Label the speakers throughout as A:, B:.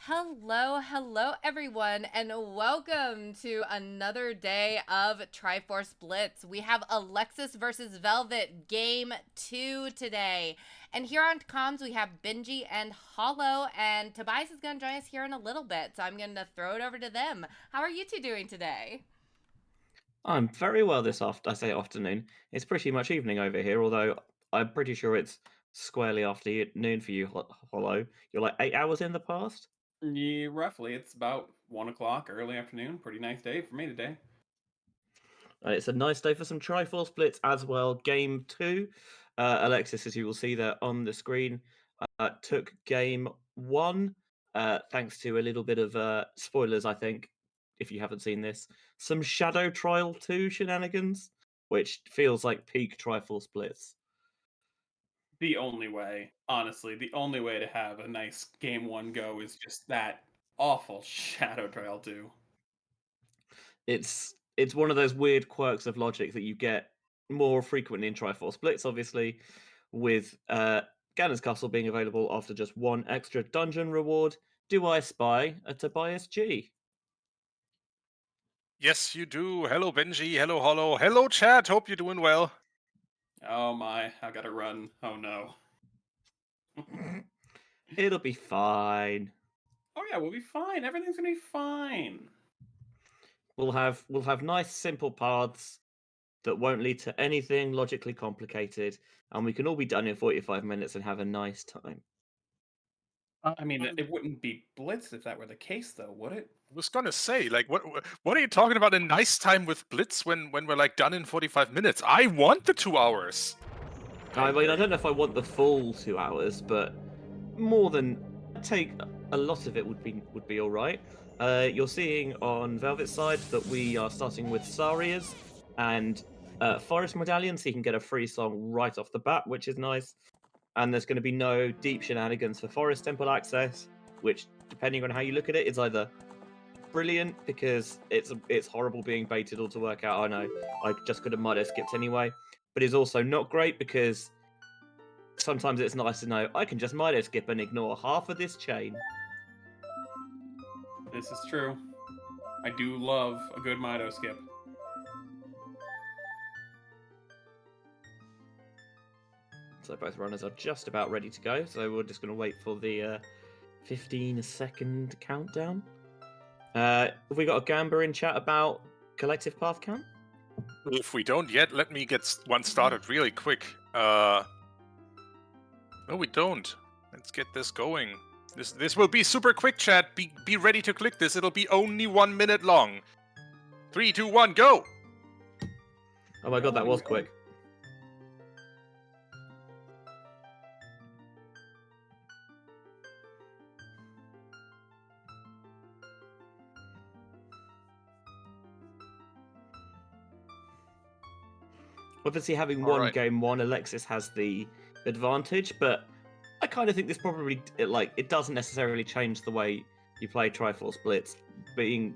A: Hello everyone, and welcome to another day of Triforce Blitz. We have Alexis versus Velvet Game 2 today. And here on comms, we have Benjy and Hollow, and Tobias is going to join us here in a little bit, so I'm going to throw it over to them. How are you two doing today?
B: I'm very well this afternoon. It's pretty much evening over here, although I'm pretty sure it's squarely afternoon for you, Hollow. You're like 8 hours in the past?
C: Yeah, roughly. It's about 1 o'clock, early afternoon. Pretty nice day for me today.
B: It's a nice day for some Triforce Blitz as well. Game 2. Alexis, as you will see there on the screen, took game 1, thanks to a little bit of spoilers, I think, if you haven't seen this. Some Shadow Trial 2 shenanigans, which feels like peak Triforce Blitz.
C: The only way, honestly, the only way to have a nice game one go is just that awful Shadow Trial 2.
B: It's one of those weird quirks of logic that you get more frequently in Triforce Blitz, obviously, with Ganon's Castle being available after just one extra dungeon reward. Do I spy a TobiasG?
D: Yes, you do. Hello, Benji. Hello, Hollow. Hello, chat. Hope you're doing well.
C: Oh my, I gotta run. Oh no.
B: It'll be fine.
C: Oh yeah, we'll be fine. Everything's gonna be fine.
B: We'll have nice simple paths that won't lead to anything logically complicated, and we can all be done in 45 minutes and have a nice time.
C: I mean, it wouldn't be Blitz if that were the case, though, would it?
D: I was gonna say, like, what are you talking about? A nice time with Blitz when we're like done in 45 minutes? I want the 2 hours.
B: I mean, I don't know if I want the full 2 hours, but more than take a lot of it would be all right. You're seeing on Velvet's side that we are starting with Saria's and Forest Medallion, so you can get a free song right off the bat, which is nice. And there's going to be no deep shenanigans for Forest Temple access, which, depending on how you look at it, is either brilliant because it's horrible being baited all to work out. I know I just could have might have skipped anyway, but it's also not great because sometimes it's nice to know I can just Mido skip and ignore half of this chain.
C: This is true. I do love a good Mido skip.
B: So both runners are just about ready to go. So we're just going to wait for the 15-second countdown. Have we got a Gamba in chat about collective path count?
D: If we don't yet, let me get one started really quick. No, we don't. Let's get this going. This will be super quick, chat. Be ready to click this. It'll be only 1 minute long. 3, 2, 1, go!
B: Oh my god, that was quick. Obviously, having won
D: Alright.
B: game 1, Alexis has the advantage, but I kind of think this probably it doesn't necessarily change the way you play Triforce Blitz, being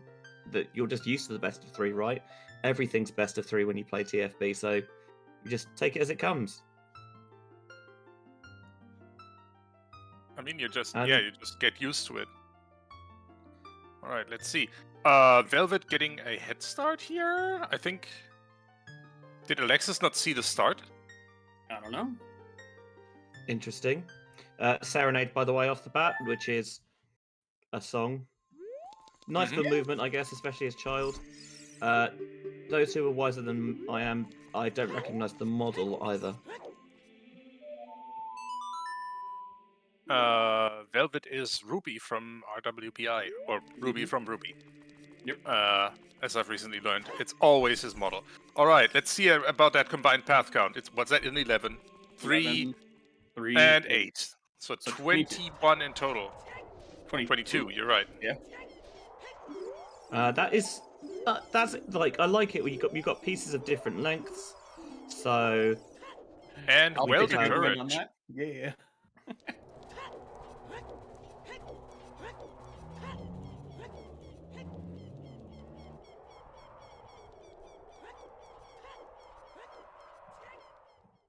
B: that you're just used to the best of 3, right? Everything's best of 3 when you play TFB, so you just take it as it comes.
D: I mean, you just
B: And-
D: you just get used to it. All right, let's see. Velvet getting a head start here. I think. Did Alexis not see the start?
C: I don't know.
B: Interesting. Serenade, by the way, off the bat, which is a song. Nice for movement, I guess, especially as child. Those who are wiser than I am, I don't recognise the model either.
D: Velvet is Ruby from RWBI, or Ruby from Ruby.
C: Yep.
D: As I've recently learned, it's always his model. All right, let's see about that combined path count. What's that in 11? 3,
C: 3,
D: and 8. So,
C: So
D: 21 in total. 22, you're right.
C: Yeah.
B: That's like I like it when you've got pieces of different lengths. So
D: And
C: I'll
D: well
B: take a
C: win on
D: encouraged.
C: that. Yeah.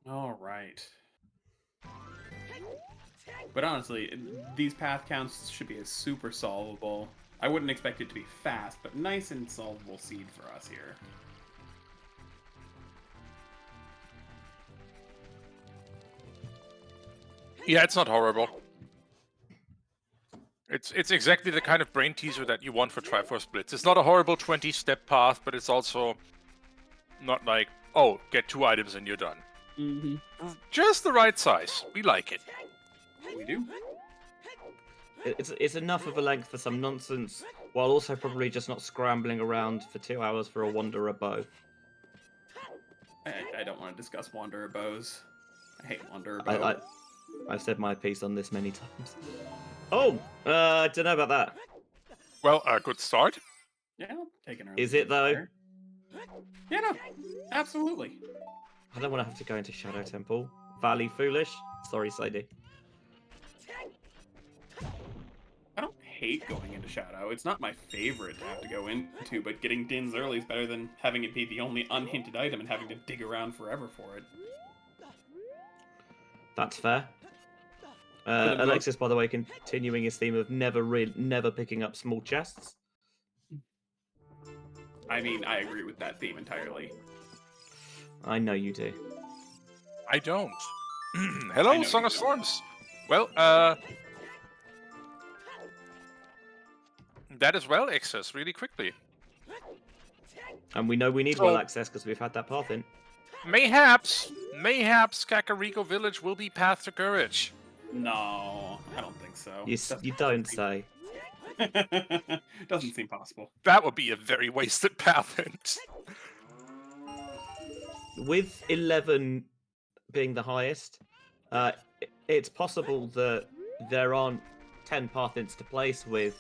C: All right. But honestly, these path counts should be super solvable. I wouldn't expect it to be fast, but nice and solvable seed for us here.
D: Yeah, it's not horrible. It's exactly the kind of brain teaser that you want for Triforce Blitz. It's not a horrible 20-step path, but it's also not like, oh, get 2 items and you're done.
C: Mm-hmm.
D: Just the right size. We like it.
C: We do.
B: It's enough of a length for some nonsense, while also probably just not scrambling around for 2 hours for a Wanderer bow.
C: I don't want to discuss Wanderer bows. I hate Wanderer bow.
B: I've said my piece on this many times. Oh, I don't know about that.
D: Well, a good start.
C: Yeah, take an early.
B: Is it though?
C: Fire. Yeah, no, absolutely.
B: I don't want to have to go into Shadow Temple. Valley foolish. Sorry, Sadie.
C: I don't hate going into Shadow. It's not my favorite to have to go into, but getting Dins early is better than having it be the only unhinted item and having to dig around forever for it.
B: That's fair. Alexis, by the way, continuing his theme of never picking up small chests.
C: I mean, I agree with that theme entirely.
B: I know you do.
D: I don't. Hello,
C: I know
D: Song
C: you
D: of
C: don't.
D: Storms. Well, that as well, access really quickly.
B: And we know we need
D: So-
B: well access because we've had that path in.
D: Mayhaps Kakariko Village will be Path to Courage.
C: No, I don't think so.
B: You don't say.
C: Doesn't seem possible.
D: That would be a very wasted path hint.
B: With 11 being the highest, it's possible that there aren't 10 path hints to place with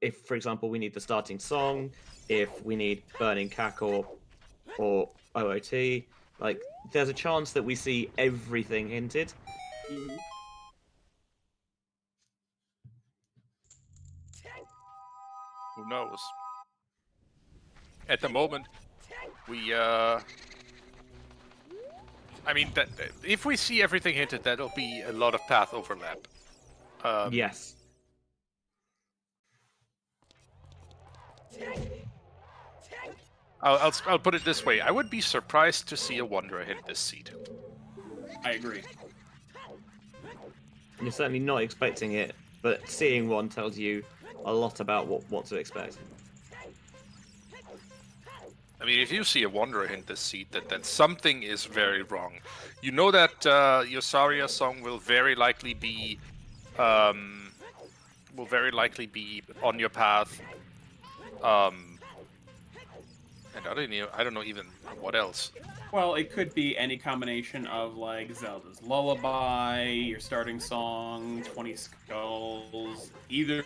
B: if, for example, we need the starting song, if we need Burning Cack or OOT, like there's a chance that we see everything hinted.
C: Mhm.
D: Who knows? At the moment, we I mean, that if we see everything hinted, that'll be a lot of path overlap.
B: Yes.
D: I'll put it this way: I would be surprised to see a Wanderer hit this seed.
C: I agree.
B: You're certainly not expecting it, but seeing one tells you a lot about what to expect.
D: I mean, if you see a Wanderer hint this seed, then something is very wrong. You know that Yosaria song will very likely be on your path. And I don't know even what else.
C: Well, it could be any combination of like Zelda's Lullaby, your starting song, 20 Skulls, either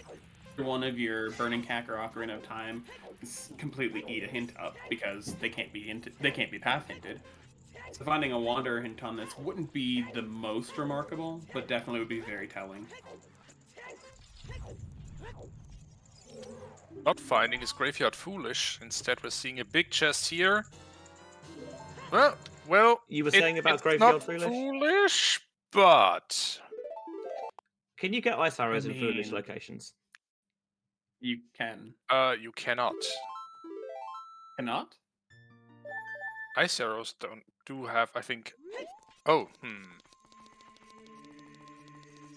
C: one of your Burning Cack or Ocarina of Time. Completely eat a hint up because they can't be path hinted. So finding a Wanderer hint on this wouldn't be the most remarkable, but definitely would be very telling.
D: Not finding is Graveyard Foolish. Instead, we're seeing a big chest here. Well.
B: You were saying about
D: it's
B: Graveyard
D: not
B: Foolish?
D: Foolish, but
B: Can you get ice arrows in
C: I
B: foolish
C: mean-
B: locations?
C: You can.
D: you cannot.
C: Cannot?
D: Ice arrows do have, I think. Oh,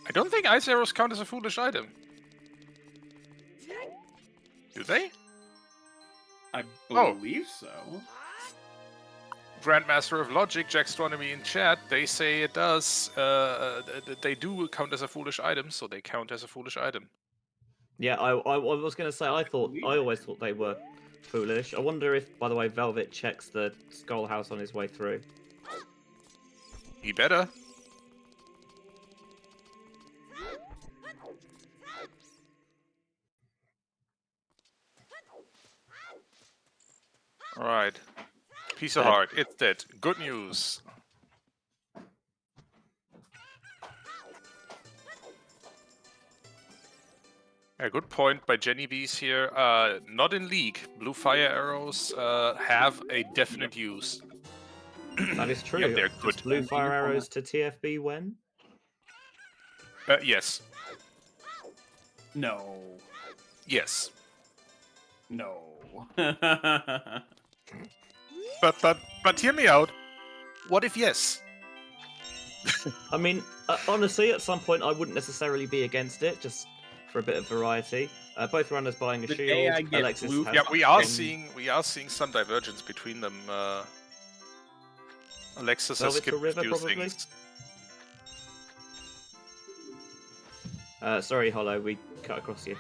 D: I don't think ice arrows count as a foolish item. Do they?
C: I
D: Oh.
C: believe so.
D: Grandmaster of Logic, Jackstronomy in chat, they say it does. They do count as a foolish item, so they count as a foolish item.
B: Yeah, I was going to say I always thought they were foolish. I wonder if, by the way, Velvet checks the Skull House on his way through.
D: He better. Alright. Piece of heart. It's dead. Good news. A good point by Jenny B's here. Not in League. Blue fire arrows have a definite use.
B: That is true.
D: Yeah, they're
B: Does
D: good.
B: blue fire arrows to TFB when?
D: Yes.
C: No.
D: Yes.
C: No.
D: But hear me out. What if yes?
B: I mean, honestly, at some point I wouldn't necessarily be against it, just for a bit of variety. Both runners buying a
C: The day
B: shield.
C: I get
B: Alexis
C: blue-
B: has
D: Yeah, we are
B: some-
D: seeing some divergence between them. Alexis has
B: Velvet to
D: skipped a
B: river,
D: few
B: probably?
D: things.
B: Sorry, Hollow, we cut across you.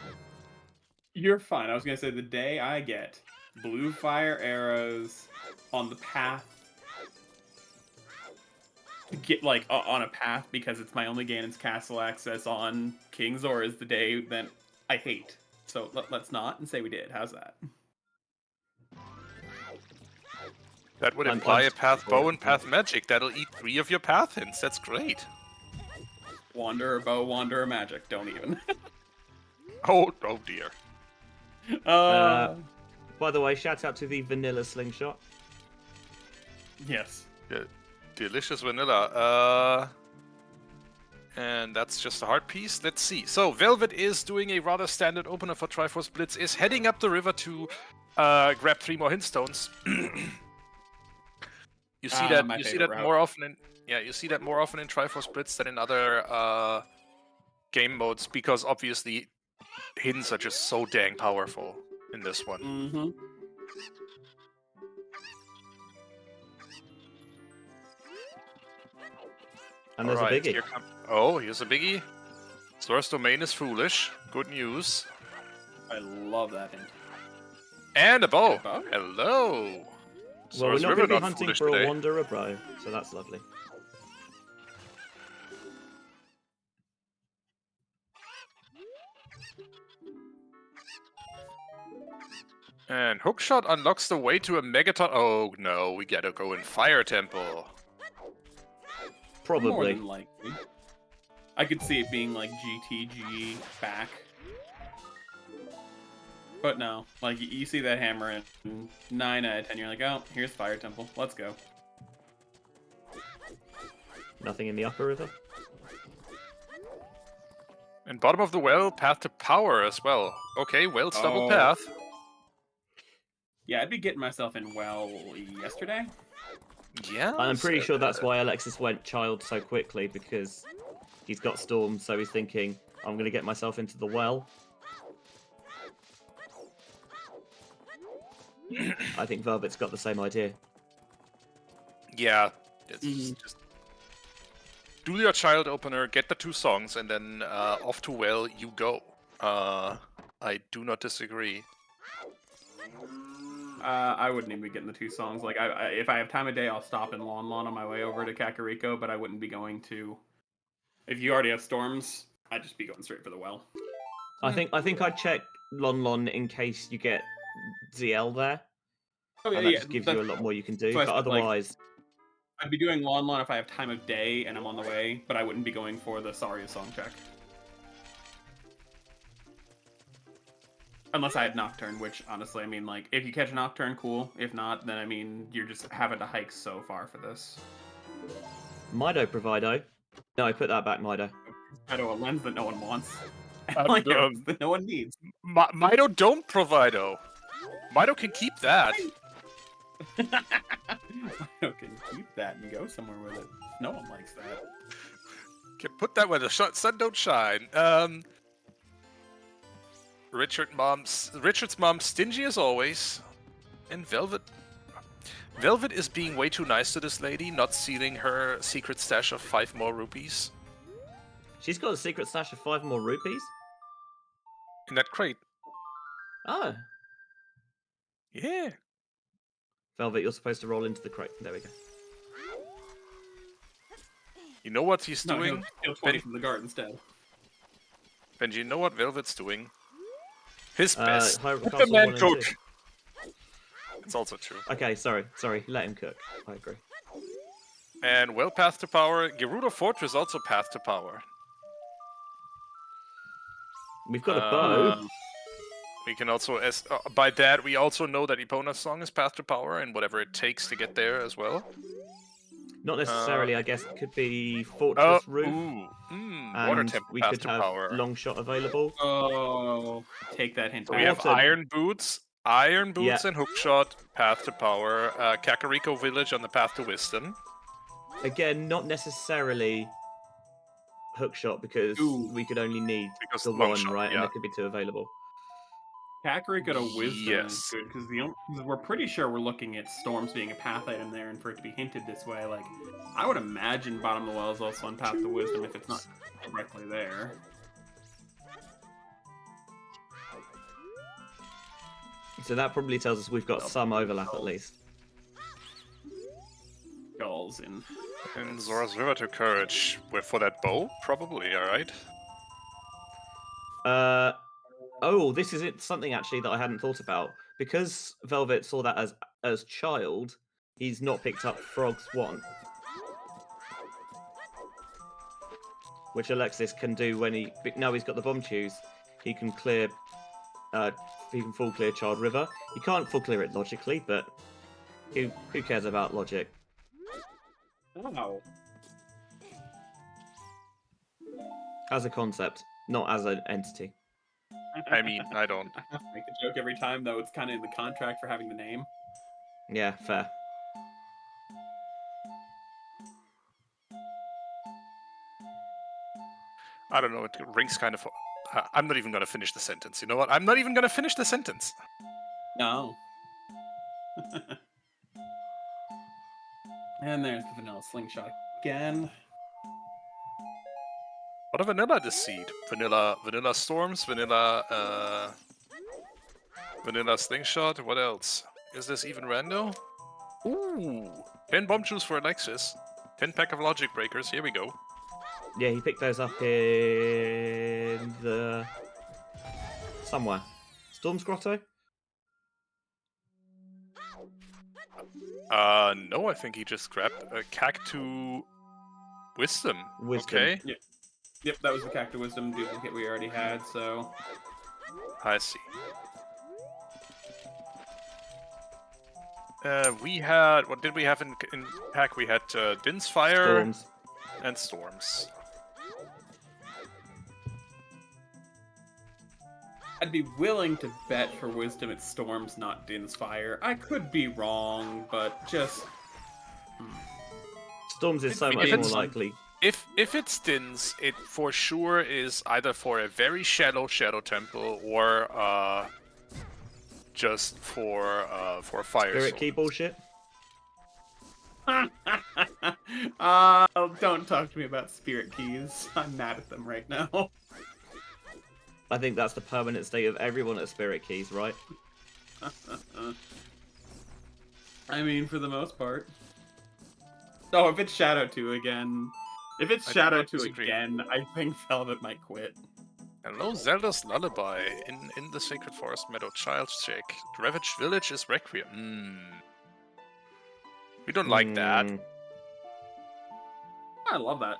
C: You're fine. I was gonna say the day I get blue fire arrows on the path to get like on a path because it's my only Ganon's castle access on King's Or is the day that I hate. So let's not and say we did. How's that?
D: That would
B: I'm
D: imply a path
B: for
D: bow
B: it.
D: and path magic. That'll eat 3 of your path hints. That's great.
C: Wanderer bow, wanderer magic. Don't even.
D: Oh dear.
B: By the way, shout out to the vanilla slingshot.
C: Yes.
D: Delicious vanilla. And that's just a heart piece. Let's see. So Velvet is doing a rather standard opener for Triforce Blitz. Is heading up the river to grab 3 more hint stones. You see that.
C: My
D: You see
C: favorite
D: that
C: route.
D: more often in. Yeah, you see that more often in Triforce Blitz than in other game modes because obviously hints are just so dang powerful in this one.
C: Mm-hmm.
B: And there's
D: Alright,
B: a biggie.
D: Here's a biggie. Source domain is foolish. Good news.
C: I love that hint.
D: And a bow.
C: A bow?
D: Hello.
B: Well, we're
D: Source
B: not
D: River
B: going to be
D: not
B: hunting
D: foolish
B: for a
D: today.
B: wanderer bow, so that's lovely.
D: And hookshot unlocks the way to a megaton. Oh no, we gotta go in Fire Temple.
C: More
B: Probably.
C: than likely. I could see it being like GTG back. But no, like you see that hammer in 9 out of 10, you're like, oh, here's Fire Temple. Let's go.
B: Nothing in the upper river.
D: And bottom of the well, path to power as well. Okay, Well's double
C: Oh.
D: path.
C: Yeah, I'd be getting myself in well yesterday.
D: Yeah.
B: I'm pretty sure that's why Alexis went child so quickly, because he's got Storm, so he's thinking, I'm going to get myself into the well. I think Velvet's got the same idea.
D: Yeah. It's
C: Mhm.
D: just do your child opener, get the 2 songs, and then off to well you go. I do not disagree.
C: I wouldn't even be getting the 2 songs. Like, if I have time of day, I'll stop in Lon Lon on my way over to Kakariko, but I wouldn't be going to... If you already have storms, I'd just be going straight for the well.
B: I think I'd check Lon Lon in case you get ZL there,
C: Oh,
B: and that just gives you a lot more you can do.
C: that's
B: But
C: why I said, like,
B: otherwise,
C: I'd be doing Lon Lon if I have time of day and I'm on the way, but I wouldn't be going for the Saria song check. Unless I had Nocturne, which, honestly, I mean, like, if you catch a Nocturne, cool. If not, then, I mean, you're just having to hike so far for this.
B: Mido Provido. No, I put that back, Mido.
C: I know a lens that no one wants.
D: Um,
C: Arrows that no one needs.
D: Mido don't provido. Mido can keep that.
C: Mido can keep that and go somewhere with it. No one likes that.
D: Can put that where the sun don't shine. Richard's mom, stingy as always, and Velvet is being way too nice to this lady, not stealing her secret stash of 5 more rupees
B: She's got a secret stash of 5 more rupees?
D: in that crate.
B: Oh.
D: Yeah.
B: Velvet, you're supposed to roll into the crate. There we go.
D: You know what he's
C: No,
D: doing?
C: he'll 20 from the guard instead.
D: Benji, you know what Velvet's doing? His best.
B: Hyrule
D: Let the
B: Castle
D: man
B: 1 and
D: cook.
B: 2.
D: It's also true.
B: Okay, sorry. Let him cook. I agree.
D: And well, path to power. Gerudo Fortress also path to power.
B: We've got a bow.
D: We can also, by that, we also know that Epona's song is path to power and whatever it takes to get there as well.
B: Not necessarily, I guess it could be
D: Oh,
B: Fortress Roof,
D: water
B: and
D: temple
B: we
D: path
B: could
D: to
B: have
D: power.
B: long shot available.
C: Oh, take that hint
D: So
C: back.
D: we have
B: Water.
D: iron boots and
B: Yeah.
D: hookshot, path to power, Kakariko Village on the path to wisdom.
B: Again, not necessarily hookshot because
C: Ooh.
B: we could only need
D: Because
B: the
D: long
B: one,
D: shot,
B: right? And
D: yeah.
B: there could be 2 available.
C: Kakariko to wisdom is
D: Yes.
C: good because we're pretty sure we're looking at storms being a path item there, and for it to be hinted this way, like I would imagine bottom of the well is also on path to wisdom if it's not directly there.
B: So that probably tells us we've got some overlap at least.
C: Skulls in.
D: And Zora's River to Courage. For that bow? Probably, alright.
B: Oh, this is something actually that I hadn't thought about. Because Velvet saw that as child, he's not picked up Frog's Wand. Which Alexis can do when now he's got the bomb choose, he can clear he can full clear Child River. He can't full clear it logically, but who cares about logic?
C: Oh.
B: As a concept, not as an entity.
D: I mean, I don't.
C: I have to make the joke every time, though. It's kind of in the contract for having the name.
B: Yeah, fair.
D: I don't know, it rings kind of... I'm not even gonna finish the sentence. You know what? I'm not even gonna finish the sentence.
C: No. And there's the vanilla slingshot again.
D: What a vanilla this seed. Vanilla storms, vanilla slingshot, what else? Is this even rando? Ooh! 10 bomb juice for Alexis. 10 pack of logic breakers, here we go.
B: Yeah, he picked those up in the... somewhere. Storm's Grotto?
D: No, I think he just grabbed a Cactu Wisdom.
B: Wisdom.
D: Okay,
C: Yep, that was the Cactus Wisdom duplicate we already had, so...
D: I see. We had... What did we have in pack? We had Din's Fire
B: Storms.
D: and Storms.
C: I'd be willing to bet for Wisdom it's Storms, not Din's Fire. I could be wrong, but just...
B: Storms is so
D: If
B: much more
D: it's-
B: likely.
D: If it's Din's, it for sure is either for a very shallow Shadow Temple or just for Fire
B: Spirit
D: Sword.
B: Key bullshit?
C: Don't talk to me about Spirit Keys. I'm mad at them right now.
B: I think that's the permanent state of everyone at Spirit Keys, right?
C: I mean, for the most part. Oh, if it's Shadow 2 again... If it's
D: I do
C: Shadow
D: not
C: 2
D: disagree.
C: again, I think Velvet might quit.
D: Hello, Zelda's Lullaby in the Sacred Forest Meadow. Child's Check. The Ravaged Village is Requiem. We don't like that.
B: Hmm.
C: I love that.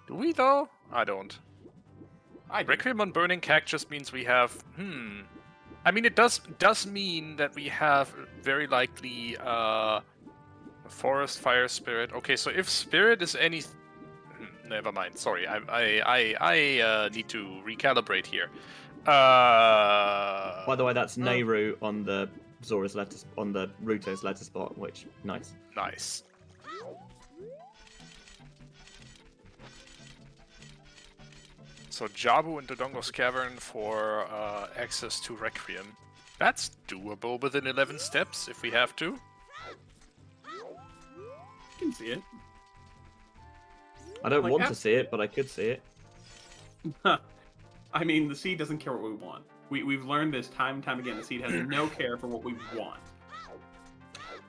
D: Do we though? I don't.
C: I do.
D: Requiem on Burning Cack just means we have. I mean, it does mean that we have very likely Forest Fire Spirit. Okay, so if Spirit is any. Never mind. Sorry, I need to recalibrate here.
B: By the way, that's Nehru on the Zora's letter on the Ruto's letter spot, which nice.
D: Nice. So Jabu and Dodongo's Cavern for access to Requiem. That's doable within 11 steps if we have to.
C: I can see it.
B: I don't
C: Like,
B: want to see it, but I could see it.
C: I mean, the seed doesn't care what we want. We've learned this time and time again. The seed has no care for what we want.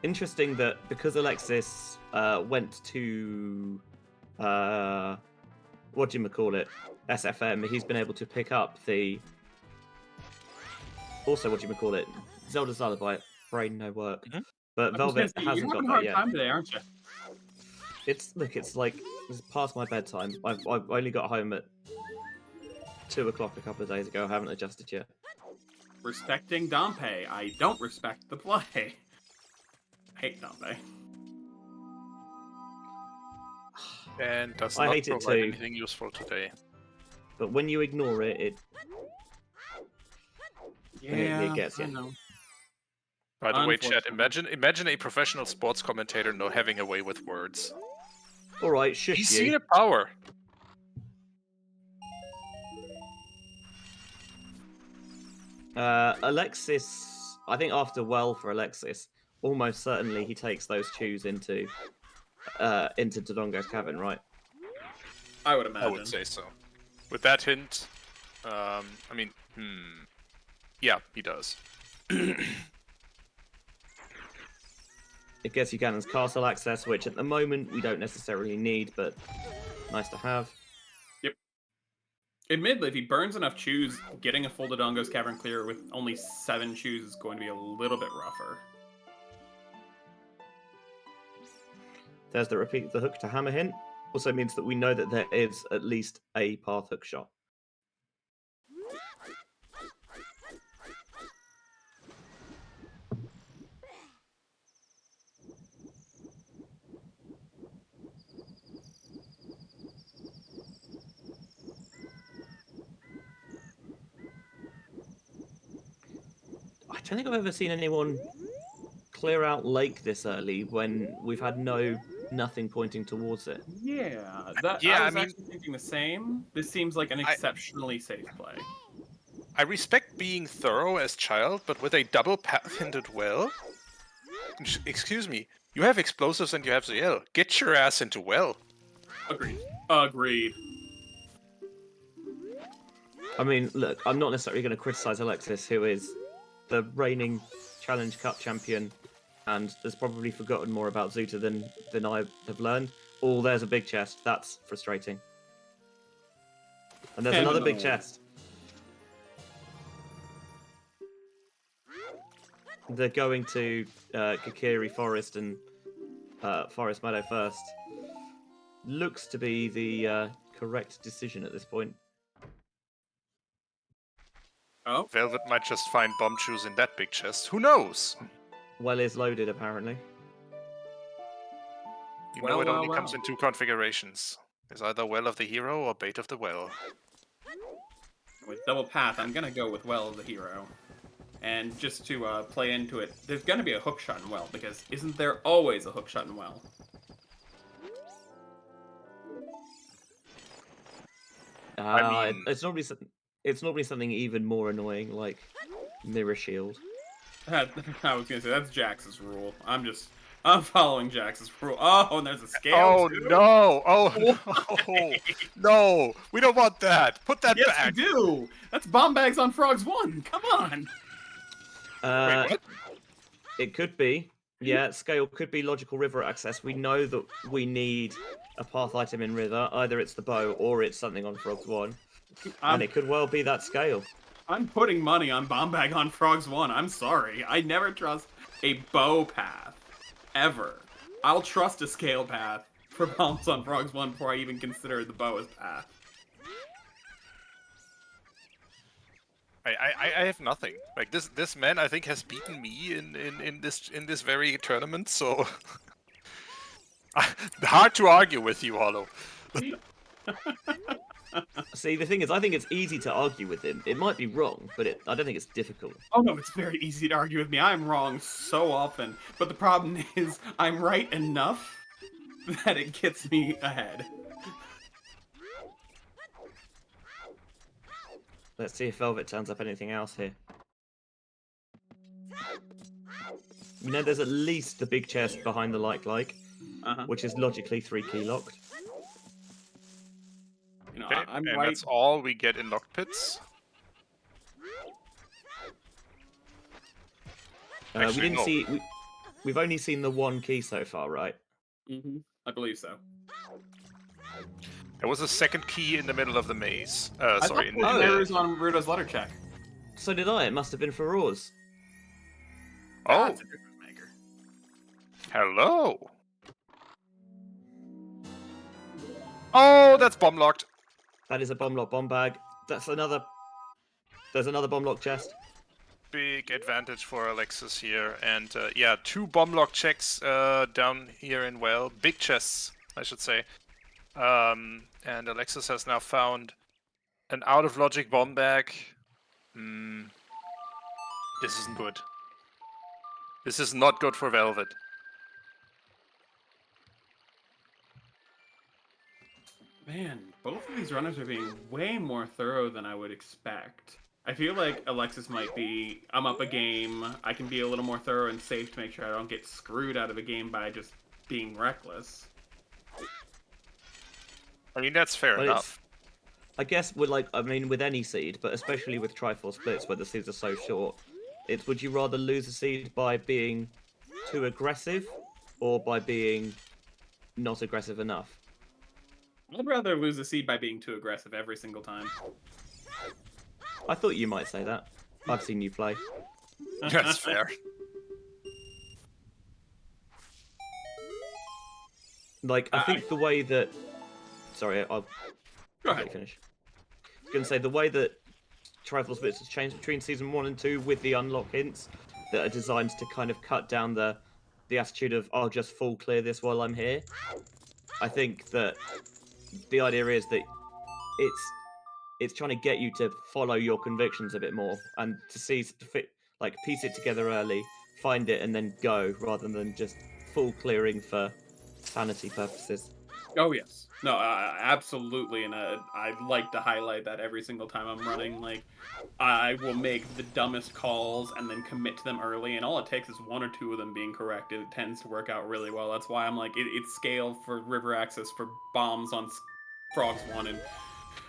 B: Interesting that because Alexis went to what do you call it, SFM, he's been able to pick up the also what do you call it, Zelda's Lullaby. Brain no work, but Velvet hasn't
C: You're
B: got
C: having a
B: that
C: hard
B: yet.
C: time today, aren't you?
B: It's like it's past my bedtime. I've only got home at 2 o'clock a couple of days ago. I haven't adjusted yet.
C: Respecting Dompe. I don't respect the play. I hate Dompe.
D: And does
B: I
D: not
B: hate it
D: provide
B: too.
D: anything useful today.
B: But when you ignore it, it gets
C: I
B: you.
C: know.
D: By the way, chat,
C: Unfortunately.
D: imagine a professional sports commentator not having a way with words.
B: All right, shush
D: He's
B: you.
D: seen a power.
B: Alexis, I think after well for Alexis, almost certainly he takes those chews into Dodongo's cabin, right?
C: I would
D: I
C: imagine.
D: would say so. With that hint, yeah, he does.
B: It gets you Ganon's castle access, which at the moment we don't necessarily need, but nice to have.
C: Admittedly, if he burns enough chews, getting a full Dodongo's Cavern clear with only 7 chews is going to be a little bit rougher.
B: There's the repeat the hook to hammer hint. Also means that we know that there is at least a path hook shot. I don't think I've ever seen anyone clear out Lake this early when we've had nothing pointing towards it.
C: Yeah,
D: Yeah,
C: I was
D: I mean-
C: actually thinking the same. This seems like an exceptionally safe play.
D: I respect being thorough as child, but with a double path hinted well. Excuse me, you have explosives and you have Ziel. Get your ass into well.
C: Agreed. Agreed.
B: I mean, look, I'm not necessarily going to criticize Alexis, who is the reigning Challenge Cup champion and has probably forgotten more about Zuta than I have learned. Oh, there's a big chest. That's frustrating. And there's another big chest. They're going to Kakiri Forest and Forest Meadow first. Looks to be the correct decision at this point.
C: Oh,
D: Velvet might just find bomb shoes in that big chest. Who knows?
B: Well is loaded, apparently.
D: You
C: Well,
D: know it
C: well,
D: only comes
C: well.
D: in 2 configurations. There's either Well of the Hero or Bait of the Well.
C: with double path, I'm gonna go with Well of the Hero. And just to play into it, there's gonna be a hook shot in Well, because isn't there always a hook shot in Well?
D: I mean-
B: It's normally something even more annoying, like Mirror Shield.
C: I was gonna say, that's Jax's rule. I'm following Jax's rule. Oh, and there's a scale
D: Oh
C: too?
D: no! Oh no! No! We don't want that! Put that
C: Yes,
D: back!
C: we do! That's Bomb Bags on Frogs 1! Come on!
D: Wait, what?
B: It could be. Yeah, scale could be logical river access. We know that we need a path item in river. Either it's the bow or it's something on Frogs 1. And it could well be that scale.
C: I'm putting money on Bomb Bag on Frogs 1. I'm sorry. I never trust a bow path. Ever. I'll trust a scale path for bombs on Frogs 1 before I even consider the bow as path.
D: I have nothing. Like this man I think has beaten me in this very tournament, so hard to argue with you, Hollow.
B: See, the thing is, I think it's easy to argue with him. It might be wrong, but I don't think it's difficult.
C: Oh no, it's very easy to argue with me. I'm wrong so often. But the problem is, I'm right enough that it gets me ahead.
B: Let's see if Velvet turns up anything else here. You know, there's at least the big chest behind the like, which is logically 3 key locked.
C: You know,
D: Okay,
C: I'm
D: and
C: right.
D: that's all we get in locked pits. Actually, no.
B: We've only seen the 1 key so far, right?
C: I believe so.
D: There was a second key in the middle of the maze.
C: I
D: Sorry.
C: thought errors on Rudo's letter check.
B: So did I. It must have been for Roars.
D: Oh,
C: That's a difference maker.
D: hello. Oh, that's bomb locked.
B: That is a bomb lock bomb bag. That's another. There's another bomb lock chest.
D: Big advantage for Alexis here, and yeah, 2 bomb lock checks down here in well, big chests, I should say. And Alexis has now found an out of logic bomb bag. This isn't good. This is not good for Velvet.
C: Man, both of these runners are being way more thorough than I would expect. I feel like Alexis might be, I'm up a game, I can be a little more thorough and safe to make sure I don't get screwed out of a game by just being reckless.
D: I mean, that's fair
B: Well,
D: enough.
B: I guess with any seed, but especially with Triforce Blitz, where the seeds are so short, would you rather lose a seed by being too aggressive, or by being not aggressive enough?
C: I'd rather lose a seed by being too aggressive every single time.
B: I thought you might say that. I've seen you play.
D: That's fair.
B: Like, I think the way that... Sorry, I'll
C: Go
B: let
C: ahead.
B: you finish. I was going to say, the way that Triforce Blitz has changed between Season 1 and 2 with the unlock hints that are designed to kind of cut down the attitude of, I'll just full clear this while I'm here. I think that the idea is that it's trying to get you to follow your convictions a bit more and to piece it together early, find it, and then go, rather than just full clearing for sanity purposes.
C: Oh yes, no, absolutely, and I'd like to highlight that every single time I'm running. Like, I will make the dumbest calls and then commit to them early, and all it takes is 1 or 2 of them being correct. It tends to work out really well. That's why I'm like, it's scale for river access for bombs on Frogs 1, and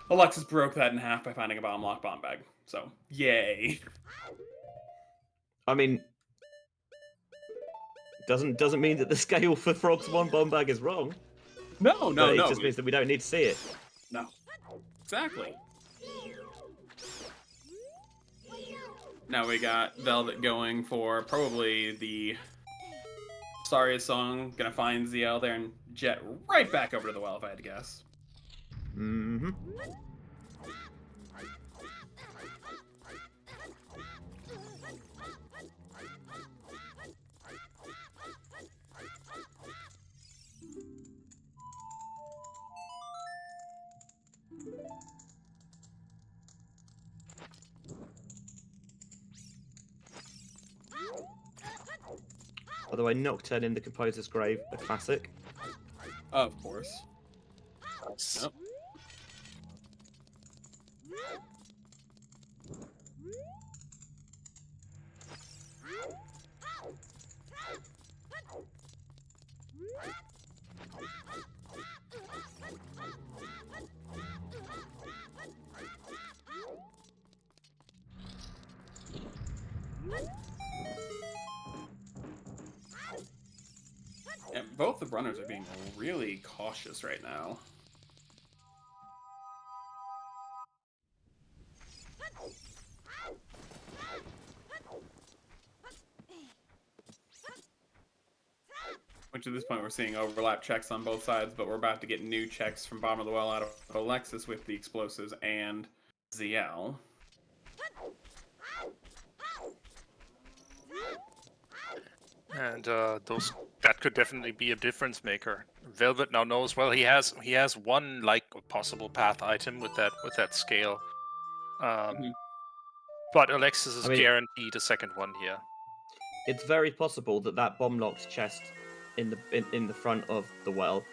C: Alexis broke that in half by finding a bomb lock bomb bag. So, yay.
B: I mean, doesn't mean that the scale for Frogs 1 bomb bag is wrong.
C: No.
B: It just means that we don't need to see it.
C: No. Exactly. Now we got Velvet going for probably the sorriest song. Gonna find ZL there and jet right back over to the well if I had to guess.
B: Mm-hmm. By the way, Nocturne in the Composer's Grave, a classic.
C: Of course. Yep. And both the runners are being really cautious right now. Which at this point we're seeing overlap checks on both sides, but we're about to get new checks from bottom of the well out of Alexis with the explosives and ZL.
D: And that could definitely be a difference maker. Velvet now knows, well, he has one possible path item with that scale. But Alexis is guaranteed a second one here.
B: It's very possible that bomb locked chest in the front of the well,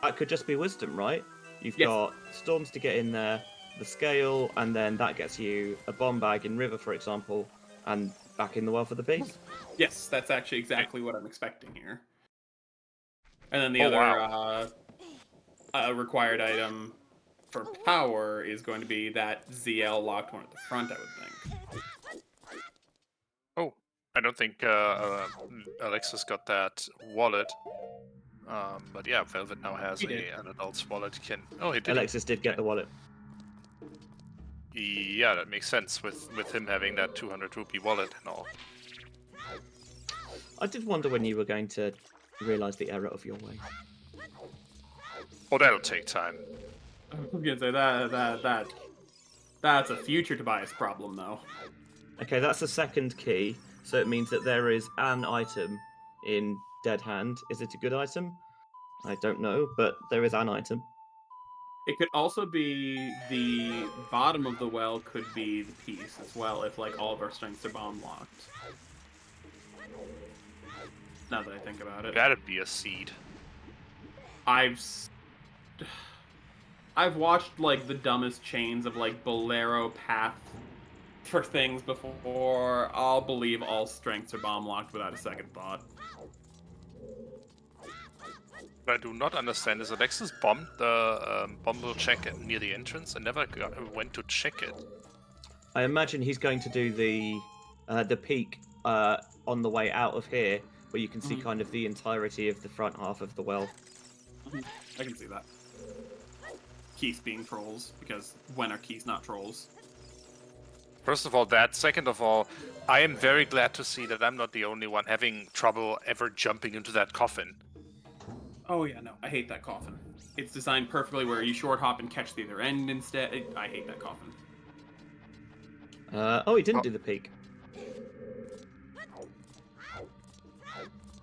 B: that could just be wisdom, right? You've got storms to get in there, the scale, and then that gets you a bomb bag in river, for example, and back in the well for the beast.
C: Yes, that's actually exactly what I'm expecting here. And then the other required item for power is going to be that ZL locked one at the front, I would think.
D: Oh, I don't think Alexis got that wallet. But yeah, Velvet now has an adult's wallet. He did.
B: Alexis did get the wallet.
D: Yeah, that makes sense with him having that 200 rupee wallet and all.
B: I did wonder when you were going to realise the error of your ways.
D: Oh, that'll take time.
C: I was gonna say that That's a future Tobias problem, though.
B: Okay, that's a second key, so it means that there is an item in Dead Hand. Is it a good item? I don't know, but there is an item.
C: It could also be the bottom of the well could be the piece as well, if like all of our strengths are bomb locked. Now that I think about it,
D: That'd be a seed.
C: I've watched like the dumbest chains of like Bolero path for things before. I'll believe all strengths are bomb locked without a second thought.
D: What I do not understand is Alexis bombed the bomb check near the entrance and never went to check it.
B: I imagine he's going to do the peak on the way out of here, where you can see kind of the entirety of the front half of the well.
C: I can see that. Keys being trolls, because when are keys not trolls?
D: First of all, that. Second of all, I am very glad to see that I'm not the only one having trouble ever jumping into that coffin.
C: Oh yeah, no, I hate that coffin. It's designed perfectly where you short hop and catch the other end instead. I hate that coffin.
B: Oh, he didn't do the peak.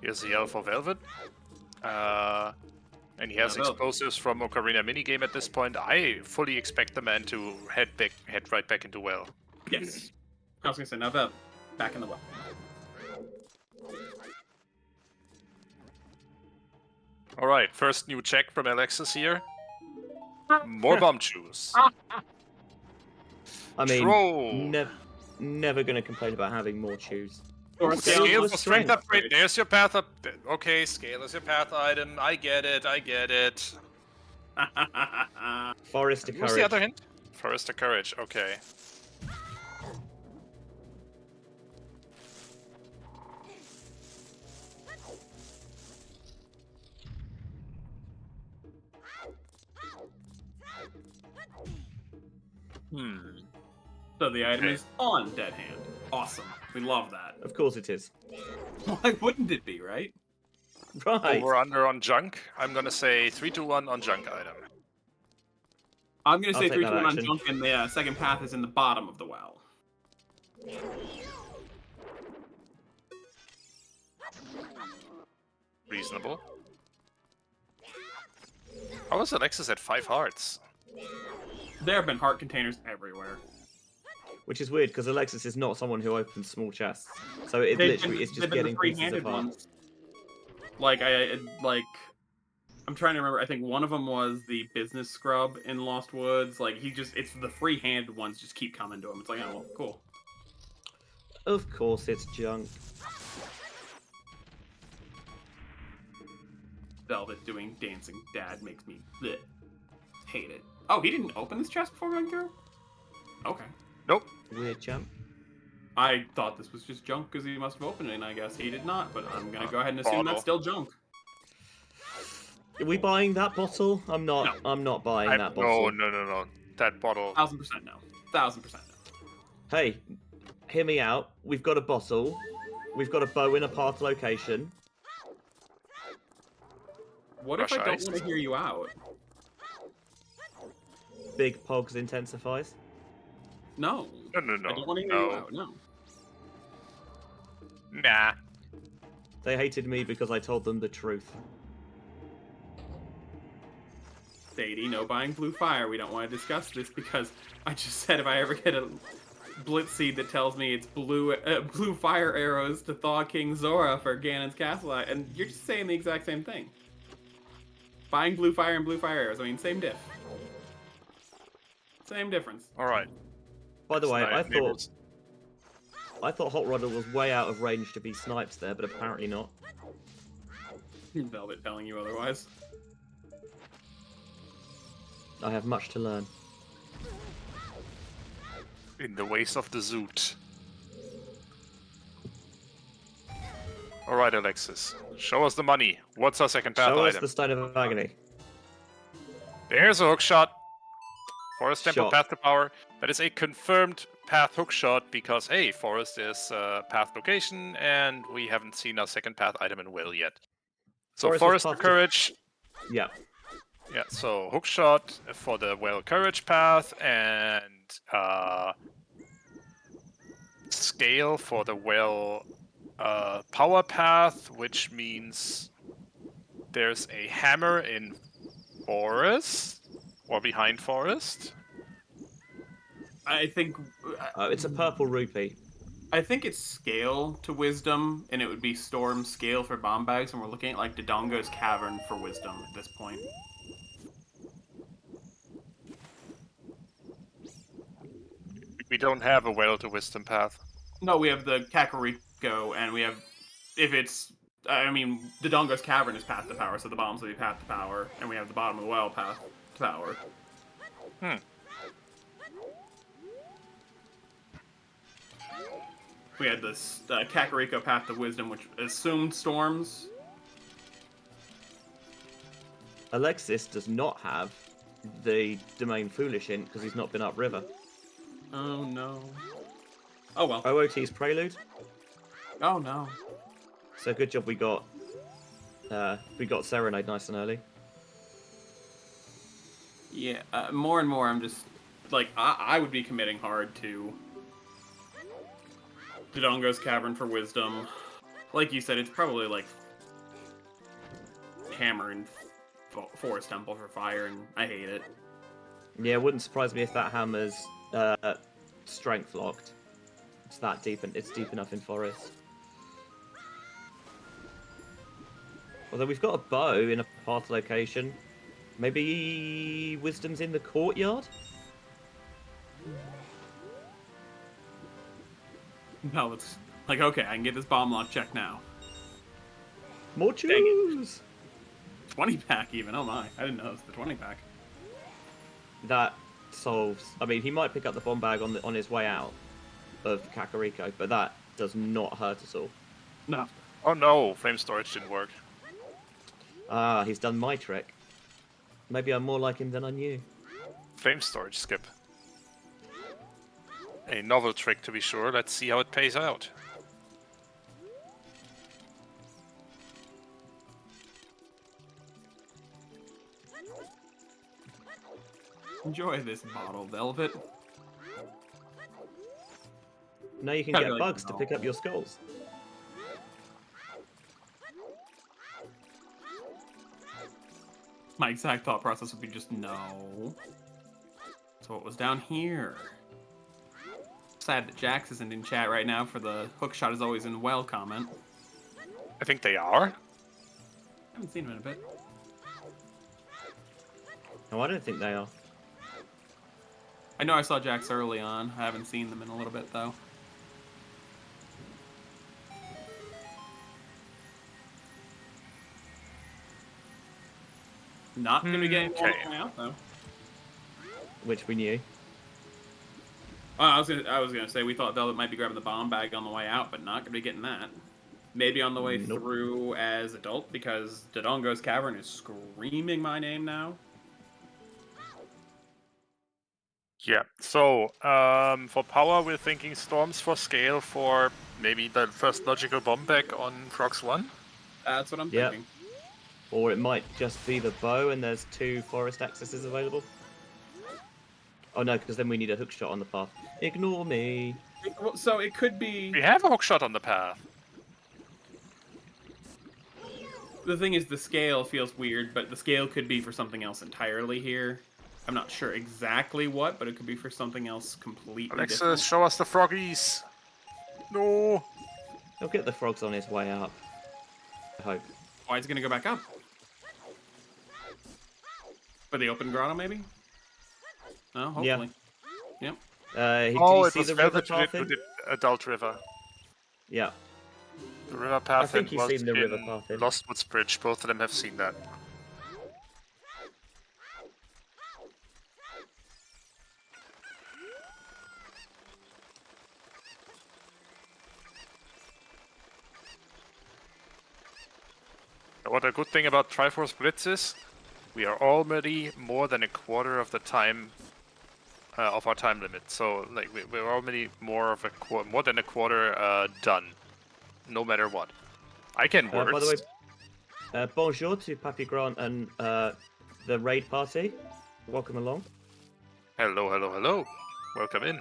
D: Here's the yellow for Velvet. And he has explosives from Ocarina minigame at this point. I fully expect the man to head right back into well.
C: Yes. I was gonna say, now Velvet, back in the well.
D: Alright, first new check from Alexis here. More bomb chews.
B: I mean,
D: Troll.
B: never going to complain about having more chews.
C: Or
D: Scale
B: was
D: for strength
B: strength.
D: upgrade. There's your path up. Okay, scale is your path item. I get it.
B: Forest to
D: What's
B: courage.
D: the other hint? Forest to courage. Okay.
C: So the item is on Dead Hand. Awesome. We love that.
B: Of course it is.
C: Why wouldn't it be, right?
B: Right.
D: Over under on junk. I'm gonna say 3-1 on junk item.
C: I'm gonna
B: I'll
C: say
B: take
C: 3
B: that
C: to 1 on
B: action.
C: junk, and the second path is in the bottom of the well.
D: Reasonable. How is Alexis at 5 hearts?
C: There have been heart containers everywhere.
B: Which is weird because Alexis is not someone who opens small chests, so it literally is just
C: they've been
B: getting
C: the
B: pieces of
C: free-handed
B: heart.
C: ones. I'm trying to remember. I think one of them was the business scrub in Lost Woods. Like it's the free-handed ones just keep coming to him. It's like, oh, well, cool.
B: Of course, it's junk.
C: Velvet doing dancing dad makes me bleh, hate it. Oh, he didn't open this chest before going through? Okay.
D: Nope.
B: Weird champ.
C: I thought this was just junk because he must have opened it, and I guess he did not, but I'm gonna go ahead and assume
D: Bottle.
C: that's still junk.
B: Are we buying that bottle? I'm not.
C: No.
B: I'm not buying that bottle.
D: No. That bottle.
C: 1000% no. 1000% no.
B: Hey, hear me out. We've got a bottle. We've got a bow in a path location.
C: What if I
D: Brush
C: don't
D: ice.
C: want to hear you out?
B: Big Pogs intensifies.
C: No.
D: No.
C: I don't want to hear you out, no.
D: Nah.
B: They hated me because I told them the truth.
C: Sadie, no buying blue fire. We don't want to discuss this because I just said if I ever get a Blitz seed that tells me it's blue fire arrows to thaw King Zora for Ganon's castle, and you're just saying the exact same thing. Buying blue fire and blue fire arrows. I mean, same diff. Same difference.
D: Alright.
B: By the way, I
D: Neighbors.
B: thought Hot Rodder was way out of range to be sniped there, but apparently not.
C: Velvet telling you otherwise.
B: I have much to learn.
D: In the ways of the Zoot. Alright, Alexis. Show us the money. What's our second path
B: Show us
D: item?
B: the Stone of Agony.
D: There's a hook shot. Forest Temple
B: Shot.
D: path to power. That is a confirmed path hook shot because, hey, Forest is path location and we haven't seen our second path item in Will yet. So
B: Forest is
D: Forest to
B: path to-
D: Courage.
B: Yeah.
D: Yeah, so hook shot for the Well Courage path and scale for the power path, which means there's a hammer in forest or behind forest.
C: I think
B: It's a purple rupee.
C: I think it's scale to wisdom, and it would be storm scale for bomb bags, and we're looking at like Dodongo's cavern for wisdom at this point.
D: We don't have a well to wisdom path.
C: No, we have the Kakariko, and we have if it's I mean Dodongo's cavern is path to power, so the bombs will be path to power, and we have the bottom of the well path to power. We had this Kakariko path to wisdom, which assumed storms.
B: Alexis does not have the domain foolish int because he's not been upriver.
C: Oh no. Oh well.
B: OOT's prelude.
C: Oh no.
B: So good job we got Serenade nice and early.
C: Yeah, more and more I'm just like I would be committing hard to Dodongo's Cavern for wisdom. Like you said, it's probably like Hammer and Forest Temple for fire, and I hate it.
B: Yeah, it wouldn't surprise me if that hammer's strength locked. It's that deep, and it's deep enough in forest. Although we've got a bow in a path location. Maybe wisdom's in the courtyard?
C: No, it's like, okay, I can get this bomb lock check now.
B: More choose!
C: 20 pack even, oh my. I didn't know it was the 20 pack.
B: That solves... I mean, he might pick up the bomb bag on his way out of Kakariko, but that does not hurt us all.
C: No.
D: Oh no, flame storage didn't work.
B: Ah, he's done my trick. Maybe I'm more like him than I knew.
D: Flame storage skip. A novel trick to be sure. Let's see how it pays out.
C: Enjoy this bottle, Velvet.
B: Now you can
C: Kinda
B: get
C: like
B: bugs to
C: no.
B: pick up your skulls.
C: My exact thought process would be just no. So what was down here? Sad that Jax isn't in chat right now for the hookshot is always in well comment.
D: I think they are.
C: Haven't seen him in a bit.
B: No, I don't think they are.
C: I know I saw Jax early on. I haven't seen them in a little bit though. Not gonna be getting
D: Okay.
C: one out though.
B: Which we knew.
C: I was gonna say we thought Velvet might be grabbing the bomb bag on the way out, but not gonna be getting that. Maybe on the way
B: Nope.
C: through as adult because Dodongo's Cavern is screaming my name now.
D: Yeah. So for power, we're thinking storms for scale for maybe the first logical bomb back on Frogs 1.
C: That's what I'm
B: Yeah.
C: thinking.
B: Or it might just be the bow and there's 2 forest accesses available. Oh no, because then we need a hook shot on the path. Ignore me.
C: Well, so it could be.
D: We have a hookshot on the path.
C: The thing is, the scale feels weird, but the scale could be for something else entirely here. I'm not sure exactly what, but it could be for something else completely
D: Alexis,
C: different.
D: show us the froggies. No.
B: He'll get the frogs on his way out. I hope.
C: Why is he gonna go back up? For the open grotto, maybe? No, hopefully. Yep.
B: Did
D: Oh,
B: you
D: it
B: see
D: was
B: the river
D: Velvet who
B: path
D: did
B: in?
D: the Adult River.
B: Yeah.
D: The river path
B: think he's
D: was
B: seen the river
D: in
B: path in.
D: Lostwoods Bridge. Both of them have seen that. What a good thing about Triforce Blitz is, we are already more than a quarter of the time of our time limit. So like we're already more than a quarter done, no matter what. I can work.
B: By the way, bonjour to Papi Grant and the raid party. Welcome along.
D: Hello, hello, hello. welcome in.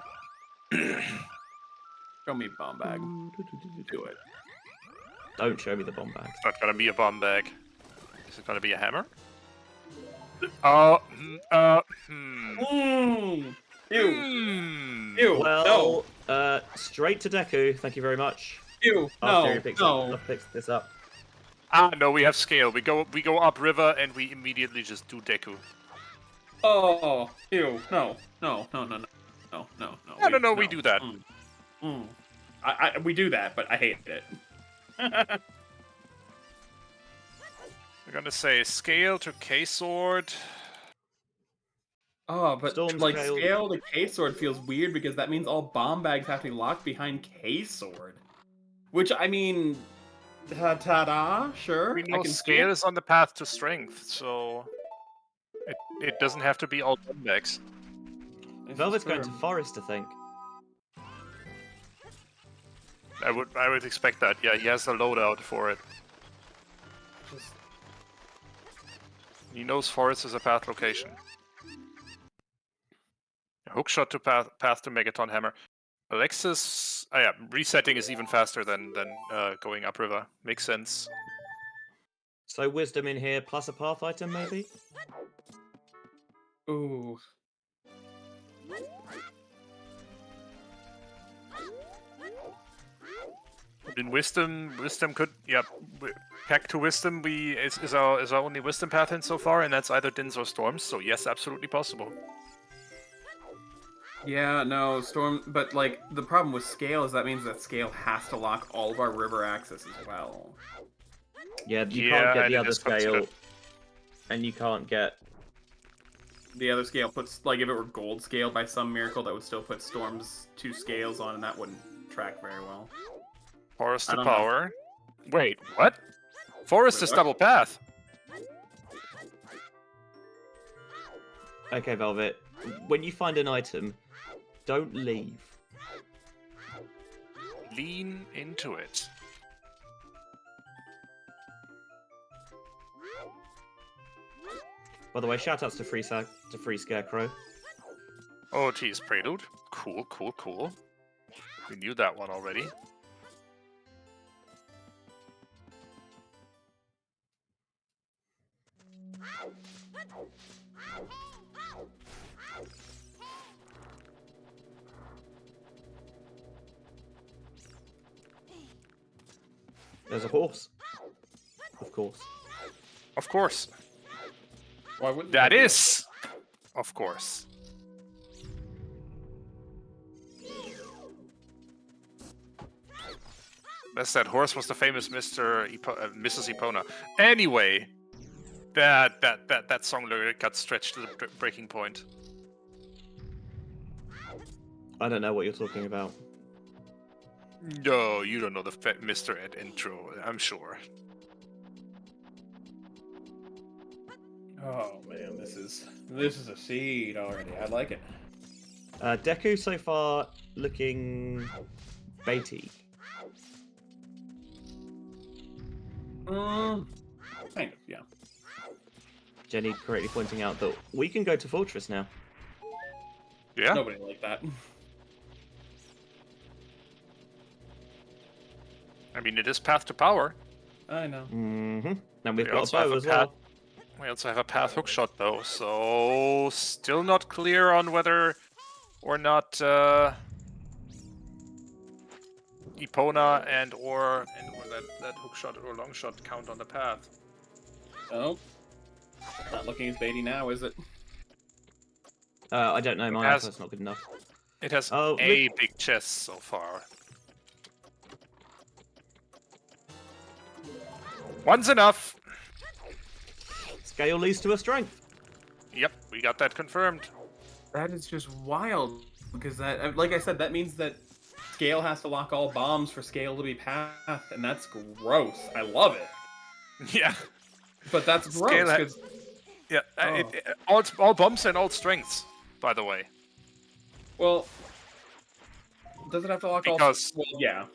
C: Show me bomb bag. Do it.
B: Don't show me the bomb bag.
D: It's not gonna be a bomb bag. Is it gonna be a hammer?
C: Ew. Ew.
B: Well, straight to Deku. Thank you very much.
C: Ew.
B: After he
C: No.
B: picks
C: No.
B: picks this up.
D: No, we have scale. We go upriver and we immediately just do Deku.
C: Oh. Ew. No. No. No. No. No. No. No.
D: No. We do that.
C: We do that, but I hate it.
D: We're gonna say scale to K-sword.
C: Oh, but
B: Storm
C: like
B: scale.
C: scale to K-sword feels weird because that means all bomb bags have to be locked behind K-sword. Which, I mean, ta-da, sure.
D: We
C: I
D: know
C: can
D: scale
C: see
D: is on the path to strength, so it doesn't have to be all bomb bags.
C: it.
B: Velvet's going to Forest, I think.
D: I would expect that. Yeah, he has the loadout for it. He knows Forest is a path location. Hookshot to path to Megaton Hammer. Alexis, yeah, resetting is even faster than going upriver. Makes sense.
B: So wisdom in here plus a path item, maybe.
C: Ooh.
D: I mean, wisdom could, yeah, pack to wisdom. Is our only wisdom path in so far, and that's either Dins or Storms. So yes, absolutely possible.
C: Yeah, no, Storm, but like, the problem with scale is that means that scale has to lock all of our river access as well.
B: Yeah, you
D: Yeah,
B: can't get
D: and
B: the
D: it
B: other
D: is
B: scale,
D: considered.
B: and you can't get.
C: The other scale puts, like, if it were gold scale by some miracle, that would still put Storm's 2 scales on, and that wouldn't track very well.
D: Forest
C: I
D: to
C: don't know.
D: power. Wait, what? Forest
C: Wait,
D: is
C: what?
D: double path.
B: Okay, Velvet. When you find an item, don't leave.
D: Lean into it.
B: By the way, shoutouts to Free Scarecrow.
D: Oh, geez, Prelude. Cool, cool, cool. We knew that one already.
B: There's a horse. Of course.
D: Of course.
C: Why wouldn't
D: That
C: be?
D: is, of course. That's that horse was the famous Mrs. Epona. Anyway, that song lyric got stretched to the breaking point.
B: I don't know what you're talking about.
D: No, you don't know the Mr. Ed intro, I'm sure.
C: Oh man, this is a seed already. I like it.
B: Deku so far looking baity.
C: Kind of, yeah.
B: Jenny correctly pointing out that we can go to Fortress now.
D: Yeah?
C: Nobody like that.
D: I mean, it is path to power.
C: I know.
B: Mm-hmm. And we've
D: We
B: got a
D: also have
B: bow
D: a
B: as well.
D: We also have a path hookshot though, so still not clear on whether or not Epona and or that hookshot or longshot count on the path.
C: Oh. Not looking as baity now, is it?
B: I don't know, my
D: has-
B: eyesight's not good enough.
D: It has
B: Oh,
D: a big chest so far. One's enough.
B: Scale leads to a strength.
D: Yep, we got that confirmed.
C: That is just wild. Because that, like I said, that means that Scale has to lock all bombs for Scale to be path, and that's gross. I love it.
D: Yeah.
C: But that's gross.
D: Scale
C: 'cause-
D: Yeah,
C: Oh.
D: all bumps and all strengths, by the way.
C: well, does it have to lock
D: Because-
C: all? Well, yeah.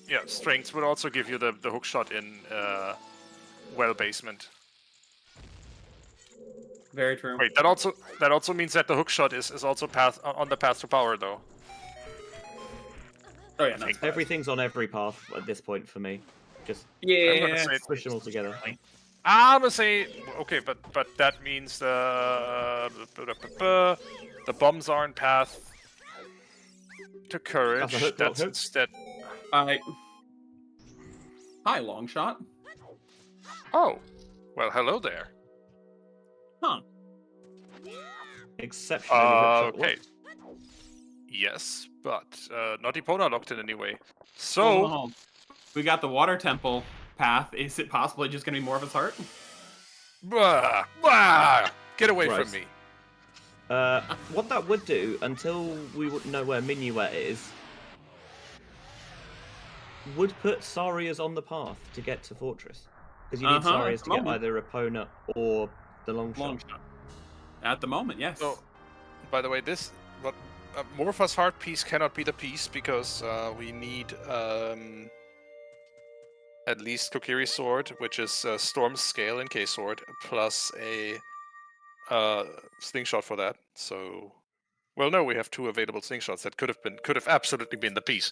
D: Yeah, strengths would also give you the hookshot in well basement.
C: Very true.
D: Wait, that also means that the hook shot is also on the path to power, though.
C: Oh yeah,
D: think
B: Everything's on every path at this point for me. Just
D: I'm gonna
C: yeah.
D: say
B: push them all together.
D: I'm gonna say okay, but that means the bombs are in path to courage.
B: hook,
D: That's
B: hook.
D: instead.
C: Hi, long shot.
D: Oh, well, hello there.
C: Huh.
B: Exceptionally hook shot.
D: Okay. Yes, but not Epona locked in anyway. So
C: Hold on, hold on. We got the water temple path. Is it possibly just gonna be more of his heart?
D: Get away
B: Gross.
D: from me.
B: What that would do, until we would know where Minuet is, would put Sarias on the path to get to Fortress. Because you need Sarias to get either Epona or the long shot.
C: At the moment, yes.
D: So, by the way, Morpha's heart piece cannot be the piece because we need at least Kokiri's sword, which is Storm's scale in K-sword, plus a slingshot for that. So, well, no, we have 2 available slingshots that could have absolutely been the piece.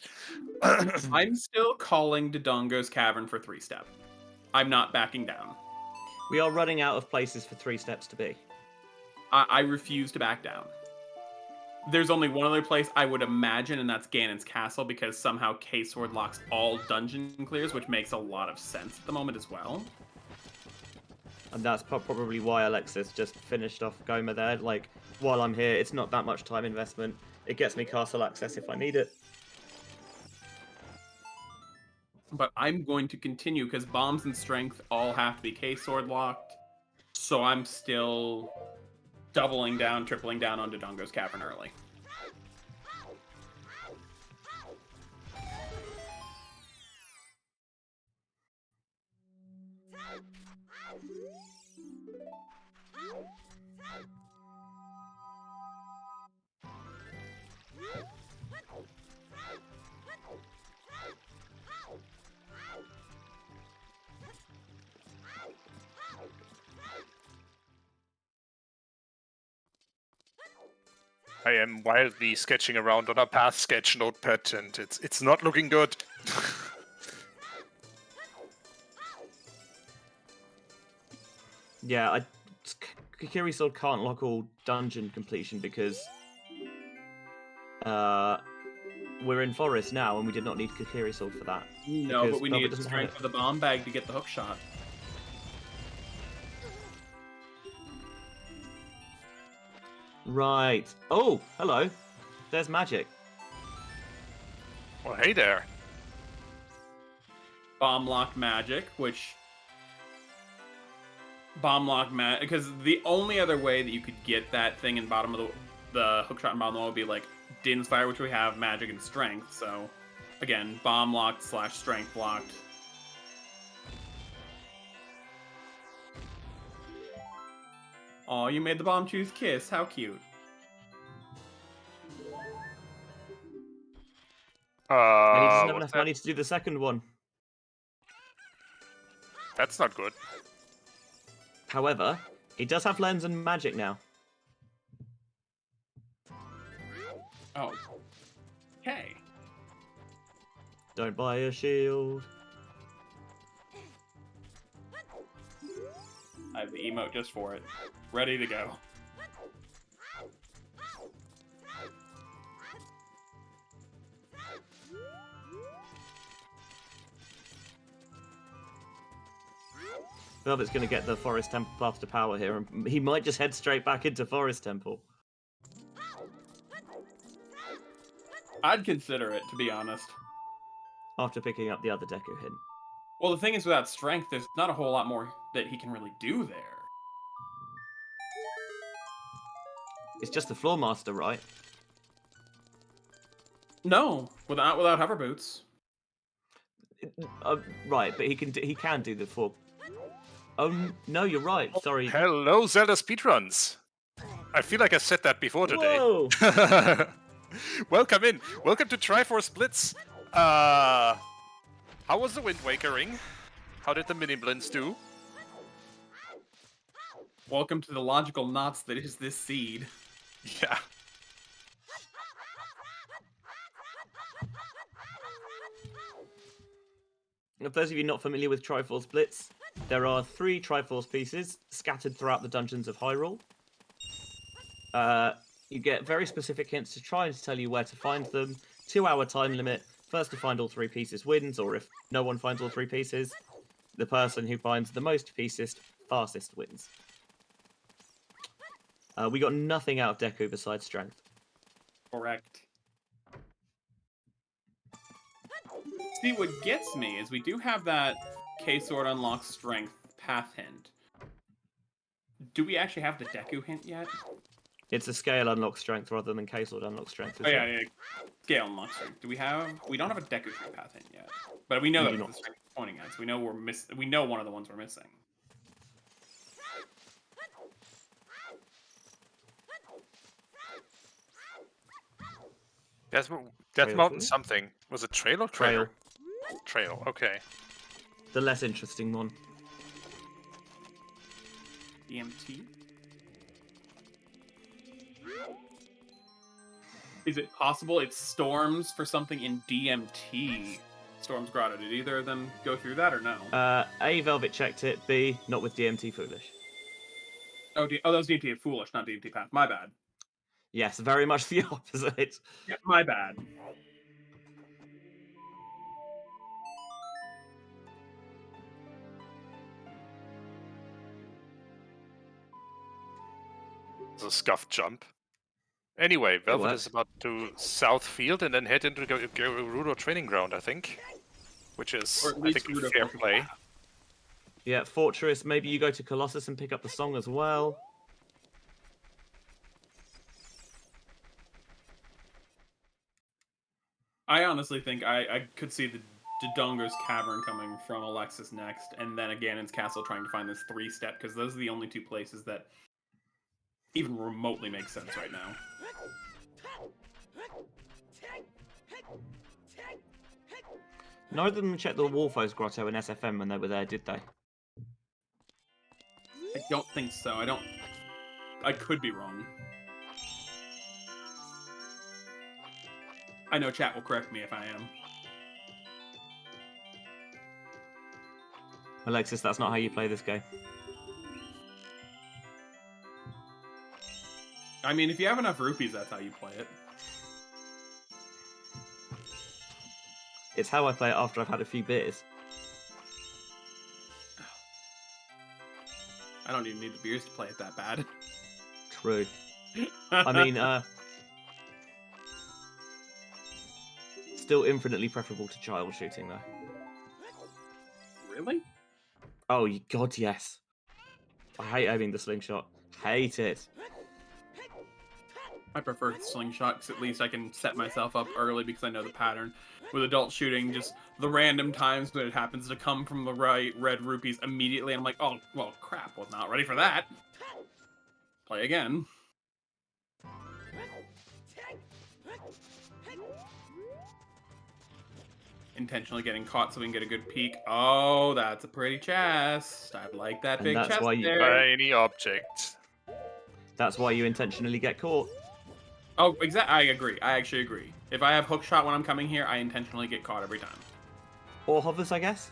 C: I'm still calling Dodongo's Cavern for 3-step. I'm not backing down.
B: We are running out of places for 3 steps to be.
C: I refuse to back down. There's only one other place I would imagine, and that's Ganon's Castle, because somehow K-Sword locks all dungeon clears, which makes a lot of sense at the moment as well.
B: And that's probably why Alexis just finished off Goma there. Like, while I'm here, it's not that much time investment. It gets me castle access if I need it.
C: But I'm going to continue, because bombs and strength all have to be K-Sword locked, so I'm still doubling down, tripling down on Dodongo's Cavern early.
D: I am wildly sketching around on a path sketch notepad, and it's not looking good.
B: Yeah, Kokiri Sword can't lock all dungeon completion because we're in Forest now, and we did not need Kokiri Sword for that.
C: No, but we needed the strength of the bomb bag to get the hook shot.
B: Right. Oh, hello. There's magic.
D: Well, hey there.
C: Bomb lock magic, which because the only other way that you could get that thing in bottom of the hook shot in bottom of the wall would be like Din's Fire, which we have magic and strength. So again, bomb locked / strength locked. Oh, you made the bomb choose kiss. How cute.
B: And he doesn't have
D: What's
B: enough
D: that?
B: money to do the second one.
D: That's not good.
B: However, he does have lens and magic now.
C: Oh. Okay.
B: Don't buy a shield.
C: I have the emote just for it. Ready to go.
B: Velvet's going to get the Forest Temple path to power here, and he might just head straight back into Forest Temple.
C: I'd consider it, to be honest.
B: After picking up the other Deku hint.
C: Well, the thing is, without strength, there's not a whole lot more that he can really do there.
B: It's just the Floor Master, right?
C: No, without hover boots.
B: Right, but he can do the 4. Oh no, you're right. Sorry.
D: Hello, Zelda speedruns. I feel like I said that before today.
B: Whoa!
D: Welcome in. Welcome to Triforce Blitz. How was the Wind Waker ring? How did the mini blends do?
C: Welcome to the logical knots that is this seed.
D: Yeah.
B: If those of you not familiar with Triforce Blitz, there are 3 Triforce pieces scattered throughout the dungeons of Hyrule. You get very specific hints to try and tell you where to find them. 2-hour time limit. First to find all 3 pieces wins, or if no one finds all 3 pieces, the person who finds the most pieces fastest wins. We got nothing out of Deku besides strength.
C: Correct. See, what gets me is we do have that K-Sword unlocks strength path hint. Do we actually have the Deku hint yet?
B: It's a scale unlock strength rather than K-Sword unlock strength.
C: Oh yeah. Scale unlock strength. Do we have? We don't have a Deku strength path hint yet, but we know
B: We
C: that
B: do
C: the
B: not.
C: strength is pointing at. So we know we know one of the ones we're missing.
D: Death
B: Trail
D: Mountain
B: food?
D: something. Was it trail or
B: Trail.
D: trailer? Trail, okay.
B: The less interesting one.
C: DMT. Is it possible it's storms for something in DMT? Storm's Grotto. Did either of them go through that or no?
B: A, Velvet checked it. B, not with DMT Foolish.
C: Oh, that was DMT Foolish, not DMT Path. My bad.
B: Yes, very much the opposite.
C: Yeah, my bad.
D: It's a scuffed jump. Anyway, Velvet is about to South Field and then head into the Gerudo training ground, I think. Which is,
C: Or at
D: I
C: least
D: think,
C: Gerudo
D: fair
C: Focus
D: play.
C: Path.
B: Yeah, Fortress. Maybe you go to Colossus and pick up the song as well.
C: I honestly think I could see the Dodongo's Cavern coming from Alexis next, and then a Ganon's Castle trying to find this 3-step, because those are the only 2 places that even remotely make sense right now.
B: Neither of them checked the Wolfo's Grotto in SFM when they were there, did they?
C: I don't think so. I could be wrong. I know chat will correct me if I am.
B: Alexis, that's not how you play this game.
C: I mean, if you have enough rupees, that's how you play it.
B: It's how I play it after I've had a few beers.
C: I don't even need the beers to play it that bad.
B: True. I mean, still infinitely preferable to child shooting, though.
C: Really?
B: Oh, God, yes. I hate aiming the slingshot. Hate it.
C: I prefer slingshot because at least I can set myself up early because I know the pattern. With adult shooting, just the random times when it happens to come from the right red rupees immediately, I'm like, oh, well, crap, was not ready for that. Play again. Intentionally getting caught so we can get a good peek. Oh, that's a pretty chest. I like that
B: And
C: big
B: that's
C: chest
B: why you-
C: there.
D: Tiny object.
B: That's why you intentionally get caught.
C: Oh, exactly. I agree. I actually agree. If I have hook shot when I'm coming here, I intentionally get caught every time.
B: Or hovers, I guess.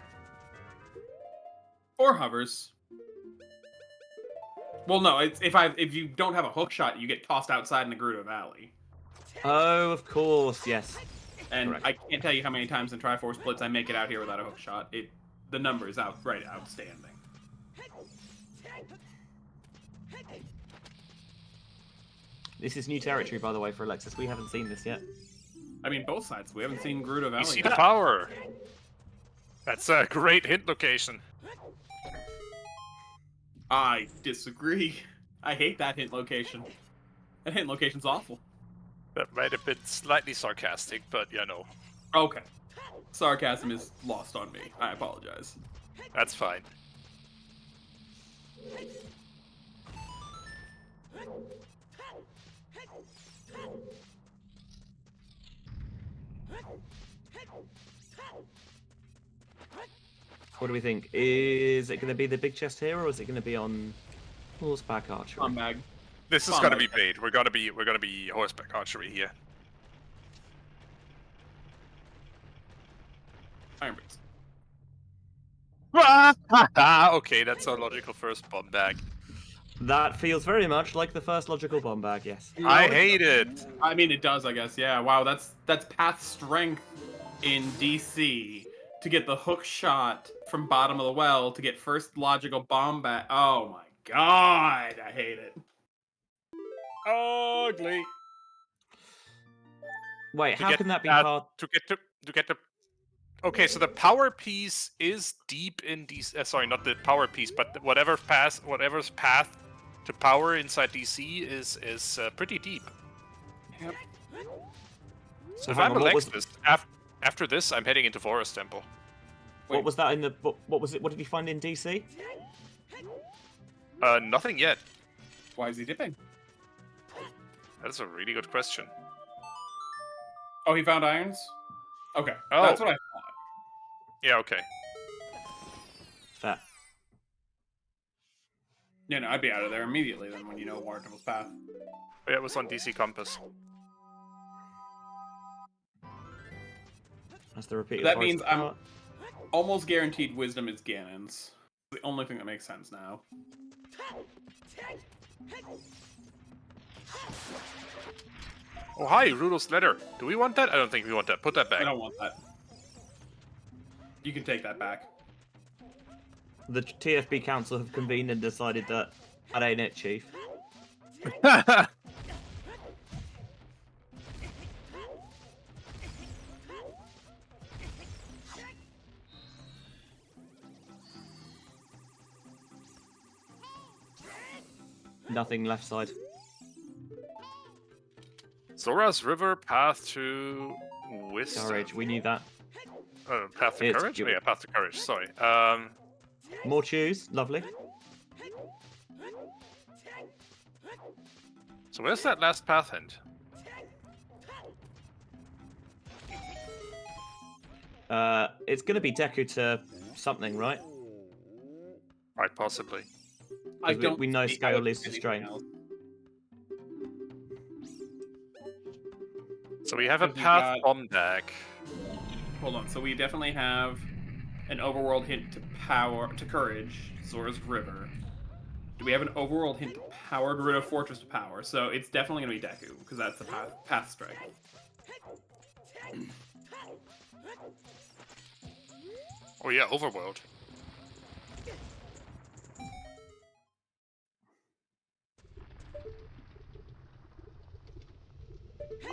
C: Or hovers. Well, no. It's if you don't have a hook shot, you get tossed outside in the Gerudo Valley.
B: Oh, of course, yes.
C: And
B: Correct.
C: I can't tell you how many times in Triforce Blitz I make it out here without a hook shot. The number is outright outstanding.
B: This is new territory, by the way, for Alexis. We haven't seen this yet.
C: I mean, both sides. We haven't seen Gerudo
D: You
C: Valley
D: see
C: yet.
D: the power. That's a great hint location.
C: I disagree. I hate that hint location. That hint location's awful.
D: That might have been slightly sarcastic, but you know,
C: Okay. Sarcasm is lost on me. I apologize.
D: that's fine.
B: What do we think? Is it going to be the big chest here, or is it going to be on Horseback archery.
C: Bomb bag.
D: This is
C: Bomb
D: gonna
C: bag.
D: be bait. We're gonna be horseback archery here.
C: Iron Boots.
D: Okay, that's our logical first bomb bag.
B: That feels very much like the first logical bomb bag, yes.
D: I hate it.
C: I mean, it does, I guess. Yeah. Wow. That's path strength in DC to get the hook shot from bottom of the well to get first logical bomb bag. Oh my god, I hate it.
D: Ugly.
B: Wait,
D: To
B: how
D: get
B: can that be
D: that-
B: part?
D: To get the. Okay, so the power piece is deep in DC. Sorry, not the power piece, but whatever's path to power inside DC is pretty deep.
C: Yep.
D: So if
B: hang
D: I'm
B: on, what was-
D: Alexis, after this, I'm heading into Forest Temple.
B: What was that in the? What was it? What did you find in DC?
D: Nothing yet.
C: Why is he dipping?
D: That's a really good question.
C: Oh, he found irons? Okay.
D: Oh.
C: That's what I thought.
D: Yeah, okay.
B: Fair.
C: Yeah, no, I'd be out of there immediately then when you know Water Temple's path.
D: Oh, yeah, it was on DC Compass.
B: That's the repeated.
C: That
B: forest
C: means I'm-
B: part.
C: Almost guaranteed wisdom is Ganon's. The only thing that makes sense now.
D: Oh, hi, Rudolph's letter. Do we want that? I don't think we want that. Put that
C: I
D: back.
C: don't want that. You can take that back.
B: The TFB Council have convened and decided that ain't it, Chief. Nothing left side.
D: Zora's River, path to wisdom.
B: Courage, we knew that.
D: Path to
B: It's
D: courage? Oh,
B: good.
D: yeah, path to courage, sorry.
B: More choose, lovely.
D: So where's that last path end?
B: It's gonna be Deku to something, right?
D: Right, possibly.
C: I
B: we-
C: don't.
B: we know
C: see
B: scale
C: how
B: leads to
C: anything
B: strength.
C: else.
D: So we have a
C: Because we
D: path
C: got-
D: bomb deck.
C: Hold on. So we definitely have an overworld hint to courage, Zora's River. Do we have an overworld hint to power, Gerudo Fortress to power? So it's definitely gonna be Deku because that's the path strike.
D: Oh yeah, Overworld.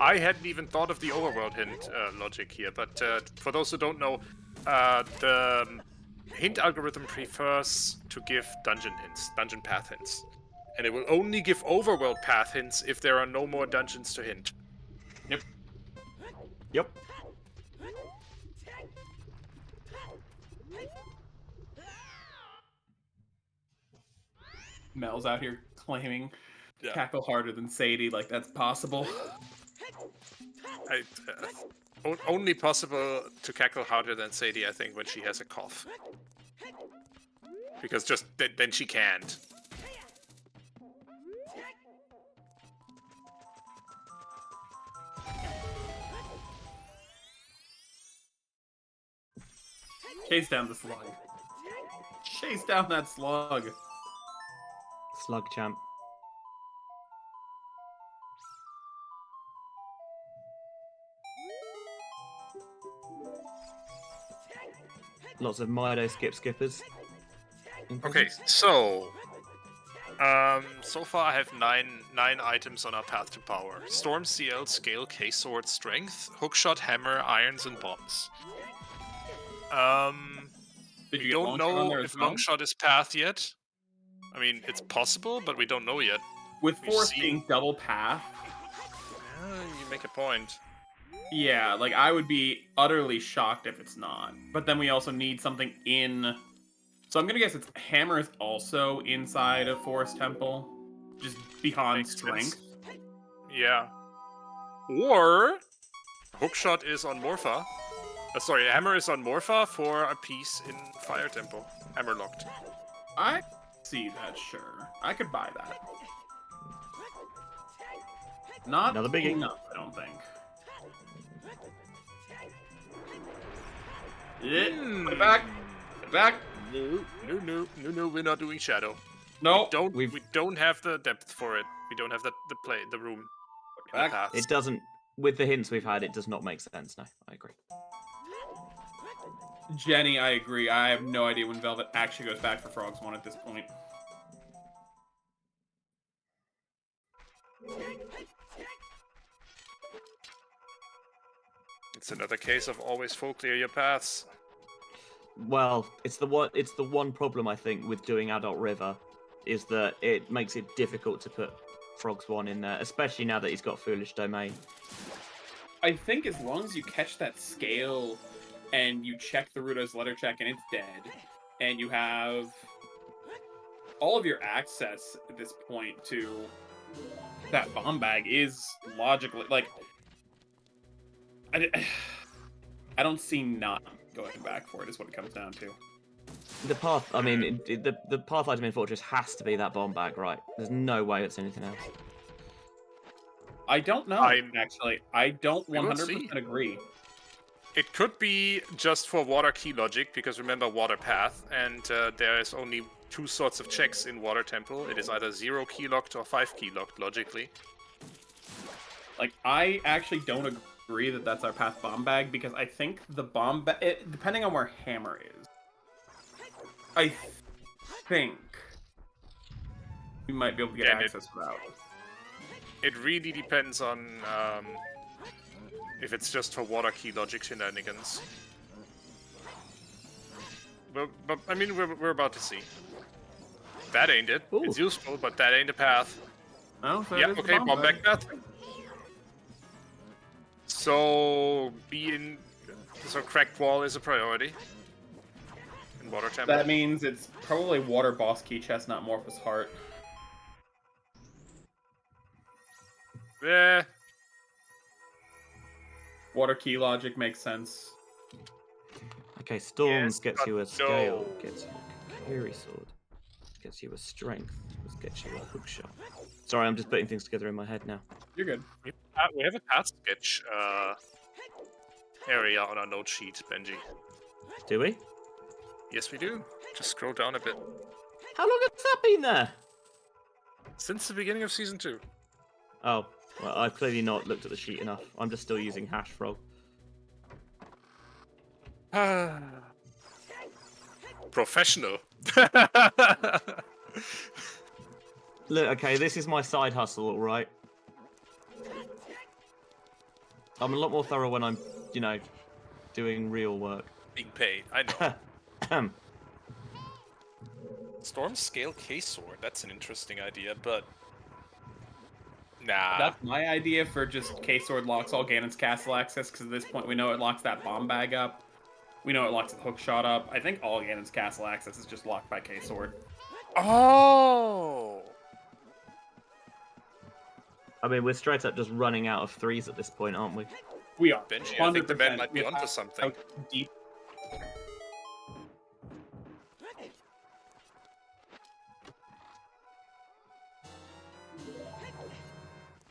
D: I hadn't even thought of the Overworld hint logic here, but for those who don't know, the hint algorithm prefers to give dungeon hints, dungeon path hints. And it will only give Overworld path hints if there are no more dungeons to hint.
B: Yep.
C: Mel's out here claiming
D: Yeah.
C: cackle harder than Sadie, like that's possible.
D: Only possible to cackle harder than Sadie, I think, when she has a cough. Because just then she can't.
C: Chase down the slug. Chase down that slug.
B: Slug champ. Lots of Mido skippers.
D: Okay, so so far I have nine items on our path to power: Storm, CL, Scale, Case Sword, Strength, Hookshot, Hammer, Irons, and Bombs.
C: Did
D: We
C: you get
D: don't
C: Longshot on
D: know
C: there
D: if
C: as well?
D: Longshot is path yet. I mean, it's possible, but we don't know yet.
C: With
D: we've
C: Force
D: seen-
C: being double path,
D: You make a point.
C: yeah, like I would be utterly shocked if it's not. But then we also need something in. So I'm gonna guess it's Hammer is also inside of Forest Temple, just beyond
D: Makes
C: strength.
D: sense. Yeah. Or Hookshot is on Morpha. Sorry, Hammer is on Morpha for a piece in Fire Temple. Hammer locked.
C: I see that, sure. I could buy that. Not
B: Another biggie.
C: enough, I don't think. Yeah, put it back. Put it back.
D: No, we're not doing shadow.
C: No.
D: We don't have the depth for it. We don't have the room. In the
C: Back.
D: paths.
B: It doesn't. With the hints we've had, it does not make sense. No, I agree.
C: Jenny, I agree. I have no idea when Velvet actually goes back for Frogs 1 at this point.
D: It's another case of always full clear your paths.
B: Well, it's the one problem I think with doing Adult River, is that it makes it difficult to put Frogs 1 in there, especially now that he's got Foolish Domain.
C: I think as long as you catch that scale and you check the Ruto's letter check and it's dead, and you have all of your access at this point to that bomb bag is logically, like, I don't see not going back for it is what it comes down to.
B: The path, I mean, the path item in Fortress has to be that bomb bag, right? There's no way it's anything else.
C: I don't know, actually. I don't
D: We will
C: 100%
D: see.
C: agree.
D: It could be just for water key logic, because remember water path, and there is only two sorts of checks in Water Temple. It is either 0 key locked or 5 key locked, logically.
C: Like, I actually don't agree that that's our path bomb bag, because I think the bomb bag, depending on where Hammer is, I think we might be able to get access without.
D: It really depends on if it's just for water key logic shenanigans. But I mean, we're about to see. That ain't it.
B: Ooh.
D: It's useful, but that ain't the path.
C: Oh, so
D: Yeah,
C: it is the
D: okay, bomb
C: bag.
D: back path. So cracked wall is a priority in Water Temple.
C: That means it's probably Water Boss Key Chest, not Morpheus Heart.
D: Yeah.
C: Water Key Logic makes sense.
B: Okay, Storms
D: Yes,
B: gets
D: but
B: you a scale,
D: no.
B: gets you a Carry Sword, gets you a Strength, gets you a Hook Shot. Sorry, I'm just putting things together in my head now.
C: You're good.
D: We have a path sketch area on our note sheet, Benji.
B: Do we?
D: Yes, we do. Just scroll down a bit.
B: How long has that been there?
D: Since the beginning of Season 2.
B: Oh, well, I've clearly not looked at the sheet enough. I'm just still using Hash Frog.
D: Professional.
B: Look, okay, this is my side hustle, all right? I'm a lot more thorough when I'm, doing real work.
D: Being paid. I know. Storm scale case sword. That's an interesting idea, but nah.
C: That's my idea for just K-Sword locks all Ganon's castle access, because at this point we know it locks that bomb bag up. We know it locks the hook shot up. I think all Ganon's castle access is just locked by K-Sword.
D: Oh.
B: I mean, we're straight up just running out of threes at this point, aren't we?
C: We are.
D: Benji, I think the man
C: 100%.
D: might be onto something.
C: How deep.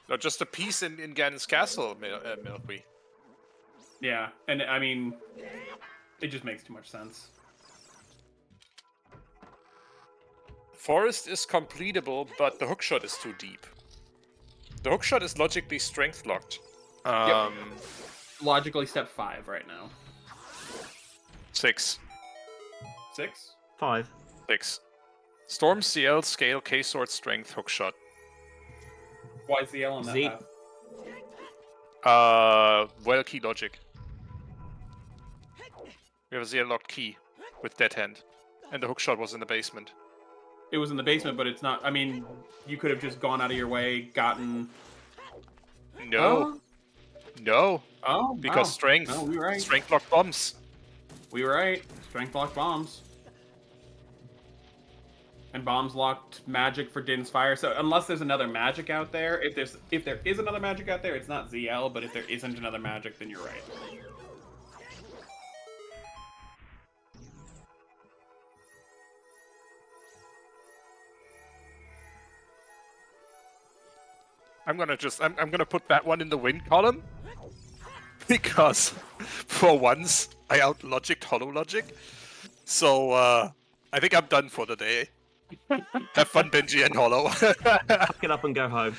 D: No, just a piece in Ganon's castle, Milky.
C: Yeah, and I mean, it just makes too much sense.
D: Forest is completable, but the hookshot is too deep. The hookshot is logically strength locked.
C: Yep. Logically, step 5 right now.
D: 6.
C: 6?
B: 5.
D: 6. Storm CL scale K sword strength hookshot.
C: Why is the L on that
B: Z.
C: path?
D: Well key logic. We have a ZL locked key with dead hand, and the hookshot was in the basement.
C: It was in the basement, but it's not. I mean, you could have just gone out of your way, gotten.
D: No, no,
C: Oh,
D: because
C: wow.
D: strength,
C: No, we were right.
D: strength locked bombs.
C: We were right. Strength locked bombs. And bombs locked magic for Din's fire. So unless there's another magic out there, if there is another magic out there, it's not ZL. But if there isn't another magic, then you're right.
D: I'm gonna put that one in the win column because for once I out-logicked HollowLogic. So I think I'm done for the day. Have fun, Benji and Hollow.
B: Pack it up and go home.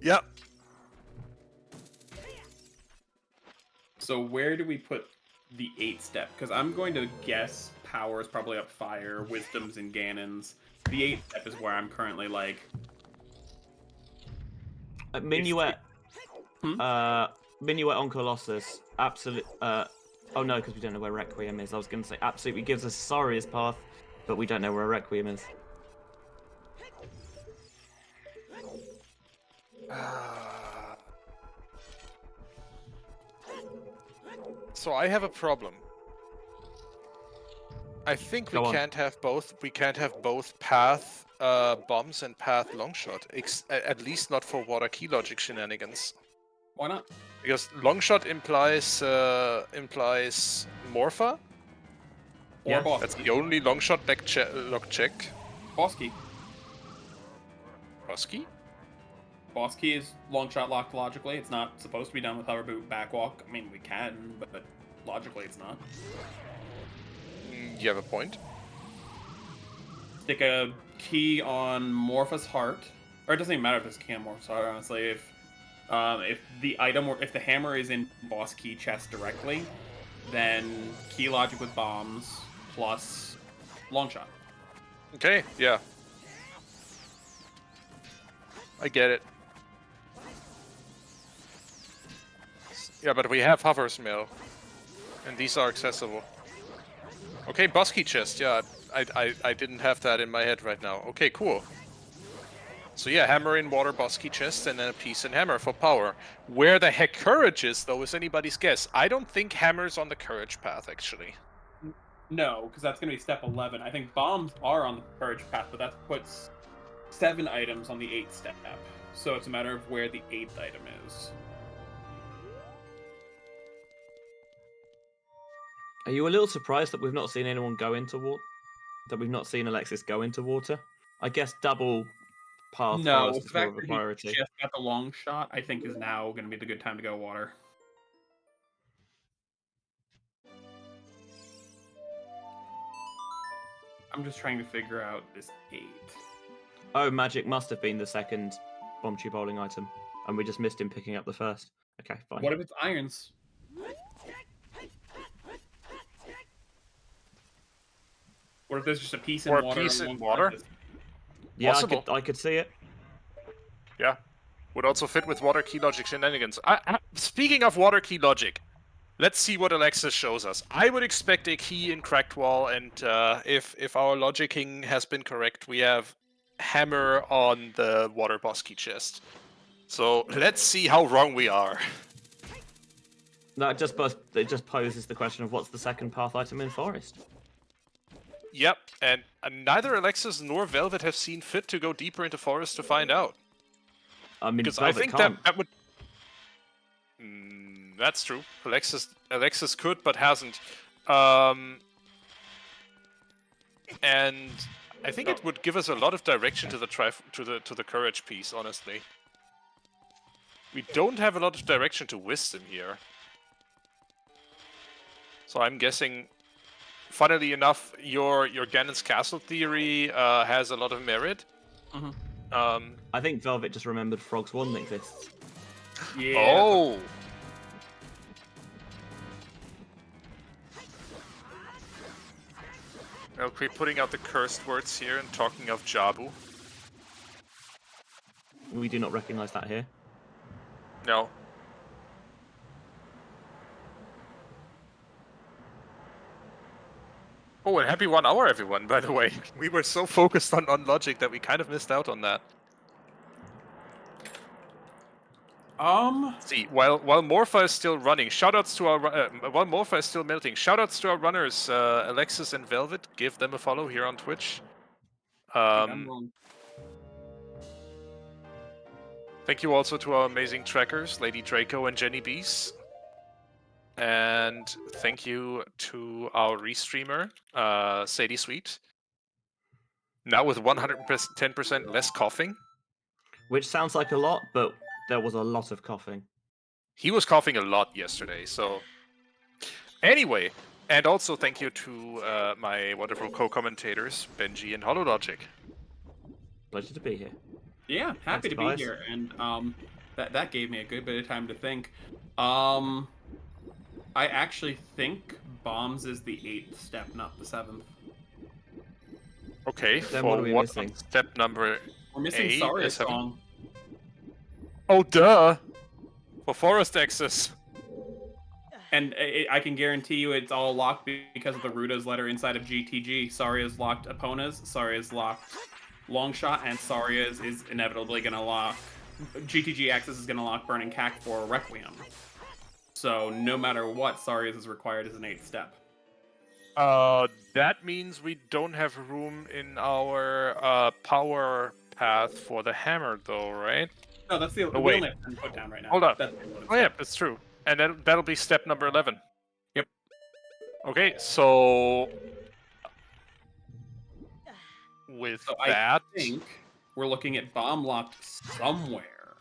D: Yep.
C: So where do we put the 8 step? Because I'm going to guess power is probably up fire, wisdom's and Ganon's. The 8 step is where I'm currently like.
B: Minuet.
C: Hmm?
B: Minuet on Colossus. Absolute. Oh no, because we don't know where Requiem is. I was going to say absolutely gives us sorriest path, but we don't know where Requiem is.
D: So I have a problem. I think we
B: Go on.
D: can't have both. We can't have both path bombs and path longshot. At least not for water key logic shenanigans.
C: Why not?
D: Because longshot implies Morpha.
C: Or
B: Yeah,
C: boss
D: That's
C: key.
D: the only longshot lock check.
C: Boss key.
D: Husky?
C: Boss key is long shot locked logically. It's not supposed to be done with hover boot backwalk. I mean, we can, but logically it's not.
D: You have a point.
C: Stick a key on Morpha's heart, or it doesn't even matter if it's a key on Morpha's heart. Honestly, if the item or if the hammer is in boss key chest directly, then key logic with bombs plus long shot.
D: Okay, yeah. I get it. Yeah, but we have Hover's Mill, and these are accessible. Okay, Bosky chest, yeah, I didn't have that in my head right now. Okay, cool. So yeah, hammer in water, Bosky chest, and then a piece in hammer for power. Where the heck courage is, though, is anybody's guess. I don't think hammer's on the courage path, actually.
C: No, because that's going to be step 11. I think bombs are on the courage path, but that puts 7 items on the 8th step. So it's a matter of where the 8th item is.
B: Are you a little surprised that we've not seen anyone go into water? That we've not seen Alexis go into water? I guess double path
C: No,
B: forest
C: the
B: is more
C: fact
B: of a
C: that
B: priority.
C: he just got the long shot, I think, is now going to be the good time to go water. I'm just trying to figure out this 8.
B: Oh, magic must have been the second bomb tube bowling item, and we just missed him picking up the first. Okay, fine.
C: What if it's irons? What if there's just a piece in
D: Or a
C: water?
D: piece in
C: alongside
D: water?
C: this?
B: Yeah,
D: Possible.
B: I could see it.
D: Yeah. Would also fit with water key logic shenanigans. Speaking of water key logic, let's see what Alexis shows us. I would expect a key in cracked wall, and if our logicking has been correct, we have hammer on the water boss key chest. So let's see how wrong we are.
B: No, it just poses the question of what's the second path item in forest.
D: Yep, and neither Alexis nor Velvet have seen fit to go deeper into forest to find out.
B: I mean,
D: Because I
B: Velvet
D: think
B: can't.
D: that would. That's true. Alexis could, but hasn't. And I think it would give us a lot of direction to the to the courage piece. Honestly, we don't have a lot of direction to wisdom here. So I'm guessing. Funnily enough, your Ganon's Castle theory has a lot of merit.
C: Mm-hmm.
B: I think Velvet just remembered Frog's Wand exists.
C: Yeah.
D: Oh. Okay, putting out the cursed words here and talking of Jabu.
B: We do not recognize that here.
D: No. Oh, and happy 1 hour, everyone, by the way. We were so focused on logic that we kind of missed out on that. See, while Morpha is still running, shoutouts to our while Morpha is still melting, shoutouts to our runners, Alexis and Velvet. Give them a follow here on Twitch.
C: I'm wrong.
D: Thank you also to our amazing trackers, Lady Draco and Jenny Bees. And thank you to our restreamer, Sadie Sweet. Now with 110% less coughing.
B: which sounds like a lot, but there was a lot of coughing.
D: He was coughing a lot yesterday, so... Anyway, and also thank you to my wonderful co-commentators, Benjy and HollowLogic.
B: Pleasure to be here.
C: Yeah, happy
B: Thanks,
C: to be
B: Tobias.
C: here, and that gave me a good bit of time to think. I actually think bombs is the 8th step, not the 7th.
D: Okay,
B: Then
D: for
B: what are we missing?
D: on step number
C: We're missing
D: 8,
C: Saria's
D: 7?
C: song.
D: Oh, duh! For forest access.
C: And I can guarantee you it's all locked because of the Ruda's letter inside of GTG. Saria's locked Epona's, Saria's locked Longshot, and Saria's is inevitably going to lock... GTG access is going to lock Burning Cack for Requiem. So no matter what, Saria's is required as an 8th step.
D: That means we don't have room in our power path for the hammer, though, right?
C: No, that's the
D: Oh,
C: we
D: wait.
C: only have 10 put down right now.
D: Hold on.
C: That's
D: Oh yeah, that's true. And that'll be step number 11.
C: Yep.
D: Okay, so... With
C: So
D: that...
C: I think we're looking at bomb locked somewhere.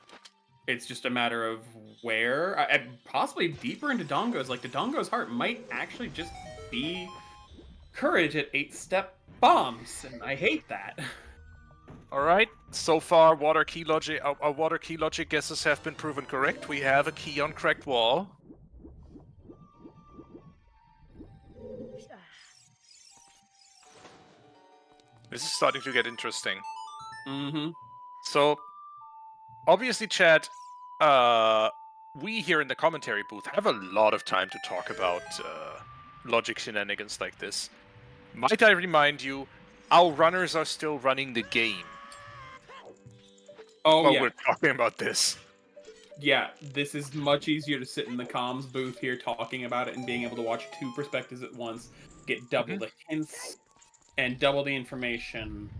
C: It's just a matter of where. Possibly deeper into Dongo's. Like, the Dongo's heart might actually just be courage at 8-step bombs, and I hate that.
D: Alright, so far water key logic, our water key logic guesses have been proven correct. We have a key on cracked wall. This is starting to get interesting.
C: Mm-hmm.
D: So, obviously, chat, we here in the commentary booth have a lot of time to talk about logic shenanigans like this. Might I remind you, our runners are still running the game.
C: Oh,
D: while
C: yeah.
D: we're talking about this.
C: Yeah, this is much easier to sit in the comms booth here talking about it and being able to watch 2 perspectives at once, get double the hints and double the information,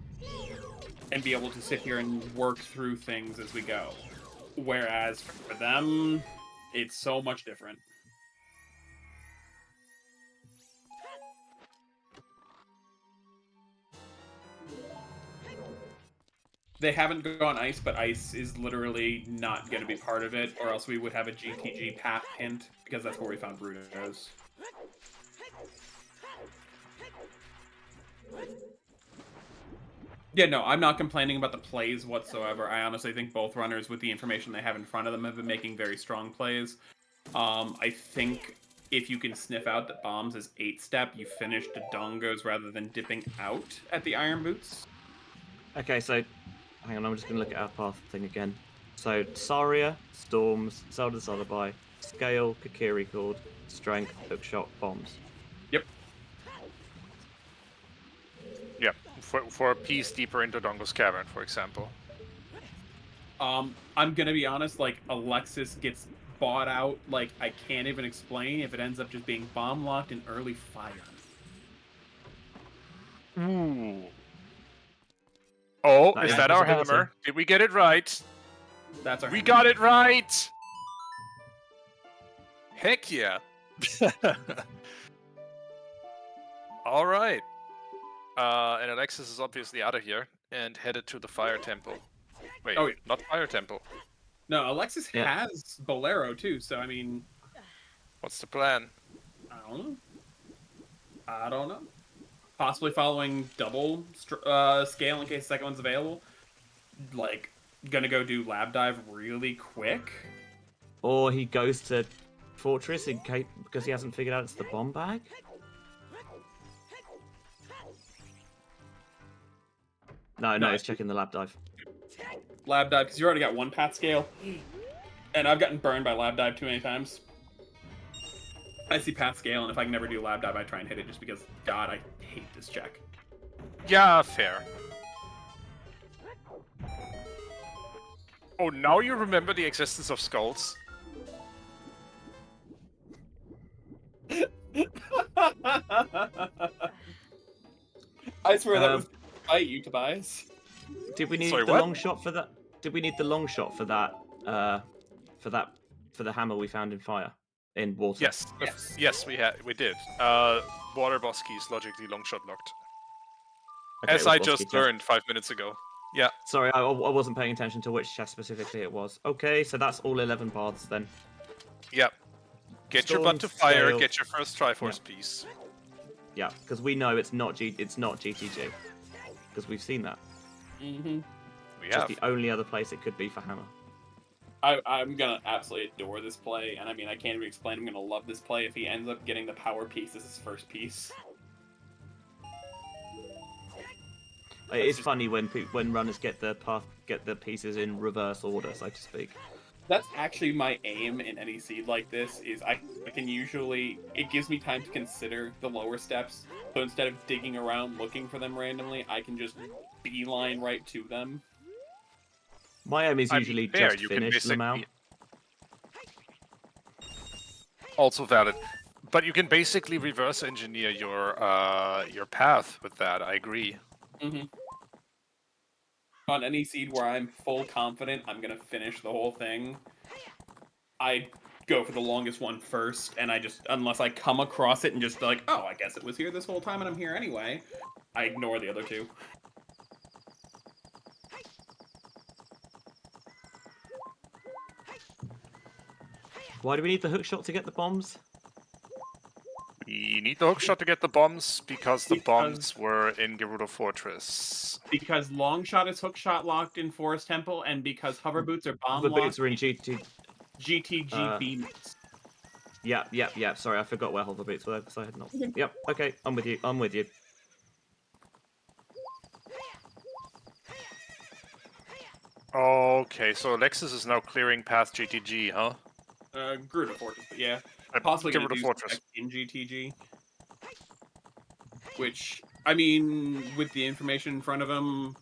C: and be able to sit here and work through things as we go. Whereas for them, it's so much different. They haven't gone ice, but ice is literally not going to be part of it, or else we would have a GTG path hint, because that's where we found Bruno's. Yeah, no, I'm not complaining about the plays whatsoever. I honestly think both runners, with the information they have in front of them, have been making very strong plays. I think if you can sniff out that bombs is 8-step, you finish the Dongos rather than dipping out at the Iron Boots.
B: Okay, so hang on, I'm just gonna look at our path thing again. So Saria, Storms, Zelda's Lullaby, Scale, Kakiri Chord, Strength, Hookshot, Bombs.
C: Yep.
D: Yeah, for a piece deeper into Dongo's Cavern, for example.
C: I'm gonna be honest, like, Alexis gets bought out, like, I can't even explain if it ends up just being bomb locked in early fire.
D: Ooh. Oh, is that our
B: possibility.
D: hammer? Did we get it right?
C: That's our
D: We
C: hammer.
D: got it right! Heck yeah! Alright. And Alexis is obviously out of here and headed to the Fire Temple. Wait,
C: Oh, yeah.
D: not Fire Temple.
C: No, Alexis
B: Yeah.
C: has Bolero too, so I mean,
D: What's the plan?
C: I don't know. Possibly following double scale in case the second one's available. Like, gonna go do lab dive really quick.
B: Or he goes to Fortress in case because he hasn't figured out it's the bomb bag. No,
C: No,
B: he's checking the lab dive.
C: Lab dive, because you already got 1 path scale. And I've gotten burned by lab dive too many times. I see path scale, and if I can never do lab dive, I try and hit it just because, God, I hate this check.
D: Yeah, fair. Oh, now you remember the existence of skulls?
C: I swear that
B: Um,
C: was fight you, Tobias.
B: Did we need
D: Sorry,
B: the
D: what?
B: long shot for that? Did we need the long shot for that? For the hammer we found in fire in water?
D: Yes.
C: Yes.
D: Yes, we did. Water boss keys logically long shot locked.
B: Okay,
D: As
B: well,
D: I
B: Bosky
D: just
B: just-
D: learned 5 minutes ago. Yeah.
B: Sorry, I wasn't paying attention to which chest specifically it was. Okay, so that's all 11 paths then.
D: Yeah. Get your butt to
B: Storm,
D: fire.
B: Scale.
D: Get your first Triforce piece.
B: Yeah, because we know it's not GTG. Because we've seen that.
C: Mm-hmm.
D: We
B: Just
D: have.
B: the only other place it could be for Hammer.
C: I'm gonna absolutely adore this play, and I mean, I can't even explain. I'm gonna love this play if he ends up getting the power piece as his first piece.
B: It is funny when runners get the pieces in reverse order, so to speak.
C: That's actually my aim in any seed like this. Is I can usually it gives me time to consider the lower steps. So instead of digging around looking for them randomly, I can just beeline right to them.
B: My aim is
D: I mean,
B: usually
D: there,
B: just
D: you can
B: finish them out.
D: Also valid. But you can basically reverse engineer your path with that. I agree.
C: Mm-hmm. On any seed where I'm full confident I'm gonna finish the whole thing, I go for the longest one first, and I just, unless I come across it and just like, oh, I guess it was here this whole time and I'm here anyway, I ignore the other two.
B: Why do we need the hook shot to get the bombs?
D: We need the hookshot to get the bombs because the
C: Because-
D: bombs were in Gerudo Fortress.
C: Because Longshot is hookshot locked in Forest Temple, and because Hover Boots are bomb
B: The
C: locked
B: boots are in GT.
C: GTG beams.
B: Yeah. Sorry, I forgot where hover boots were because I had not. Yep. Okay, I'm with you. I'm with you.
D: Okay, so Alexis is now clearing past GTG, huh?
C: Gerudo Fortress, but yeah. Possibly gonna
D: Gerudo
C: do
D: Fortress.
C: some in GTG. Which, I mean, with the information in front of him,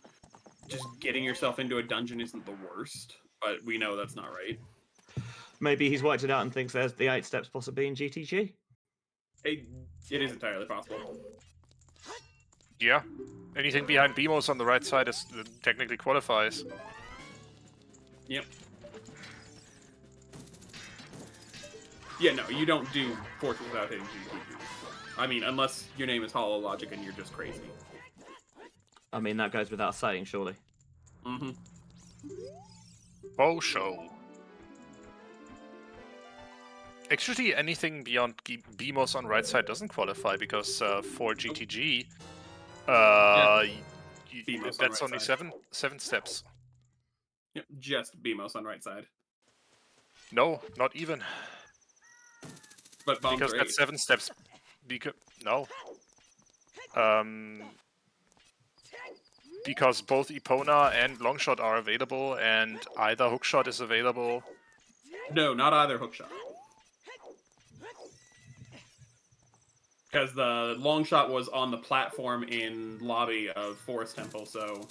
C: just getting yourself into a dungeon isn't the worst. But we know that's not right.
B: Maybe he's worked it out and thinks there's the 8 steps possibly in GTG.
C: It is entirely possible.
D: Yeah. Anything behind Bimos on the right side is technically qualifies.
C: Yep. Yeah, no, you don't do Fortress without hitting GTG. I mean, unless your name is HollowLogic and you're just crazy.
B: I mean, that goes without saying, surely.
C: Mm-hmm.
D: Bow show. Actually, anything beyond Bimos on right side doesn't qualify because for GTG,
C: Bimos on
D: that's
C: right
D: only
C: side.
D: seven steps.
C: Yep, just Bimos on right side.
D: No, not even.
C: But bombs
D: Because
C: are
D: that's
C: 8.
D: 7 steps. No. Because both Epona and Longshot are available, and either Hookshot is available.
C: No, not either hookshot. Because the long shot was on the platform in lobby of Forest Temple, so...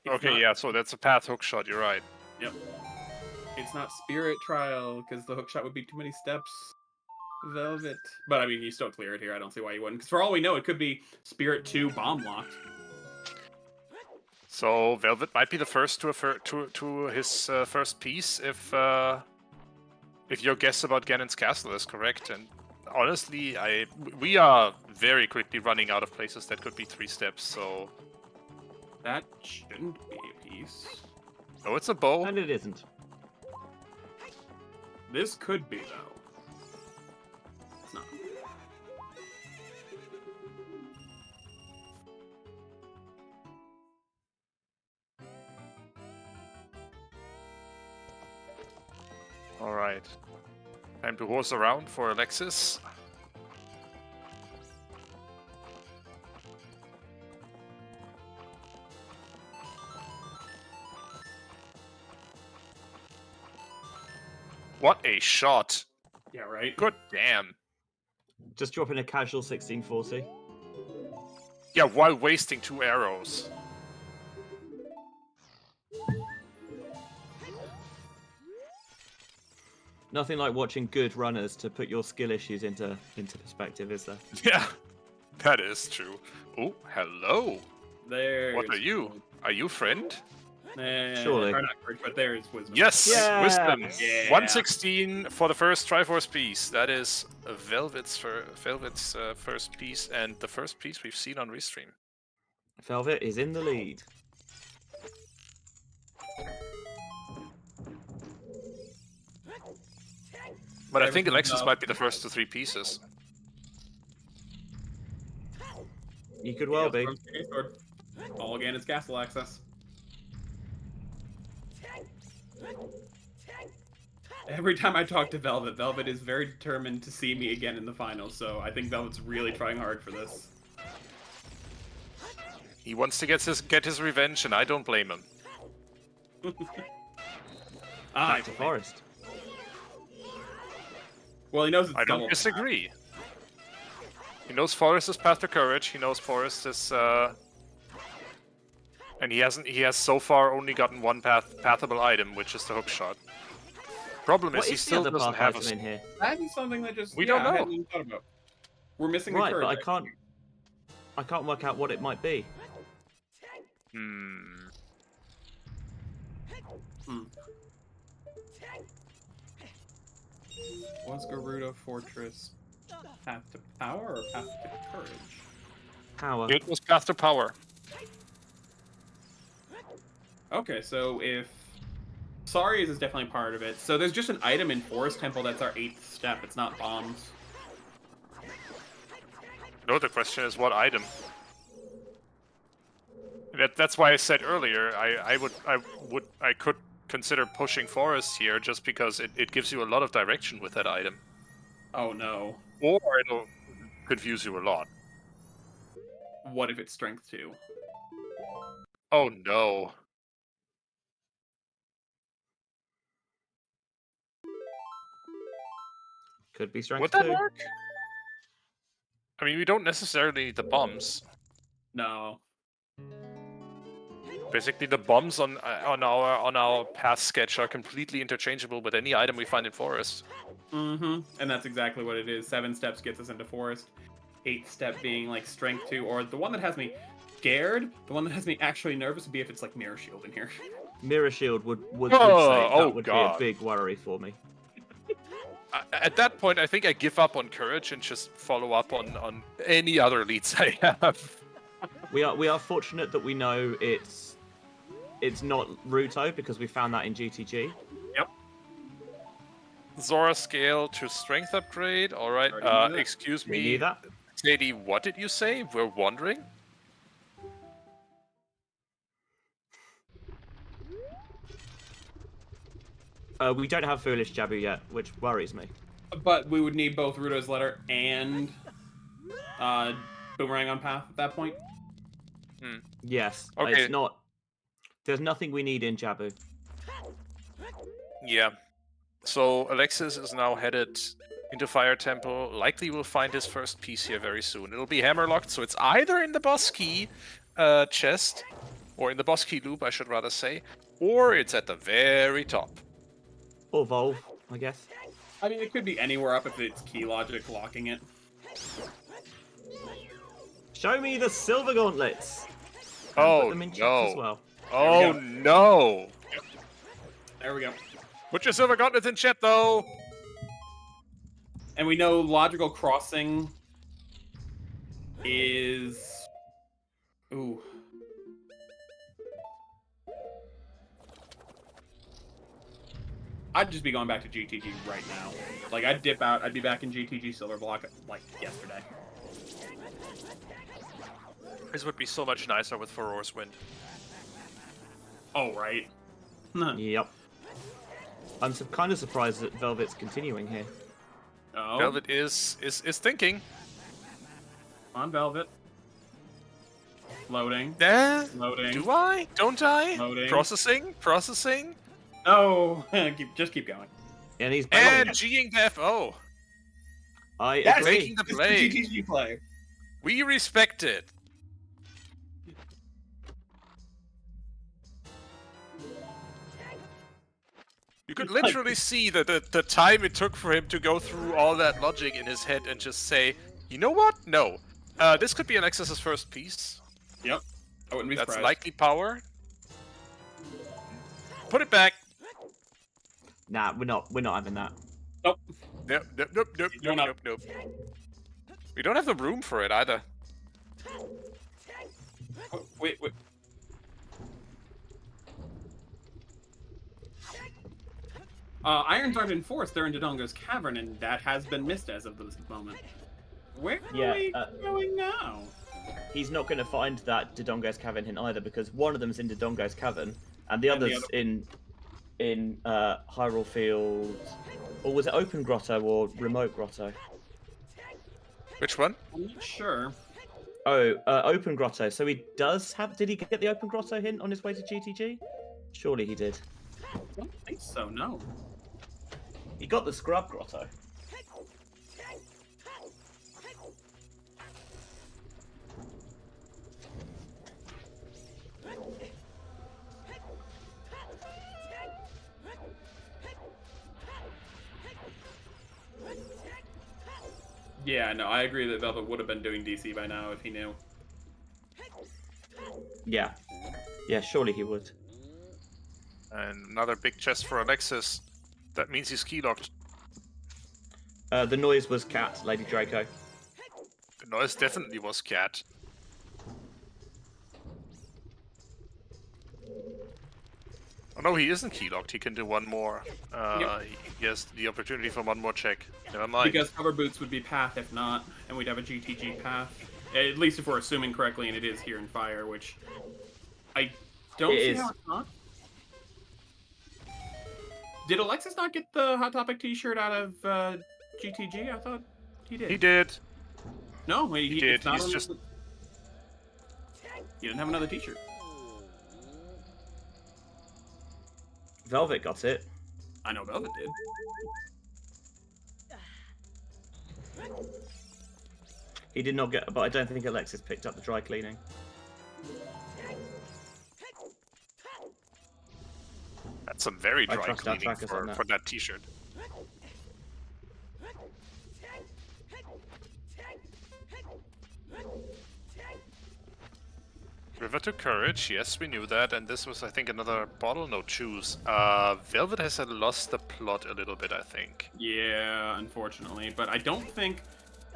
D: Okay, yeah, so that's a path hookshot, you're right.
C: Yep. It's not Spirit Trial, because the hookshot would be too many steps. Velvet. But I mean, you still clear it here. I don't see why you wouldn't. Because for all we know, it could be Spirit 2 bomb locked.
D: So Velvet might be the first to his first piece if your guess about Ganon's castle is correct. And honestly, we are very quickly running out of places that could be 3 steps. So
C: That shouldn't be a piece.
D: no, it's a bow.
B: And it isn't.
C: This could be, though. It's not.
D: All right, time to horse around for Alexis. What a shot!
C: Yeah, right?
D: Good damn.
B: Just dropping a casual 1640.
D: Yeah, while wasting 2 arrows.
B: Nothing like watching good runners to put your skill issues into perspective, is there?
D: Yeah, that is true. Oh, hello.
C: There's...
D: What are you? Are you friend?
B: Surely.
C: Or not, but there's Wisdom.
D: Yes,
B: Yeah.
D: Wisdom.
C: Yeah.
D: 116 for the first Triforce piece. That is Velvet's first piece and the first piece we've seen on Restream.
B: Velvet is in the lead.
D: But I think
C: Everything's
D: Alexis
C: up.
D: might be the first to 3 pieces.
B: You could well be.
C: All again, it's castle access. Every time I talk to Velvet, Velvet is very determined to see me again in the finals, so I think Velvet's really trying hard for this.
D: He wants to get his revenge, and I don't blame him.
B: Back to Forest.
C: Well, he knows it's
D: I don't
C: double
D: disagree. He knows Forest is path to courage. He knows Forest is, and he has so far only gotten one pathable item, which is the hook shot. Problem is,
B: What
D: he
B: is the
D: still
B: other
D: doesn't
B: path
D: have
B: item in here?
C: That is something that just
D: We don't
C: I
D: know.
C: hadn't even thought about. We're missing the
B: Right,
C: courage.
B: but I can't work out what it might be.
C: Was Garuda Fortress path to power or path to courage?
B: Power.
D: It was path to power.
C: Okay, so if Sari's is definitely part of it. So there's just an item in Forest Temple that's our 8th step. It's not bombs.
D: No, the question is what item. That's why I said earlier I could consider pushing Forest here just because it gives you a lot of direction with that item.
C: Oh no.
D: Or it'll confuse you a lot.
C: What if it's strength 2?
D: Oh no.
B: Could be strength
D: Would that
B: 2.
D: work? I mean, we don't necessarily need the bombs.
C: No.
D: Basically, the bombs on our path sketch are completely interchangeable with any item we find in Forest.
C: Mm-hmm. And that's exactly what it is. 7 steps gets us into Forest. 8th step being like strength 2, or the one that has me scared, the one that has me actually nervous would be if it's like Mirror Shield in here.
B: Mirror Shield would
D: Oh,
B: say
D: oh
B: that would
D: God.
B: be a big worry for me.
D: At that point, I think I give up on courage and just follow up on any other leads I have.
B: We are fortunate that we know it's not Ruto because we found that in GTG.
C: Yep.
D: Zora scale to strength upgrade. All right.
C: Already knew that.
D: Excuse
B: We
D: me,
B: knew that.
D: Sadie. What did you say? We're wondering.
B: We don't have Foolish Jabu yet, which worries me.
C: But we would need both Ruto's letter and Boomerang on path at that point.
B: Yes.
D: Okay.
B: It's not. There's nothing we need in Jabu.
D: Yeah. So Alexis is now headed into Fire Temple. Likely will find his first piece here very soon. It'll be hammerlocked, so it's either in the boss key chest, or in the boss key loop, I should rather say, or it's at the very top.
B: Or Volve, I guess.
C: I mean, it could be anywhere up if it's key logic locking it.
B: Show me the silver gauntlets. And
D: Oh,
B: put them in checks
D: no.
B: as well.
D: Oh
C: go.
D: no!
C: There we go.
D: Put your silver gauntlets in chat, though.
C: And we know logical crossing is... Ooh. I'd just be going back to GTG right now. Like, I'd dip out, I'd be back in GTG Silver Block, like, yesterday.
D: This would be so much nicer with Furor's Wind.
C: Oh, right. Huh.
B: Yep. I'm kind of surprised that Velvet's continuing here.
C: Oh,
D: Velvet is thinking.
C: on Velvet. Loading. Loading.
D: Do I? Don't I?
C: Loading.
D: Processing.
C: No! Just keep going.
B: And he's
D: And
B: back.
D: G'ing the FO.
B: I
C: Yes!
B: agree.
D: Making the
C: It's the
D: play.
C: GTG play.
D: We respect it. You could literally see the time it took for him to go through all that logic in his head and just say, you know what? No. This could be Alexis's first piece.
C: Yep. I wouldn't be
D: That's
C: surprised.
D: likely power. Put it back.
B: Nah, we're not having that.
C: Nope.
D: Nope. We don't have the room for it either.
C: Wait. Irons aren't enforced. They're in Dodongo's cavern, and that has been missed as of this moment. Where are we going now?
B: He's not going to find that Dodongo's cavern hint either, because one of them's in Dodongo's cavern, and the other's in Hyrule Field, or was it Open Grotto or Remote Grotto?
D: Which one?
C: I'm not sure.
B: Oh, Open Grotto. So he does have. Did he get the Open Grotto hint on his way to GTG? Surely he did.
C: I don't think so, no.
B: He got the Scrub Grotto.
C: Yeah, no, I agree that Velvet would have been doing DC by now if he knew.
B: Yeah. Yeah, surely he would.
D: And another big chest for Alexis. That means he's key-locked.
B: The noise was cat, Lady Draco.
D: The noise definitely was cat. Oh no, he isn't key-locked. He can do one more. He has the opportunity for one more check. Never mind.
C: Because cover boots would be path if not, and we'd have a GTG path. At least if we're assuming correctly, and it is here in Fire, which I don't see how it's not. Did Alexis not get the Hot Topic t-shirt out of GTG? I thought he did.
D: He did.
C: No,
D: He did.
C: It's not
D: He's just...
C: He didn't have another t-shirt.
B: Velvet got it.
C: I know Velvet did.
B: He did not get, but I don't think Alexis picked up the dry cleaning.
D: That's some very dry
B: trust our
D: cleaning
B: trackers on
D: for that t-shirt. River to Courage, yes, we knew that, and this was, I think, another bottle note choose. Velvet has lost the plot a little bit, I think.
C: Yeah, unfortunately, but I don't think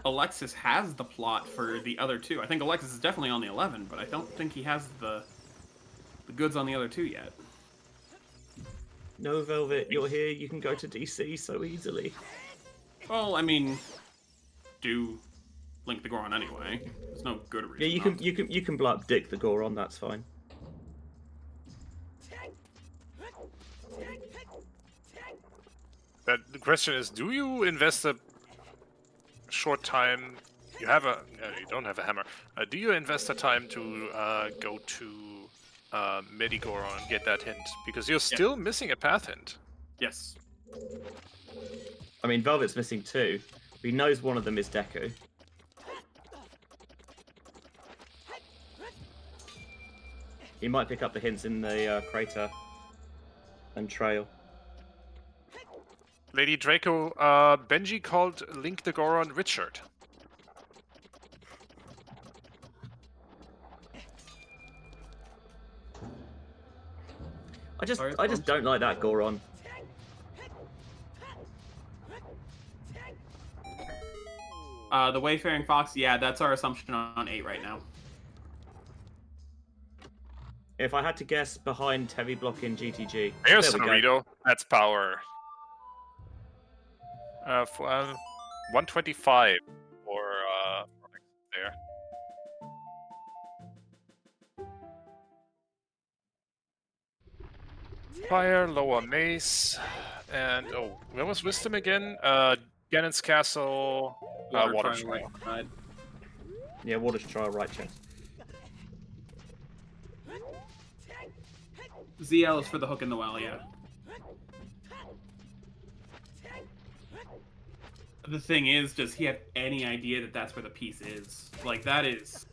C: Alexis has the plot for the other two. I think Alexis is definitely on the 11, but I don't think he has the goods on the other two yet.
B: No, Velvet, you're here. You can go to DC so easily.
C: Well, I mean, do Link the Goron anyway. There's no good reason.
B: Yeah, you can blow up Dick the Goron. That's fine.
D: But the question is, do you invest a short time? You have a, you don't have a hammer. Do you invest the time to go to Medigoron and get that hint? Because you're still missing a path hint.
C: Yes.
B: I mean, Velvet's missing two. He knows one of them is Deku. He might pick up the hints in the crater and trail.
D: Lady Draco, Benjy called Link the Goron Richard.
B: I just don't like that Goron.
C: The Wayfaring Fox, yeah, that's our assumption on 8 right now.
B: If I had to guess behind heavy block in GTG,
D: There's
B: there we
D: Dorito. That's power. 125 for there. Fire, lower mace, and oh, where was Wisdom again? Ganon's Castle, Water Trial.
C: Right.
B: Yeah, Water's Trial, right chest.
C: ZL is for the hook in the well, yeah. The thing is, does he have any idea that that's where the piece is? Like, that is...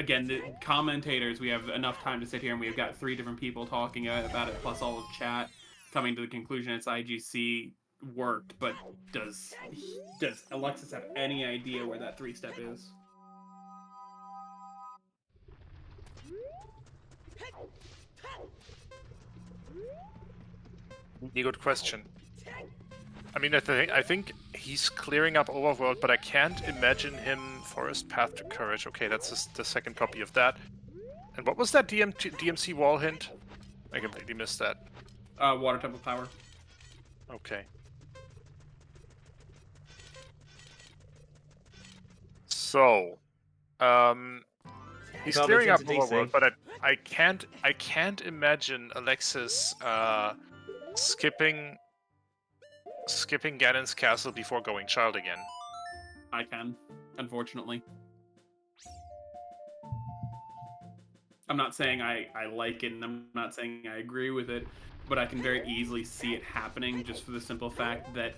C: Again, the commentators, we have enough time to sit here and we've got 3 different people talking about it, plus all of chat, coming to the conclusion it's IGC worked, but does Alexis have any idea where that 3-step is?
D: Good question. I mean, I think he's clearing up Overworld, but I can't imagine him Forest Path to Courage. Okay, that's the second copy of that. And what was that DMC wall hint? I completely missed that.
C: Water Temple Power.
D: Okay. So, he's
B: Velvet's
D: clearing up
B: into
D: more
B: DC.
D: world, but I can't imagine Alexis skipping Ganon's castle before going child again.
C: I can, unfortunately. I'm not saying I like it, and I'm not saying I agree with it, but I can very easily see it happening just for the simple fact that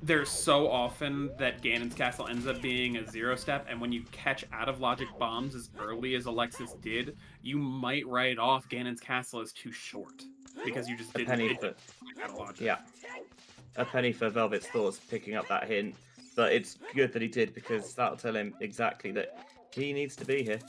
C: there's so often that Ganon's castle ends up being a 0-step, and when you catch out of logic bombs as early as Alexis did, you might write off Ganon's castle as too short because you just didn't out of logic.
B: Yeah. A penny for Velvet's thoughts picking up that hint, but it's good that he did because that'll tell him exactly that he needs to be here.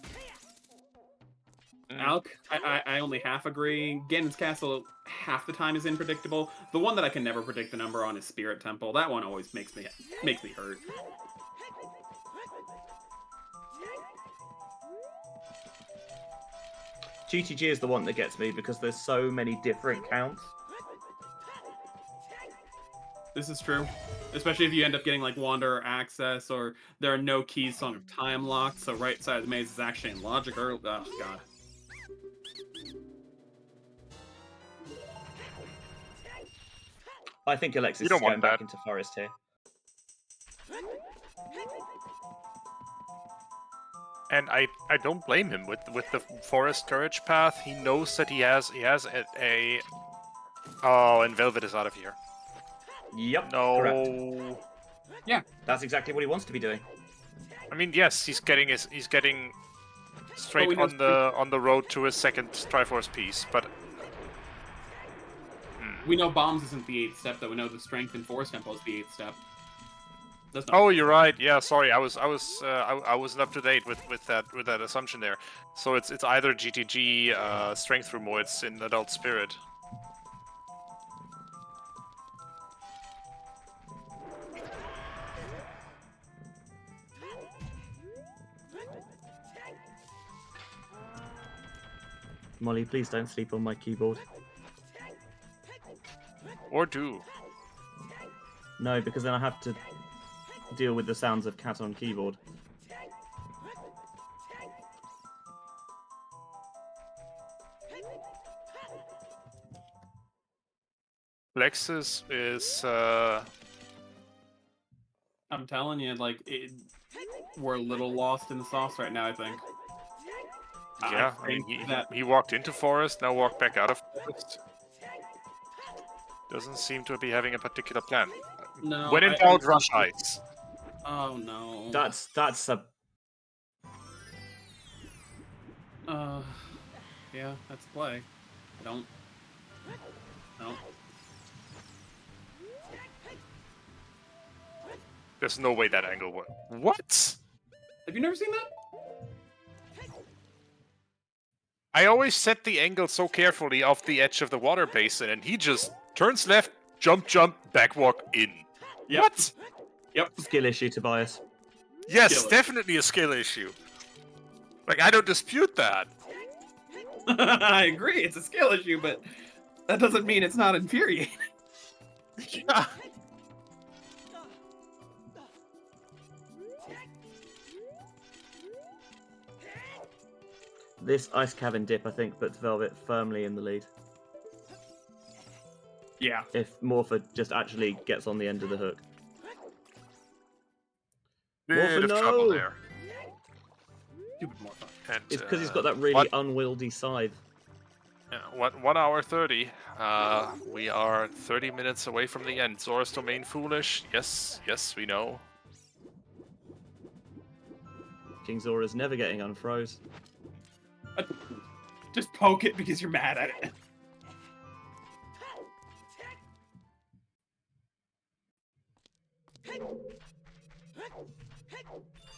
C: Alk, I only half agree. Ganon's castle half the time is unpredictable. The one that I can never predict the number on is Spirit Temple. That one always makes me hurt.
B: GTG is the one that gets me because there's so many different counts.
C: This is true. Especially if you end up getting like Wanderer access or there are no keys Song of Time locked, so right side of the maze is actually in logic early. Oh god.
B: I think Alexis
D: You don't
B: is going
D: want
B: back
D: that.
B: into Forest here.
D: And I don't blame him with the forest courage path. He knows that he has a oh, and Velvet is out of here.
B: Yep.
D: No.
B: Correct.
C: Yeah.
B: That's exactly what he wants to be doing.
D: I mean, yes, he's getting straight
C: we know
D: on the road to his second Triforce piece, but
C: We know bombs isn't the 8th step, though. We know the strength in Forest Temple is the 8th step. That's not
D: oh, you're right. Yeah, sorry, I wasn't up to date with that assumption there. So it's either GTG strength room or it's in Adult Spirit.
B: Molly, please don't sleep on my keyboard.
D: Or do.
B: No, because then I have to deal with the sounds of cat on keyboard.
D: Alexis is
C: I'm telling you, like, we're a little lost in the sauce right now, I think.
D: yeah. I mean, he walked into forest, now walked back out of forest. Doesn't seem to be having a particular plan.
C: No.
D: When in doubt, rush ice.
C: Oh no.
B: That's a
C: Yeah, that's a play. Don't. No.
D: There's no way that angle worked. What?
C: Have you never seen that?
D: I always set the angle so carefully off the edge of the water basin, and he just turns left, jump, back walk in.
C: Yep.
D: What?
C: Yep.
B: skill issue, Tobias.
D: Yes,
C: Skill issue.
D: definitely a skill issue. Like, I don't dispute that.
C: I agree, it's a skill issue, but that doesn't mean it's not infuriating.
D: Yeah.
B: This ice cavern dip, I think, puts Velvet firmly in the lead.
C: Yeah.
B: If Morpher just actually gets on the end of the hook.
D: Bit of
B: no!
D: trouble there.
C: Stupid Morpha.
D: And,
B: It's because he's got that really
D: what-
B: unwieldy scythe.
D: Yeah, 1 hour 30. We are 30 minutes away from the end. Zora's Domain foolish? Yes, we know.
B: King Zora's never getting unfroze.
C: Just poke it because you're mad at it.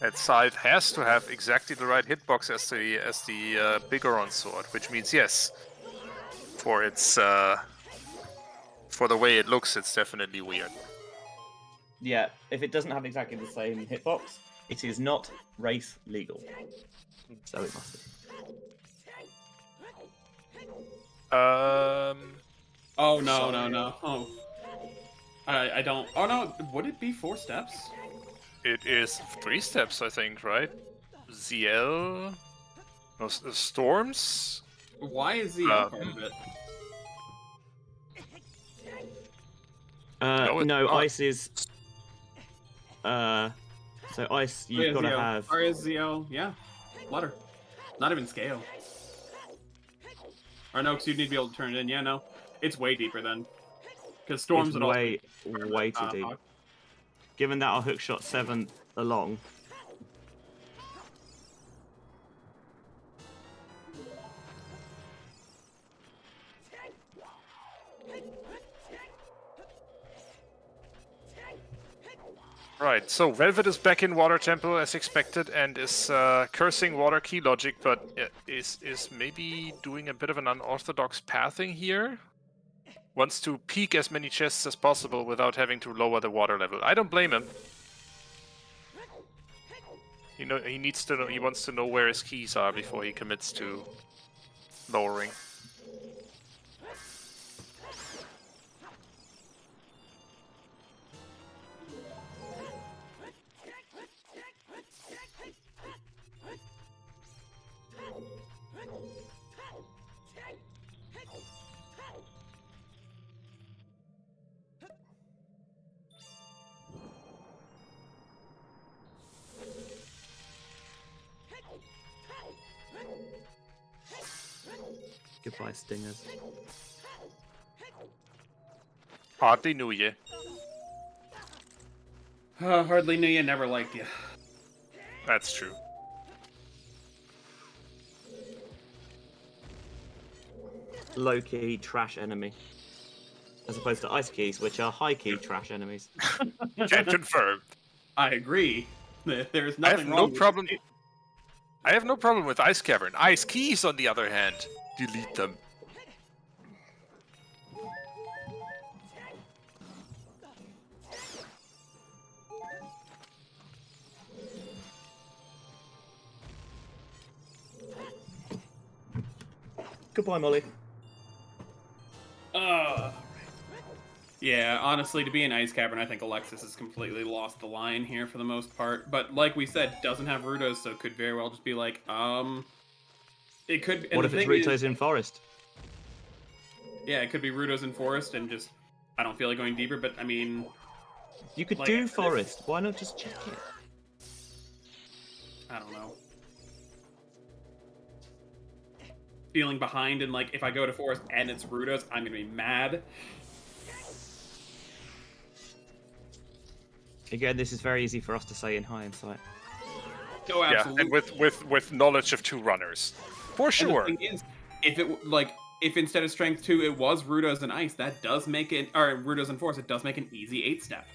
D: That side has to have exactly the right hitbox as the Bigoron sword, which means yes. For its for the way it looks, it's definitely weird.
B: Yeah, if it doesn't have exactly the same hitbox, it is not race legal. So it must be.
C: Oh no,
D: Sorry.
C: no. Oh, I don't. Oh no, would it be 4 steps?
D: It is 3 steps, I think, right? ZL. No, storms.
C: Why is ZL part of it?
D: No, it's
B: No,
D: not.
B: ice is. So ice,
C: Oh,
B: you've
C: yeah,
B: got to
C: ZL.
B: have.
C: Or is ZL? Yeah, letter. Not even scale. Or no, because you'd need to be able to turn it in. Yeah, no, it's way deeper then. Because storms
B: It's
C: would also
B: way,
C: be
B: way too deep. Given that our hook shot 7th along.
D: Right, so Velvet is back in Water Temple as expected and is cursing Water Key Logic, but is maybe doing a bit of an unorthodox pathing here. Wants to peek as many chests as possible without having to lower the water level. I don't blame him. He needs to know. He wants to know where his keys are before he commits to lowering.
B: Goodbye, stingers.
D: Hardly knew you.
C: Hardly knew you, never liked you.
D: That's true.
B: Low-key trash enemy. As opposed to ice keys, which are high-key trash enemies.
D: Can confirm.
C: I agree. There's
D: I have
C: nothing
D: no
C: wrong with
D: problem.
C: it.
D: I have no problem with Ice Cavern. Ice Keys, on the other hand, delete them.
B: Goodbye, Molly.
C: Yeah, honestly, to be an Ice Cavern, I think Alexis has completely lost the line here for the most part. But like we said, doesn't have Rudos, so could very well just be like, it could. And
B: What
C: the
B: if it's
C: thing
B: Ruto's
C: is,
B: in Forest?
C: yeah, it could be Rudos in Forest, and just I don't feel like going deeper. But I mean,
B: You could
C: like,
B: do Forest. Why not just check it?
C: I don't know. Feeling behind, and like if I go to Forest and it's Rudos, I'm gonna be mad.
B: Again, this is very easy for us to say in hindsight.
C: Oh, absolutely.
D: Yeah, and with knowledge of 2 runners. For
C: And
D: sure.
C: the thing is, if instead of Strength 2 it was Rudos and Ice, that does make it, or Rudos and Force, it does make an easy 8-step.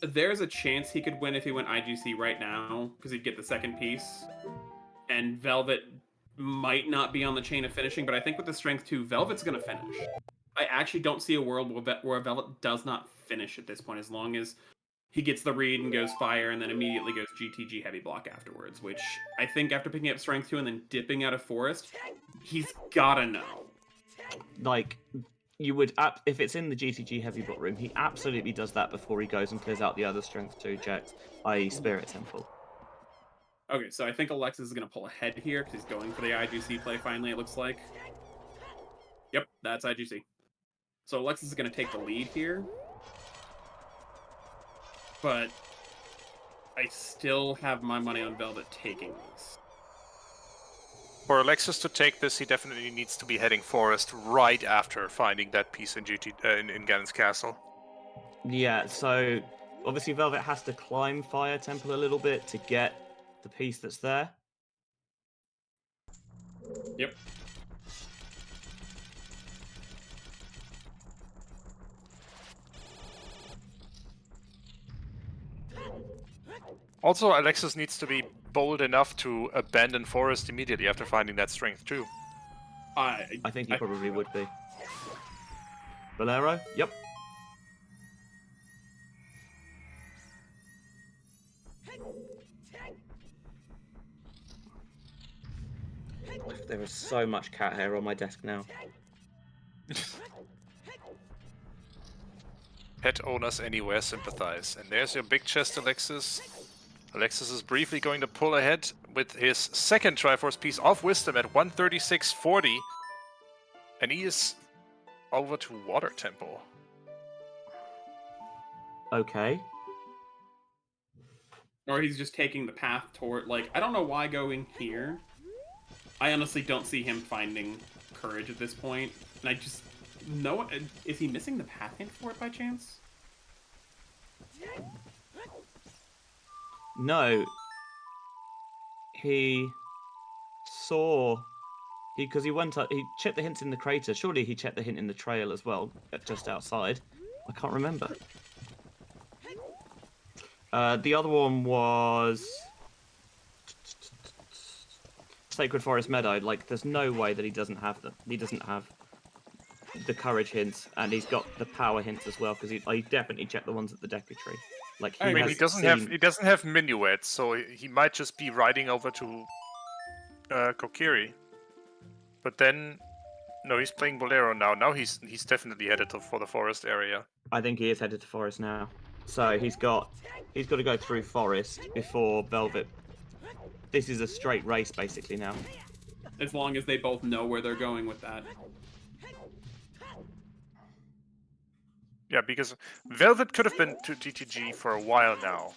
C: There's a chance he could win if he went IGC right now, because he'd get the second piece. And Velvet might not be on the chain of finishing, but I think with the Strength 2, Velvet's going to finish. I actually don't see a world where Velvet does not finish at this point, as long as he gets the read and goes Fire, and then immediately goes GTG Heavy Block afterwards, which I think after picking up Strength 2 and then dipping out of Forest, he's gotta know.
B: Like, you would, if it's in the GTG heavy block room, he absolutely does that before he goes and clears out the other Strength 2 checks, i.e. Spirit Temple.
C: Okay, so I think Alexis is going to pull ahead here, because he's going for the IGC play finally, it looks like. Yep, that's IGC. So Alexis is going to take the lead here. But I still have my money on Velvet taking this.
D: For Alexis to take this, he definitely needs to be heading Forest right after finding that piece in in Ganon's Castle.
B: Yeah, so obviously Velvet has to climb Fire Temple a little bit to get the piece that's there.
C: Yep.
D: Also, Alexis needs to be bold enough to abandon forest immediately after finding that strength too.
B: I think he probably would be. Bolero? Yep. There is so much cat hair on my desk now.
D: Pet owners anywhere sympathize. And there's your big chest, Alexis. Alexis is briefly going to pull ahead with his second Triforce piece of Wisdom at 136.40. And he is over to Water Temple.
B: Okay.
C: Or he's just taking the path toward, like, I don't know why going here. I honestly don't see him finding courage at this point. And I just... No, is he missing the path hint for it by chance?
B: No. He saw... Because he went up... He checked the hints in the crater. Surely he checked the hint in the trail as well, just outside. I can't remember. The other one was... Sacred Forest Meadow. Like, there's no way that he doesn't have them. He doesn't have the courage hints, and he's got the power hints as well, because he definitely checked the ones at the Deku Tree. Like,
D: I mean, he doesn't have minuets, so he might just be riding over to Kokiri. But then, no, he's playing Bolero now. Now he's definitely headed for the forest area.
B: I think he is headed to forest now. So he's got to go through forest before Velvet. This is a straight race basically now.
C: As long as they both know where they're going with that.
D: Yeah, because Velvet could have been to TTG for a while now.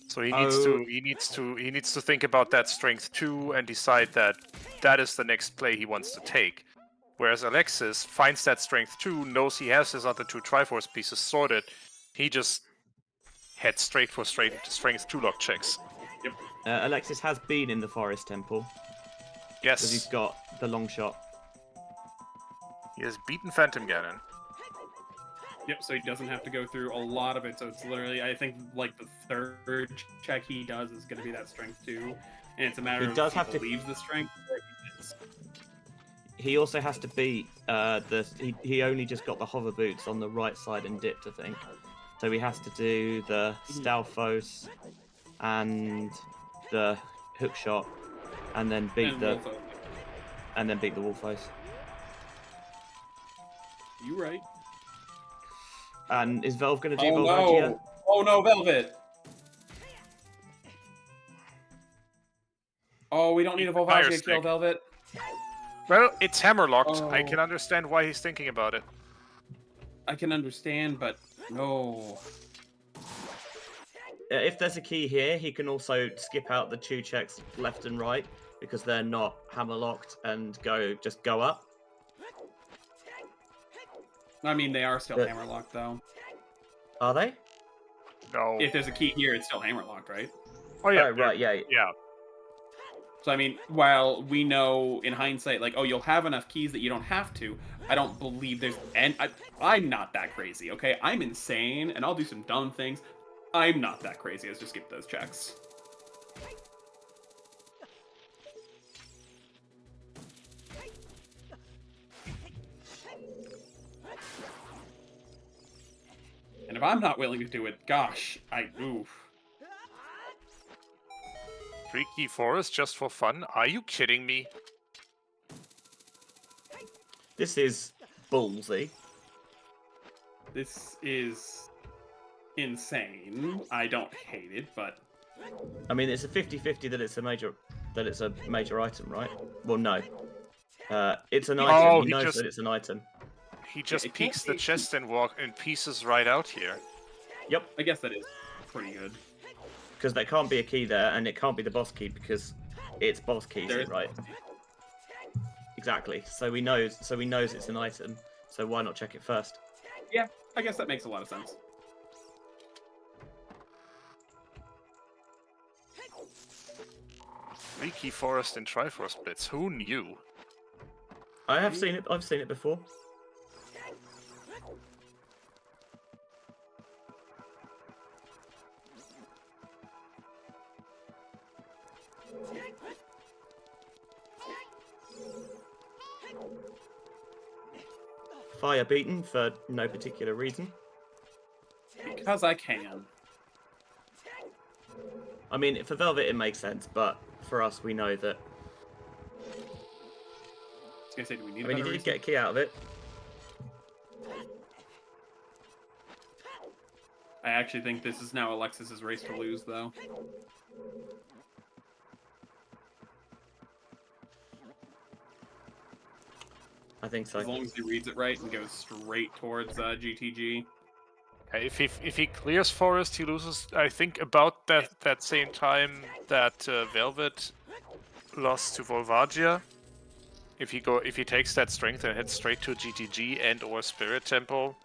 D: So he needs to think about that strength too and decide that is the next play he wants to take. Whereas Alexis finds that strength too, knows he has his other two Triforce pieces sorted. He just heads straight for strength 2 lock checks.
C: Yep.
B: Alexis has been in the forest temple.
D: Yes.
B: Because he's got the long shot.
D: He has beaten Phantom Ganon.
C: Yep, so he doesn't have to go through a lot of it, so it's literally, I think, like, the third check he does is going to be that strength 2, and it's a matter of if he believes the strength or he is.
B: He also has to beat he only just got the hover boots on the right side and dipped, I think. So he has to do the Stalfos and the hook shot, and then beat the Wolfos.
C: You right.
B: And is Velv going to do
C: Oh
B: Volvagia?
C: no! Oh no, Velvet! Oh, we don't need a Volvagia to kill Velvet.
D: Well, it's hammerlocked.
C: Oh.
D: I can understand why he's thinking about it.
C: I can understand, but no.
B: If there's a key here, he can also skip out the 2 checks left and right because they're not hammerlocked and just go up.
C: I mean, they are still hammerlocked, though.
B: Are they?
D: No.
C: If there's a key here, it's still hammerlocked, right?
D: Oh yeah.
B: Oh, right. Yeah.
D: Yeah.
C: So I mean, while we know in hindsight, like, oh, you'll have enough keys that you don't have to, I don't believe there's... And I'm not that crazy, okay? I'm insane, and I'll do some dumb things. I'm not that crazy as to skip those checks. And if I'm not willing to do it, gosh, oof.
D: 3 key forest just for fun? Are you kidding me?
B: This is ballsy.
C: This is insane. I don't hate it, but
B: I mean, it's a 50-50 that it's a major item, right? Well, no. It's an item.
D: Oh,
B: he knows that it's an item.
D: He just peeks the chest and pieces right out here.
B: Yep.
C: I guess that is pretty good.
B: Because there can't be a key there, and it can't be the boss key because it's boss keys, right? Exactly. So he knows it's an item. So why not check it first?
C: Yeah, I guess that makes a lot of sense.
D: Three key forest and Triforce Blitz. Who knew?
B: I have seen it. I've seen it before. Fire beaten for no particular reason.
C: Because I can.
B: I mean, for Velvet it makes sense, but for us we know that.
C: I was gonna say, do we need
B: I mean, he did get a key out of it.
C: I actually think this is now Alexis's race to lose, though.
B: I think so.
C: As long as he reads it right and goes straight towards GTG.
D: If he clears Forest, he loses. I think about that same time that Velvet lost to Volvagia. If he takes that strength and heads straight to GTG and or Spirit Temple,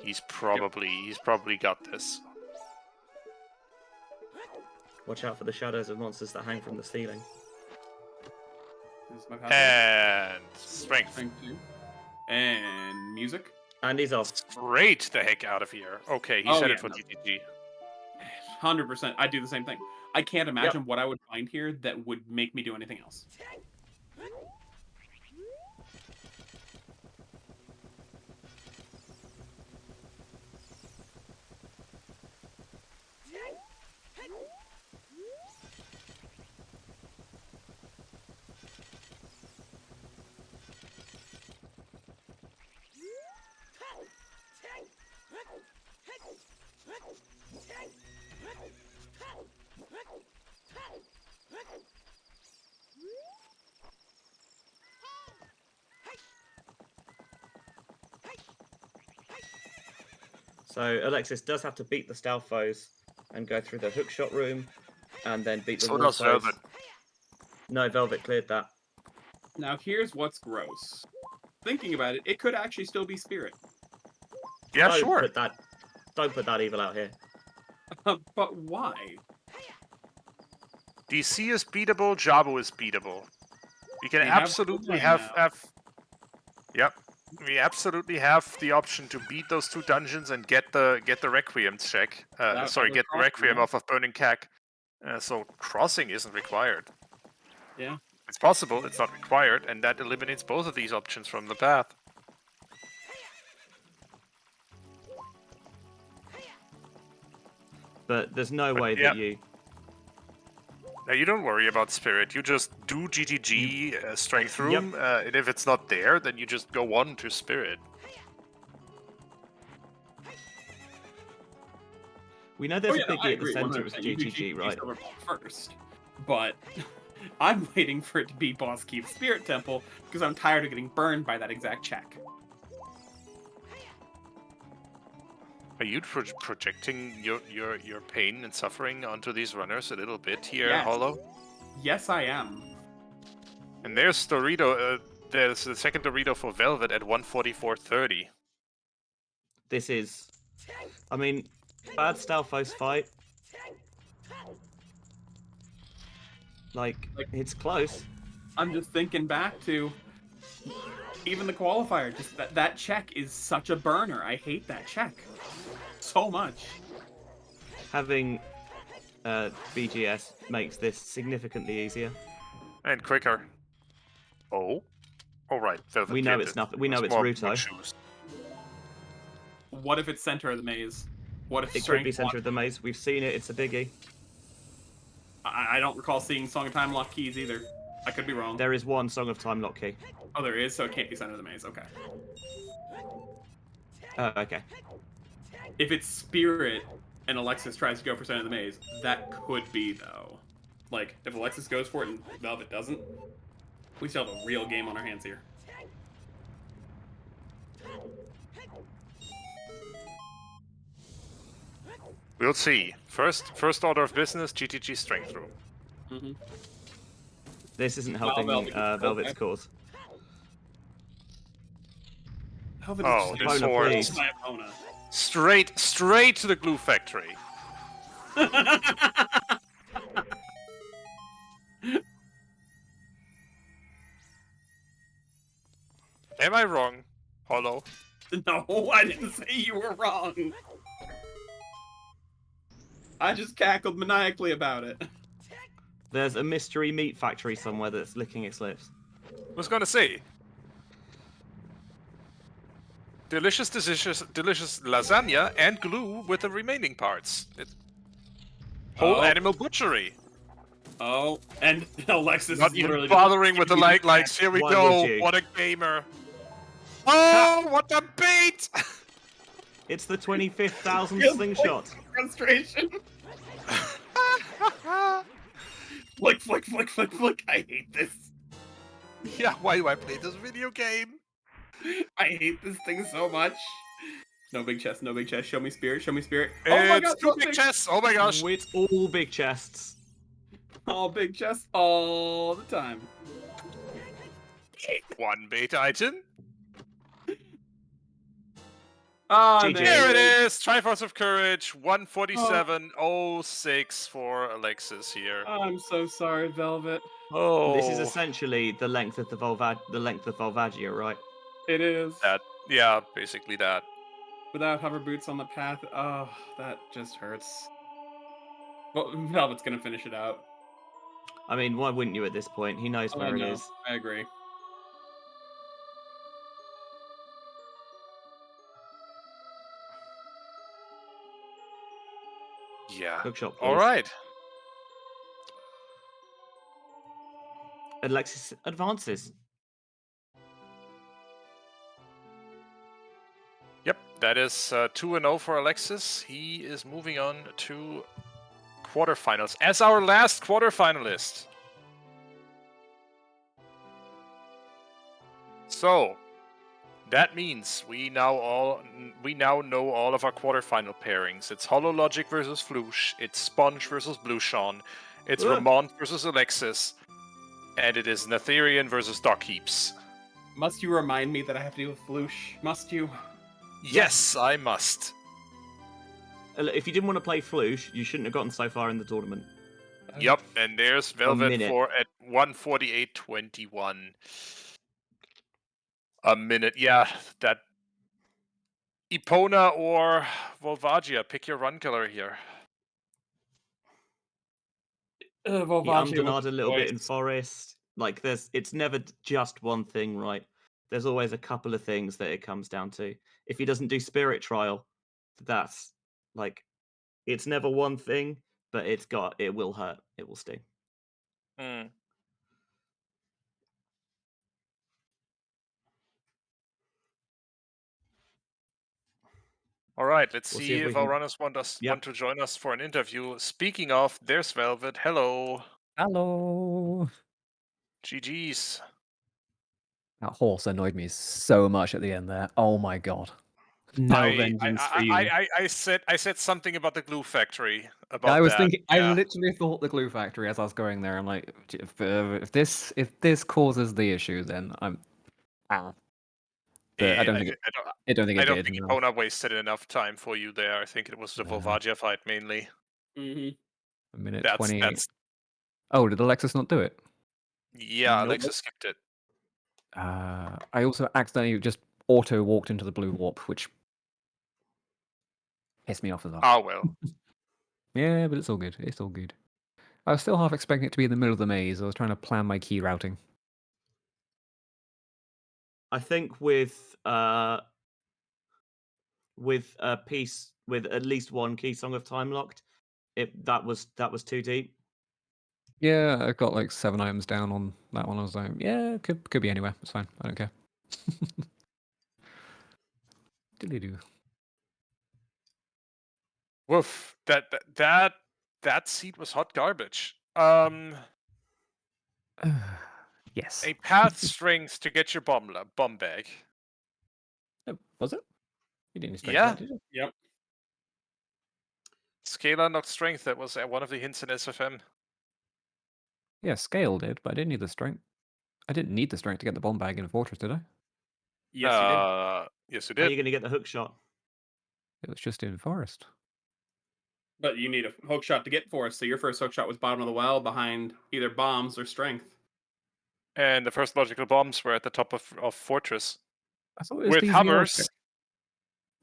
D: he's probably got this.
B: Watch out for the shadows of monsters that hang from the ceiling.
C: This is my password.
D: And strength.
C: Strength 2. And music.
B: And he's off.
D: Straight the heck out of here. Okay, he's headed for GTG.
C: 100%. I do the same thing. I can't imagine what I would find here that would make me do anything else.
B: So Alexis does have to beat the Stalfos and go through the hookshot room, and then beat the
D: So does
B: Wolfos.
D: Velvet.
B: No, Velvet cleared that.
C: Now here's what's gross. Thinking about it, it could actually still be Spirit.
D: Yeah,
B: Don't
D: sure.
B: Don't put that evil out here.
C: But why?
D: DC is beatable, Jabu is beatable. We can
C: We have
D: absolutely
C: Wolfman
D: have Yep. We absolutely have the option to beat those two dungeons and get the Requiem check. Sorry, get the Requiem off of Burning Cack. So crossing isn't required.
C: Yeah.
D: It's possible, it's not required, and that eliminates both of these options from the path.
B: But there's no way that you...
D: Now, you don't worry about Spirit. You just do GTG Strength Room, and if it's not there, then you just go on to Spirit.
B: We know there's a biggie at the
C: agree,
B: center of
C: 100%.
B: GTG, right?
C: First, but I'm waiting for it to be Boss Keep Spirit Temple because I'm tired of getting burned by that exact check.
D: Are you projecting your pain and suffering onto these runners a little bit here,
C: Yes.
D: Hollow?
C: Yes, I am.
D: And there's Dorito. There's the second Dorito for Velvet at 144.30.
B: This is... I mean, bad Stalfos fight. Like, it's close.
C: I'm just thinking back to even the qualifier. Just that check is such a burner. I hate that check so much.
B: Having BGS makes this significantly easier.
D: And quicker. Oh? Alright, Velvet.
B: We know
D: cleared
B: it's
D: it.
B: nothing. We know
D: There's
B: it's
D: more
B: Ruto.
D: shoes.
C: What if it's center of the maze? What if
B: It could
C: strength
B: be center
C: one?
B: of the maze. We've seen it. It's a biggie.
C: I don't recall seeing Song of Time Lock keys either. I could be wrong.
B: There is one Song of Time lock key.
C: Oh, there is, so it can't be center of the maze. Okay.
B: Oh, okay.
C: If it's Spirit and Alexis tries to go for center of the maze, that could be, though. Like, if Alexis goes for it and Velvet doesn't, we still have a real game on our hands here.
D: We'll see. First order of business, GTG Strength Room.
C: Mm-hmm.
B: This isn't helping Velvet's cause.
C: Velvet
D: Oh,
C: is
D: this
B: Epona,
D: horde.
B: please.
C: my Epona.
D: Straight to the glue factory. Am I wrong, Hollow?
C: No, I didn't say you were wrong. I just cackled maniacally about it.
B: There's a mystery meat factory somewhere that's licking its lips.
D: Was gonna say. Delicious lasagna and glue with the remaining parts. It's whole animal butchery.
C: Oh, and Alexis
D: Not
C: is
D: even
C: literally
D: bothering with the
C: giving you
D: likes. Here we
B: Why
D: go.
B: would you?
D: What a gamer. Oh, what a bait!
B: It's the 25,000
C: Feels
B: slingshot.
C: frustration. Flick, flick, flick, flick, flick. I hate this.
D: Yeah, why do I play this video game?
C: I hate this thing so much. No big chest, no big chest. Show me spirit, show me spirit. Oh my god,
D: It's two big chests. Oh my gosh.
B: It's all big chests.
C: all big chests all the time.
D: One bait item.
C: Ah,
B: GG.
D: There it is. Triforce of Courage. 147.06 for Alexis here.
C: I'm so sorry, Velvet.
D: Oh,
B: This is essentially the length of the Volvagia, right?
C: It is.
D: that. Yeah, basically that.
C: Without hover boots on the path, oh, that just hurts. Well, Velvet's gonna finish it out.
B: I mean, why wouldn't you at this point? He knows where it
C: no,
B: is.
C: I agree.
D: Yeah.
B: Hookshot, please.
D: All right.
B: Alexis advances.
D: Yep, that is 2-0 for Alexis. He is moving on to quarterfinals as our last quarterfinalist. So that means we now know all of our quarterfinal pairings. It's HollowLogic versus Floosh. It's Sponge versus Blueshawn. It's Ramon versus Alexis, and it is Natherian versus Doc Heaps.
C: Must you remind me that I have to deal with Floosh? Must you?
D: Yes, I must.
B: If you didn't want to play Floosh, you shouldn't have gotten so far in the tournament.
D: Yep, and there's Velvet
B: minute.
D: for at 148.21. A minute, yeah. That Epona or Volvagia, pick your run killer here.
B: He
C: Volvagia
B: undernarred a little bit in
C: choice.
B: Forest. Like, it's never just one thing, right? There's always a couple of things that it comes down to. If he doesn't do Spirit Trial, that's like, it's never one thing, but it will hurt. It will sting.
D: Hmm. All right, let's
B: We'll
D: see
B: see if we
D: if
B: can-
D: our runners want
B: Yep.
D: to join us for an interview. Speaking of, there's Velvet. Hello.
E: Hello.
D: GG's.
E: That horse annoyed me so much at the end there. Oh my god.
C: No vengeance for you.
D: I said something about the glue factory. About
E: I was
D: that.
E: thinking.
D: Yeah.
E: I literally thought the glue factory as I was going there. I'm like, if this causes the issue, then I'm. But I don't think it. I don't think it
D: I don't
E: did.
D: think
E: no.
D: Epona wasted enough time for you there. I think it was the
E: No.
D: Volvagia fight mainly.
C: Mm-hmm.
E: A minute
D: That's
E: 20.
D: that's
E: Oh, did Alexis not do it?
D: yeah.
B: Nope.
D: Alexis skipped it.
E: I also accidentally just auto walked into the blue warp, which pissed me off as well.
D: Ah well.
E: Yeah, but it's all good. It's all good. I was still half expecting it to be in the middle of the maze. I was trying to plan my key routing.
B: I think with a piece with at least one key song of Time Locked, that was too deep.
E: Yeah, I got like 7 items down on that one. I was like, yeah, could be anywhere. It's fine. I don't care. Diddly-doo.
D: Woof. That seat was hot garbage.
E: Yes.
D: A path strength to get your bomb bag.
E: Oh, was it? You didn't expect
D: Yeah.
E: that, did you?
C: Yep.
D: Scalar not strength. That was one of the hints in SFM.
E: Yeah, scale did, but I didn't need the strength. I didn't need the strength to get the bomb bag in a fortress, did I?
C: Yes, you did.
D: Yes, you
B: How are
D: did.
B: you going to get the hook shot?
E: It was just in forest.
C: But you need a hook shot to get forest, so your first hook shot was bottom of the well behind either bombs or strength.
D: And the first logical bombs were at the top of fortress.
E: I thought it was
D: With
E: the ZL
D: hovers.
E: check.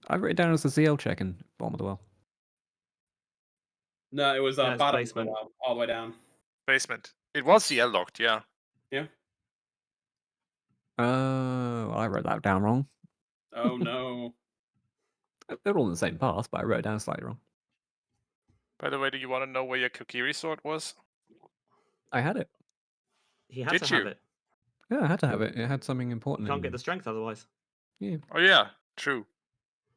E: I wrote it down as the ZL check in bottom of the well.
C: No, it was
B: No, it's
C: bottom of the
B: basement.
C: well, all the way down.
D: Basement. It was CL locked, yeah.
C: Yeah.
E: Well, I wrote that down wrong.
C: Oh no.
E: They're all in the same path, but I wrote it down slightly wrong.
D: By the way, do you want to know where your Kokiri sword was?
E: I had it.
B: He had
D: Did
B: to have
D: you?
B: it.
E: Yeah, I had to have it. It had something
B: You
E: important
B: can't
E: in
B: get the strength otherwise.
E: Yeah,
D: Oh yeah, true.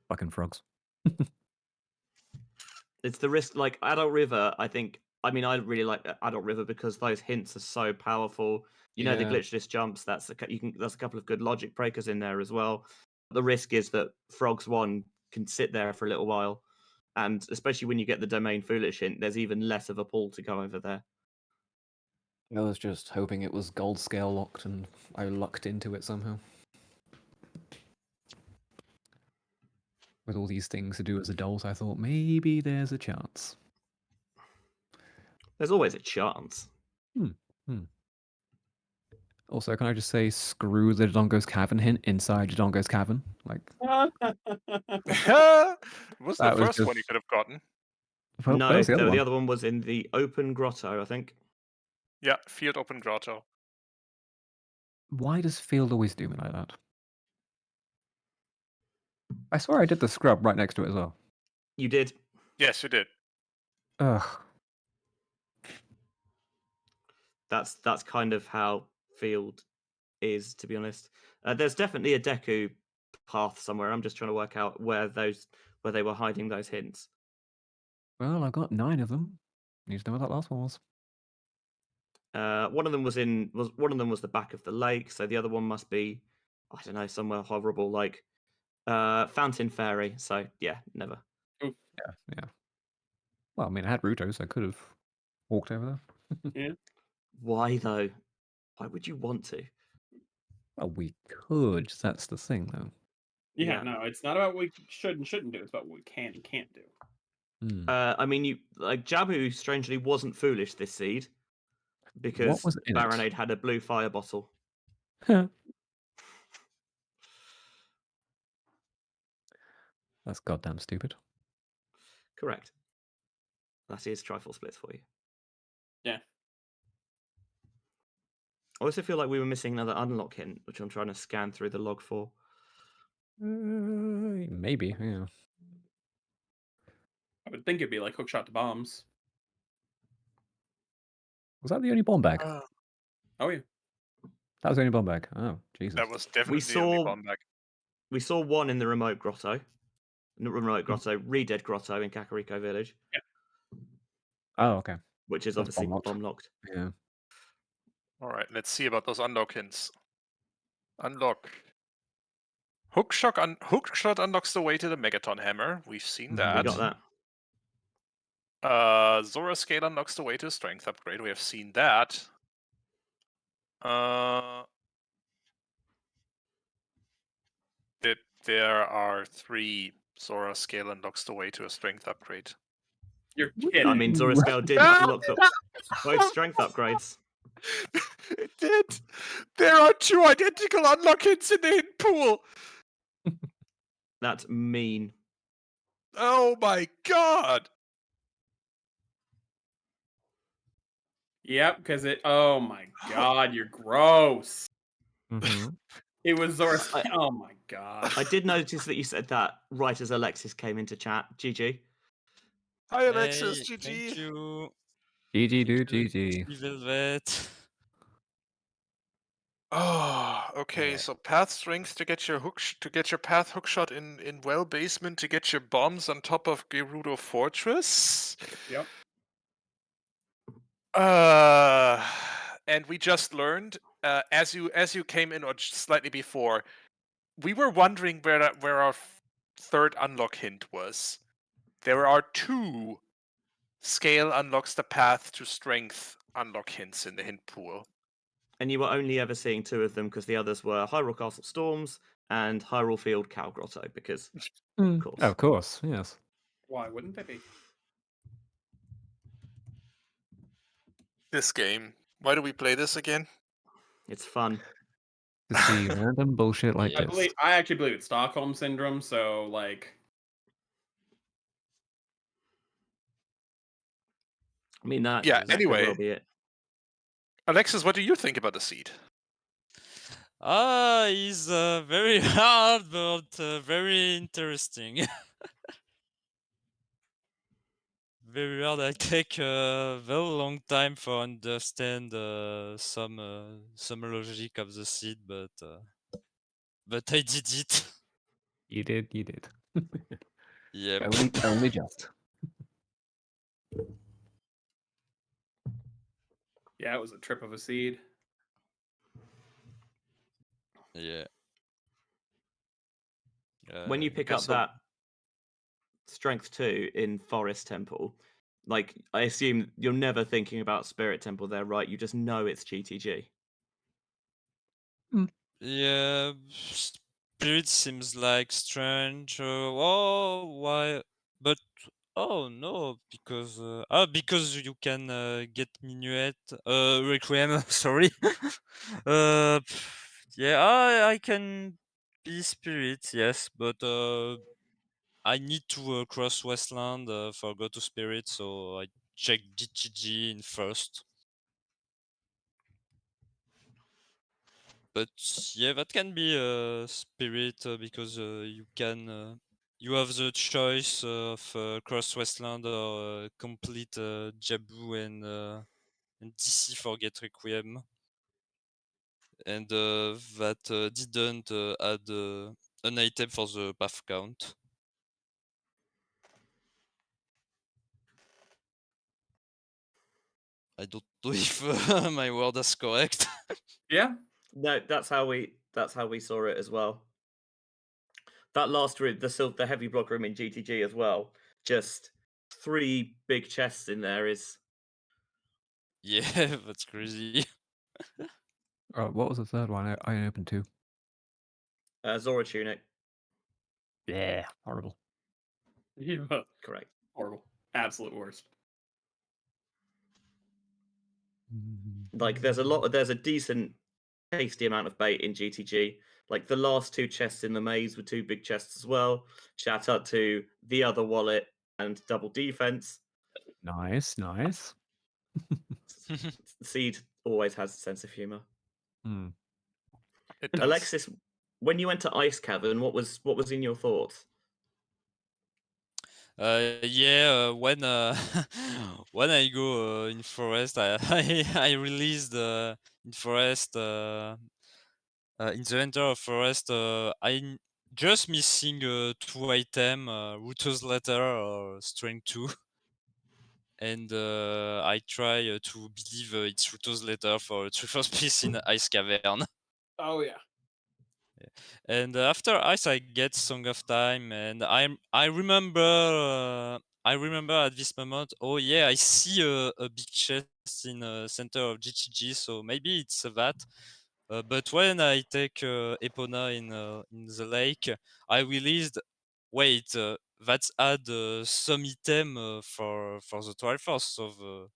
E: fucking frogs.
B: It's the risk. Like Adult River, I think. I mean, I really like Adult River because those hints are so powerful. You know, the
E: Yeah.
B: glitchless jumps. That's That's a couple of good logic breakers in there as well. The risk is that Frogs 1 can sit there for a little while, and especially when you get the Domain Foolish hint, there's even less of a pull to go over there.
E: I was just hoping it was gold scale locked and I lucked into it somehow. With all these things to do as adults, I thought maybe there's a chance.
B: There's always a chance.
E: Also, can I just say screw the Dodongo's Cavern hint inside Dodongo's Cavern? Like,
D: It was the
E: that was
D: first one you
E: just...
D: could have gotten.
E: Well,
B: No,
E: where's the other
B: the
E: one?
B: other one was in the open grotto, I think.
D: Yeah, field open grotto.
E: Why does Field always do me like that? I swear I did the scrub right next to it as well.
B: You did.
D: Yes, you did.
E: Ugh.
B: That's kind of how Field is, to be honest. There's definitely a Deku path somewhere. I'm just trying to work out where they were hiding those hints.
E: Well, I've got 9 of them. Need to know what that last one was.
B: One of them was the back of the lake, so the other one must be, I don't know, somewhere horrible like Fountain Fairy. So yeah, never.
E: Yeah. Well, I mean, I had Ruto, so I could have walked over there.
C: Yeah.
B: Why though? Why would you want to?
E: Well, we could. That's the thing, though.
C: Yeah,
B: Yeah.
C: no, it's not about what we should and shouldn't do. It's about what we can and can't do.
B: I mean, you like Jabu strangely wasn't foolish this seed because
E: was in it?
B: Baronade had a blue fire bottle.
E: That's goddamn stupid.
B: Correct. That is Triforce Blitz for you.
C: Yeah.
B: I also feel like we were missing another unlock hint, which I'm trying to scan through the log for.
E: Maybe, yeah.
C: I would think it'd be like hookshot to bombs.
E: Was that the only bomb bag?
C: Oh yeah.
E: That was the only bomb bag. Oh, Jesus.
D: That was definitely the only bomb back.
B: We saw one in the remote grotto. Redead Grotto in Kakariko Village.
C: Yeah.
E: Oh, okay.
B: Which is
E: That's
B: obviously
E: bomb-locked.
B: bomb locked.
E: Yeah.
D: Alright, let's see about those unlock hints. Unlock. Hookshot unlocks the way to the Megaton Hammer. We've seen that.
B: We got that.
D: Zora Scale unlocks the way to a strength upgrade. We have seen that. There are 3 Zora Scale unlocks the way to a strength upgrade.
C: You're kidding.
B: I mean, Zora Scale did unlock both strength upgrades.
D: It did. There are 2 identical unlock hits in the hidden pool.
B: That's mean.
D: Oh my god.
C: Yep, because it. Oh my god, you're gross. It was Zora. Oh my god.
B: I did notice that you said that right as Alexis came into chat. GG.
D: Hi Alexis,
F: Hey,
D: GG.
F: thank you.
E: GG, dude,
F: Thank
E: GG.
F: you, Velvet.
D: Oh, okay.
F: Yeah.
D: So path strength to get your path hookshot in well basement to get your bombs on top of Gerudo Fortress.
C: Yep.
D: And we just learned, as you came in or slightly before, we were wondering where our third unlock hint was. There are 2 scale unlocks the path to strength unlock hints in the hint pool.
B: And you were only ever seeing 2 of them because the others were Hyrule Castle Storms and Hyrule Field Cow Grotto, because of course.
E: Of course, yes.
C: Why wouldn't they be?
D: This game. Why do we play this again?
B: It's fun.
E: To see random bullshit like
F: Yeah.
E: this.
C: I actually believe it's Stockholm syndrome. So like.
B: I mean, that
D: Yeah,
B: could
D: anyway.
B: well be it.
D: Alexis, what do you think about the seed?
F: It's very hard, but very interesting. Very hard. I take a very long time for understand some logic of the seed, but I did it.
E: You did.
F: Yep.
E: Only just.
C: Yeah, it was a trip of a seed.
F: Yeah.
B: When you pick
D: Okay,
B: up
D: so-
B: that strength 2 in Forest Temple, like I assume you're never thinking about Spirit Temple there, right? You just know it's GTG.
F: Yeah, spirit seems like strange. Oh, why? But oh no, because you can get minuet, requiem. Sorry. Yeah, I can be spirit, yes, but I need to cross Westland for go to spirit, so I check GTG in first. But yeah, that can be a spirit because you have the choice of cross Westland or complete Jabu and DC for get Requiem, and that didn't add an item for the path count. I don't know if my word is correct.
C: Yeah.
B: No, that's how we saw it as well. That last room, the heavy block room in GTG as well, just 3 big chests in there is
F: Yeah, that's crazy.
E: What was the third one? I opened 2.
B: Zora Tunic,
E: Yeah, horrible.
C: Yeah.
B: correct.
C: Horrible. Absolute worst.
B: Like there's a decent tasty amount of bait in GTG. Like the last 2 chests in the maze were 2 big chests as well. Shout out to the other wallet and double defense.
E: Nice.
B: Seed always has a sense of humor.
D: It does.
B: Alexis, when you went to Ice Cavern, what was in your thoughts?
F: Yeah, when when I go in forest, I released in forest in the enter of forest. I'm just missing 2 item, Router's Letter or Strength 2, and I try to believe it's Router's Letter for Triforce piece in Ice Cavern.
C: Oh yeah.
F: And after ice I get Song of Time, and I remember at this moment, oh yeah, I see a big chest in the center of GTG, so maybe it's that. But when I take Epona in the lake, I realized, wait, that's add some item for the Triforce,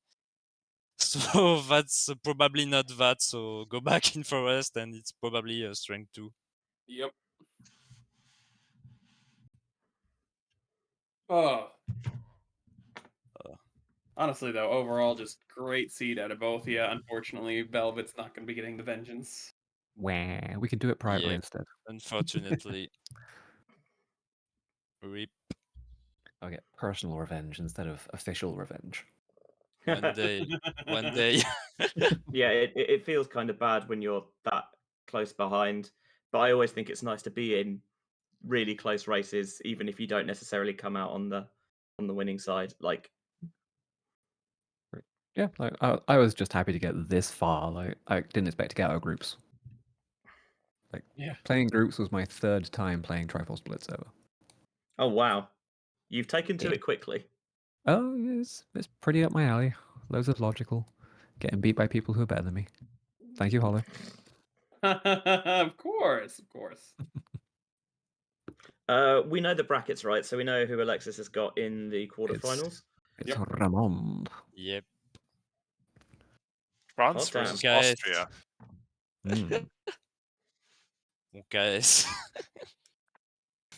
F: so that's probably not that. So go back in forest, and it's probably a strength 2.
C: Yep. Oh. Honestly, though, overall, just great seed out of both. Yeah, unfortunately, Velvet's not going to be getting the vengeance.
E: Wah, we can do it privately
F: Yeah.
E: instead.
F: Unfortunately. Rip.
E: I'll get personal revenge instead of official revenge.
F: One day. One day.
B: Yeah, it feels kind of bad when you're that close behind, but I always think it's nice to be in really close races, even if you don't necessarily come out on the winning side. Like,
E: Yeah, like I was just happy to get this far. Like I didn't expect to get out of groups. Like
C: Yeah.
E: playing groups was my 3rd time playing Triforce Blitz ever.
B: oh wow, you've taken to
E: Yeah.
B: it quickly.
E: Oh, it's pretty up my alley. Loads of logical. Getting beat by people who are better than me. Thank you, Hollow.
C: Of course.
B: We know the brackets, right? So we know who Alexis has got in the quarterfinals.
E: It's
C: Yep.
E: Ramon.
F: Yep.
D: France
B: damn.
D: versus
F: Guys.
D: Austria.
F: Guys.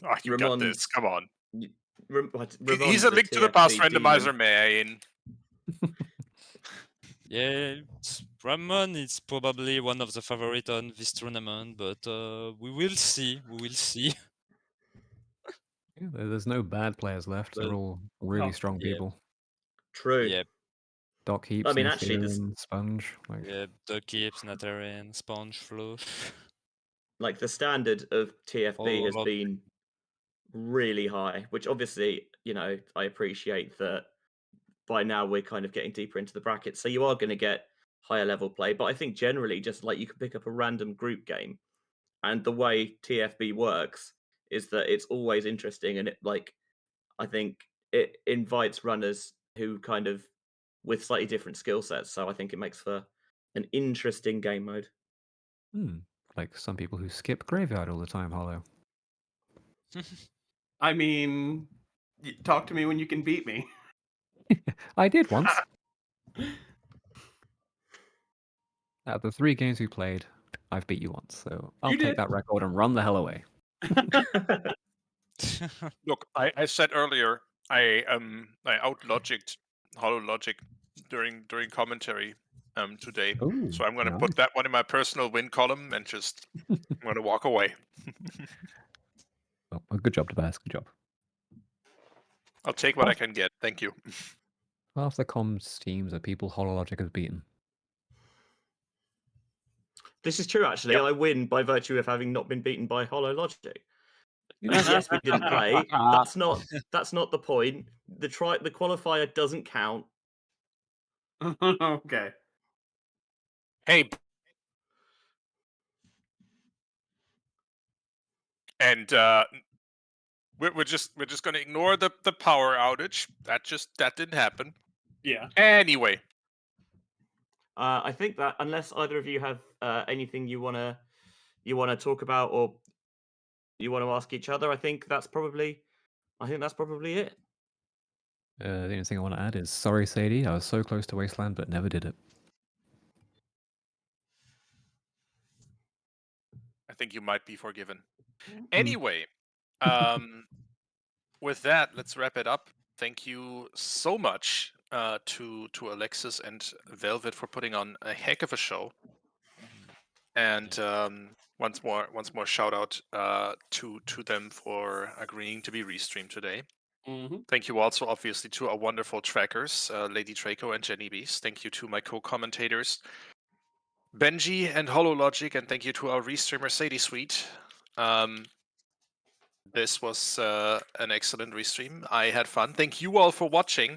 D: Oh, you got this. Come on. He's a Link to the Past randomizer main.
F: Yeah, Ramon is probably one of the favorites on this tournament, but we will see. We will see.
E: Yeah, there's no bad players left. They're
F: But
E: all really
C: Oh,
E: strong
F: yeah,
E: people.
B: True.
F: yeah,
E: Doc
B: I
E: Heaps,
B: mean, actually, this
E: Netherian, Sponge. Like,
F: yeah. Duckips, Natarian, Sponge, Flush.
B: like the standard of TFB has
F: HollowLogic.
B: been really high, which obviously, I appreciate that by now we're kind of getting deeper into the brackets, so you are going to get higher level play. But I think generally, just like you can pick up a random group game, and the way TFB works is that it's always interesting, and I think it invites runners who kind of with slightly different skill sets. So I think it makes for an interesting game mode.
E: like some people who skip Graveyard all the time, Hollow.
C: I mean, talk to me when you can beat me.
E: I did once. Out of the 3 games we played, I've beat you once, so I'll
C: You
E: take
C: did.
E: that record and run the hell away.
D: Look, I said earlier I outlogicked HollowLogic during commentary today.
E: Ooh,
D: So I'm gonna
E: nice.
D: put that one in my personal win column and just I'm gonna walk away.
E: Well, good job, Tobias. Good job.
D: I'll take what I can get. Thank you.
E: Half the comms teams are people HollowLogic has beaten.
B: This is true, actually.
C: Yep.
B: I win by virtue of having not been beaten by HollowLogic. Yes, we didn't play. That's not the point. The qualifier doesn't count.
C: Okay.
D: Hey, and we're just gonna ignore the power outage. That didn't happen.
C: Yeah.
D: Anyway,
B: I think that unless either of you have anything you wanna talk about or you want to ask each other, I think that's probably it.
E: The only thing I want to add is sorry, Sadie. I was so close to Wasteland, but never did it.
D: I think you might be forgiven.
E: Mm.
D: Anyway, with that, let's wrap it up. Thank you so much to Alexis and Velvet for putting on a heck of a show. And once more shout out to them for agreeing to be restreamed today. Thank you also obviously to our wonderful trackers, Lady Draco and Jenny Beast. Thank you to my co-commentators, Benjy and HollowLogic, and thank you to our restreamer Sadie Sweet. This was an excellent restream. I had fun. Thank you all for watching.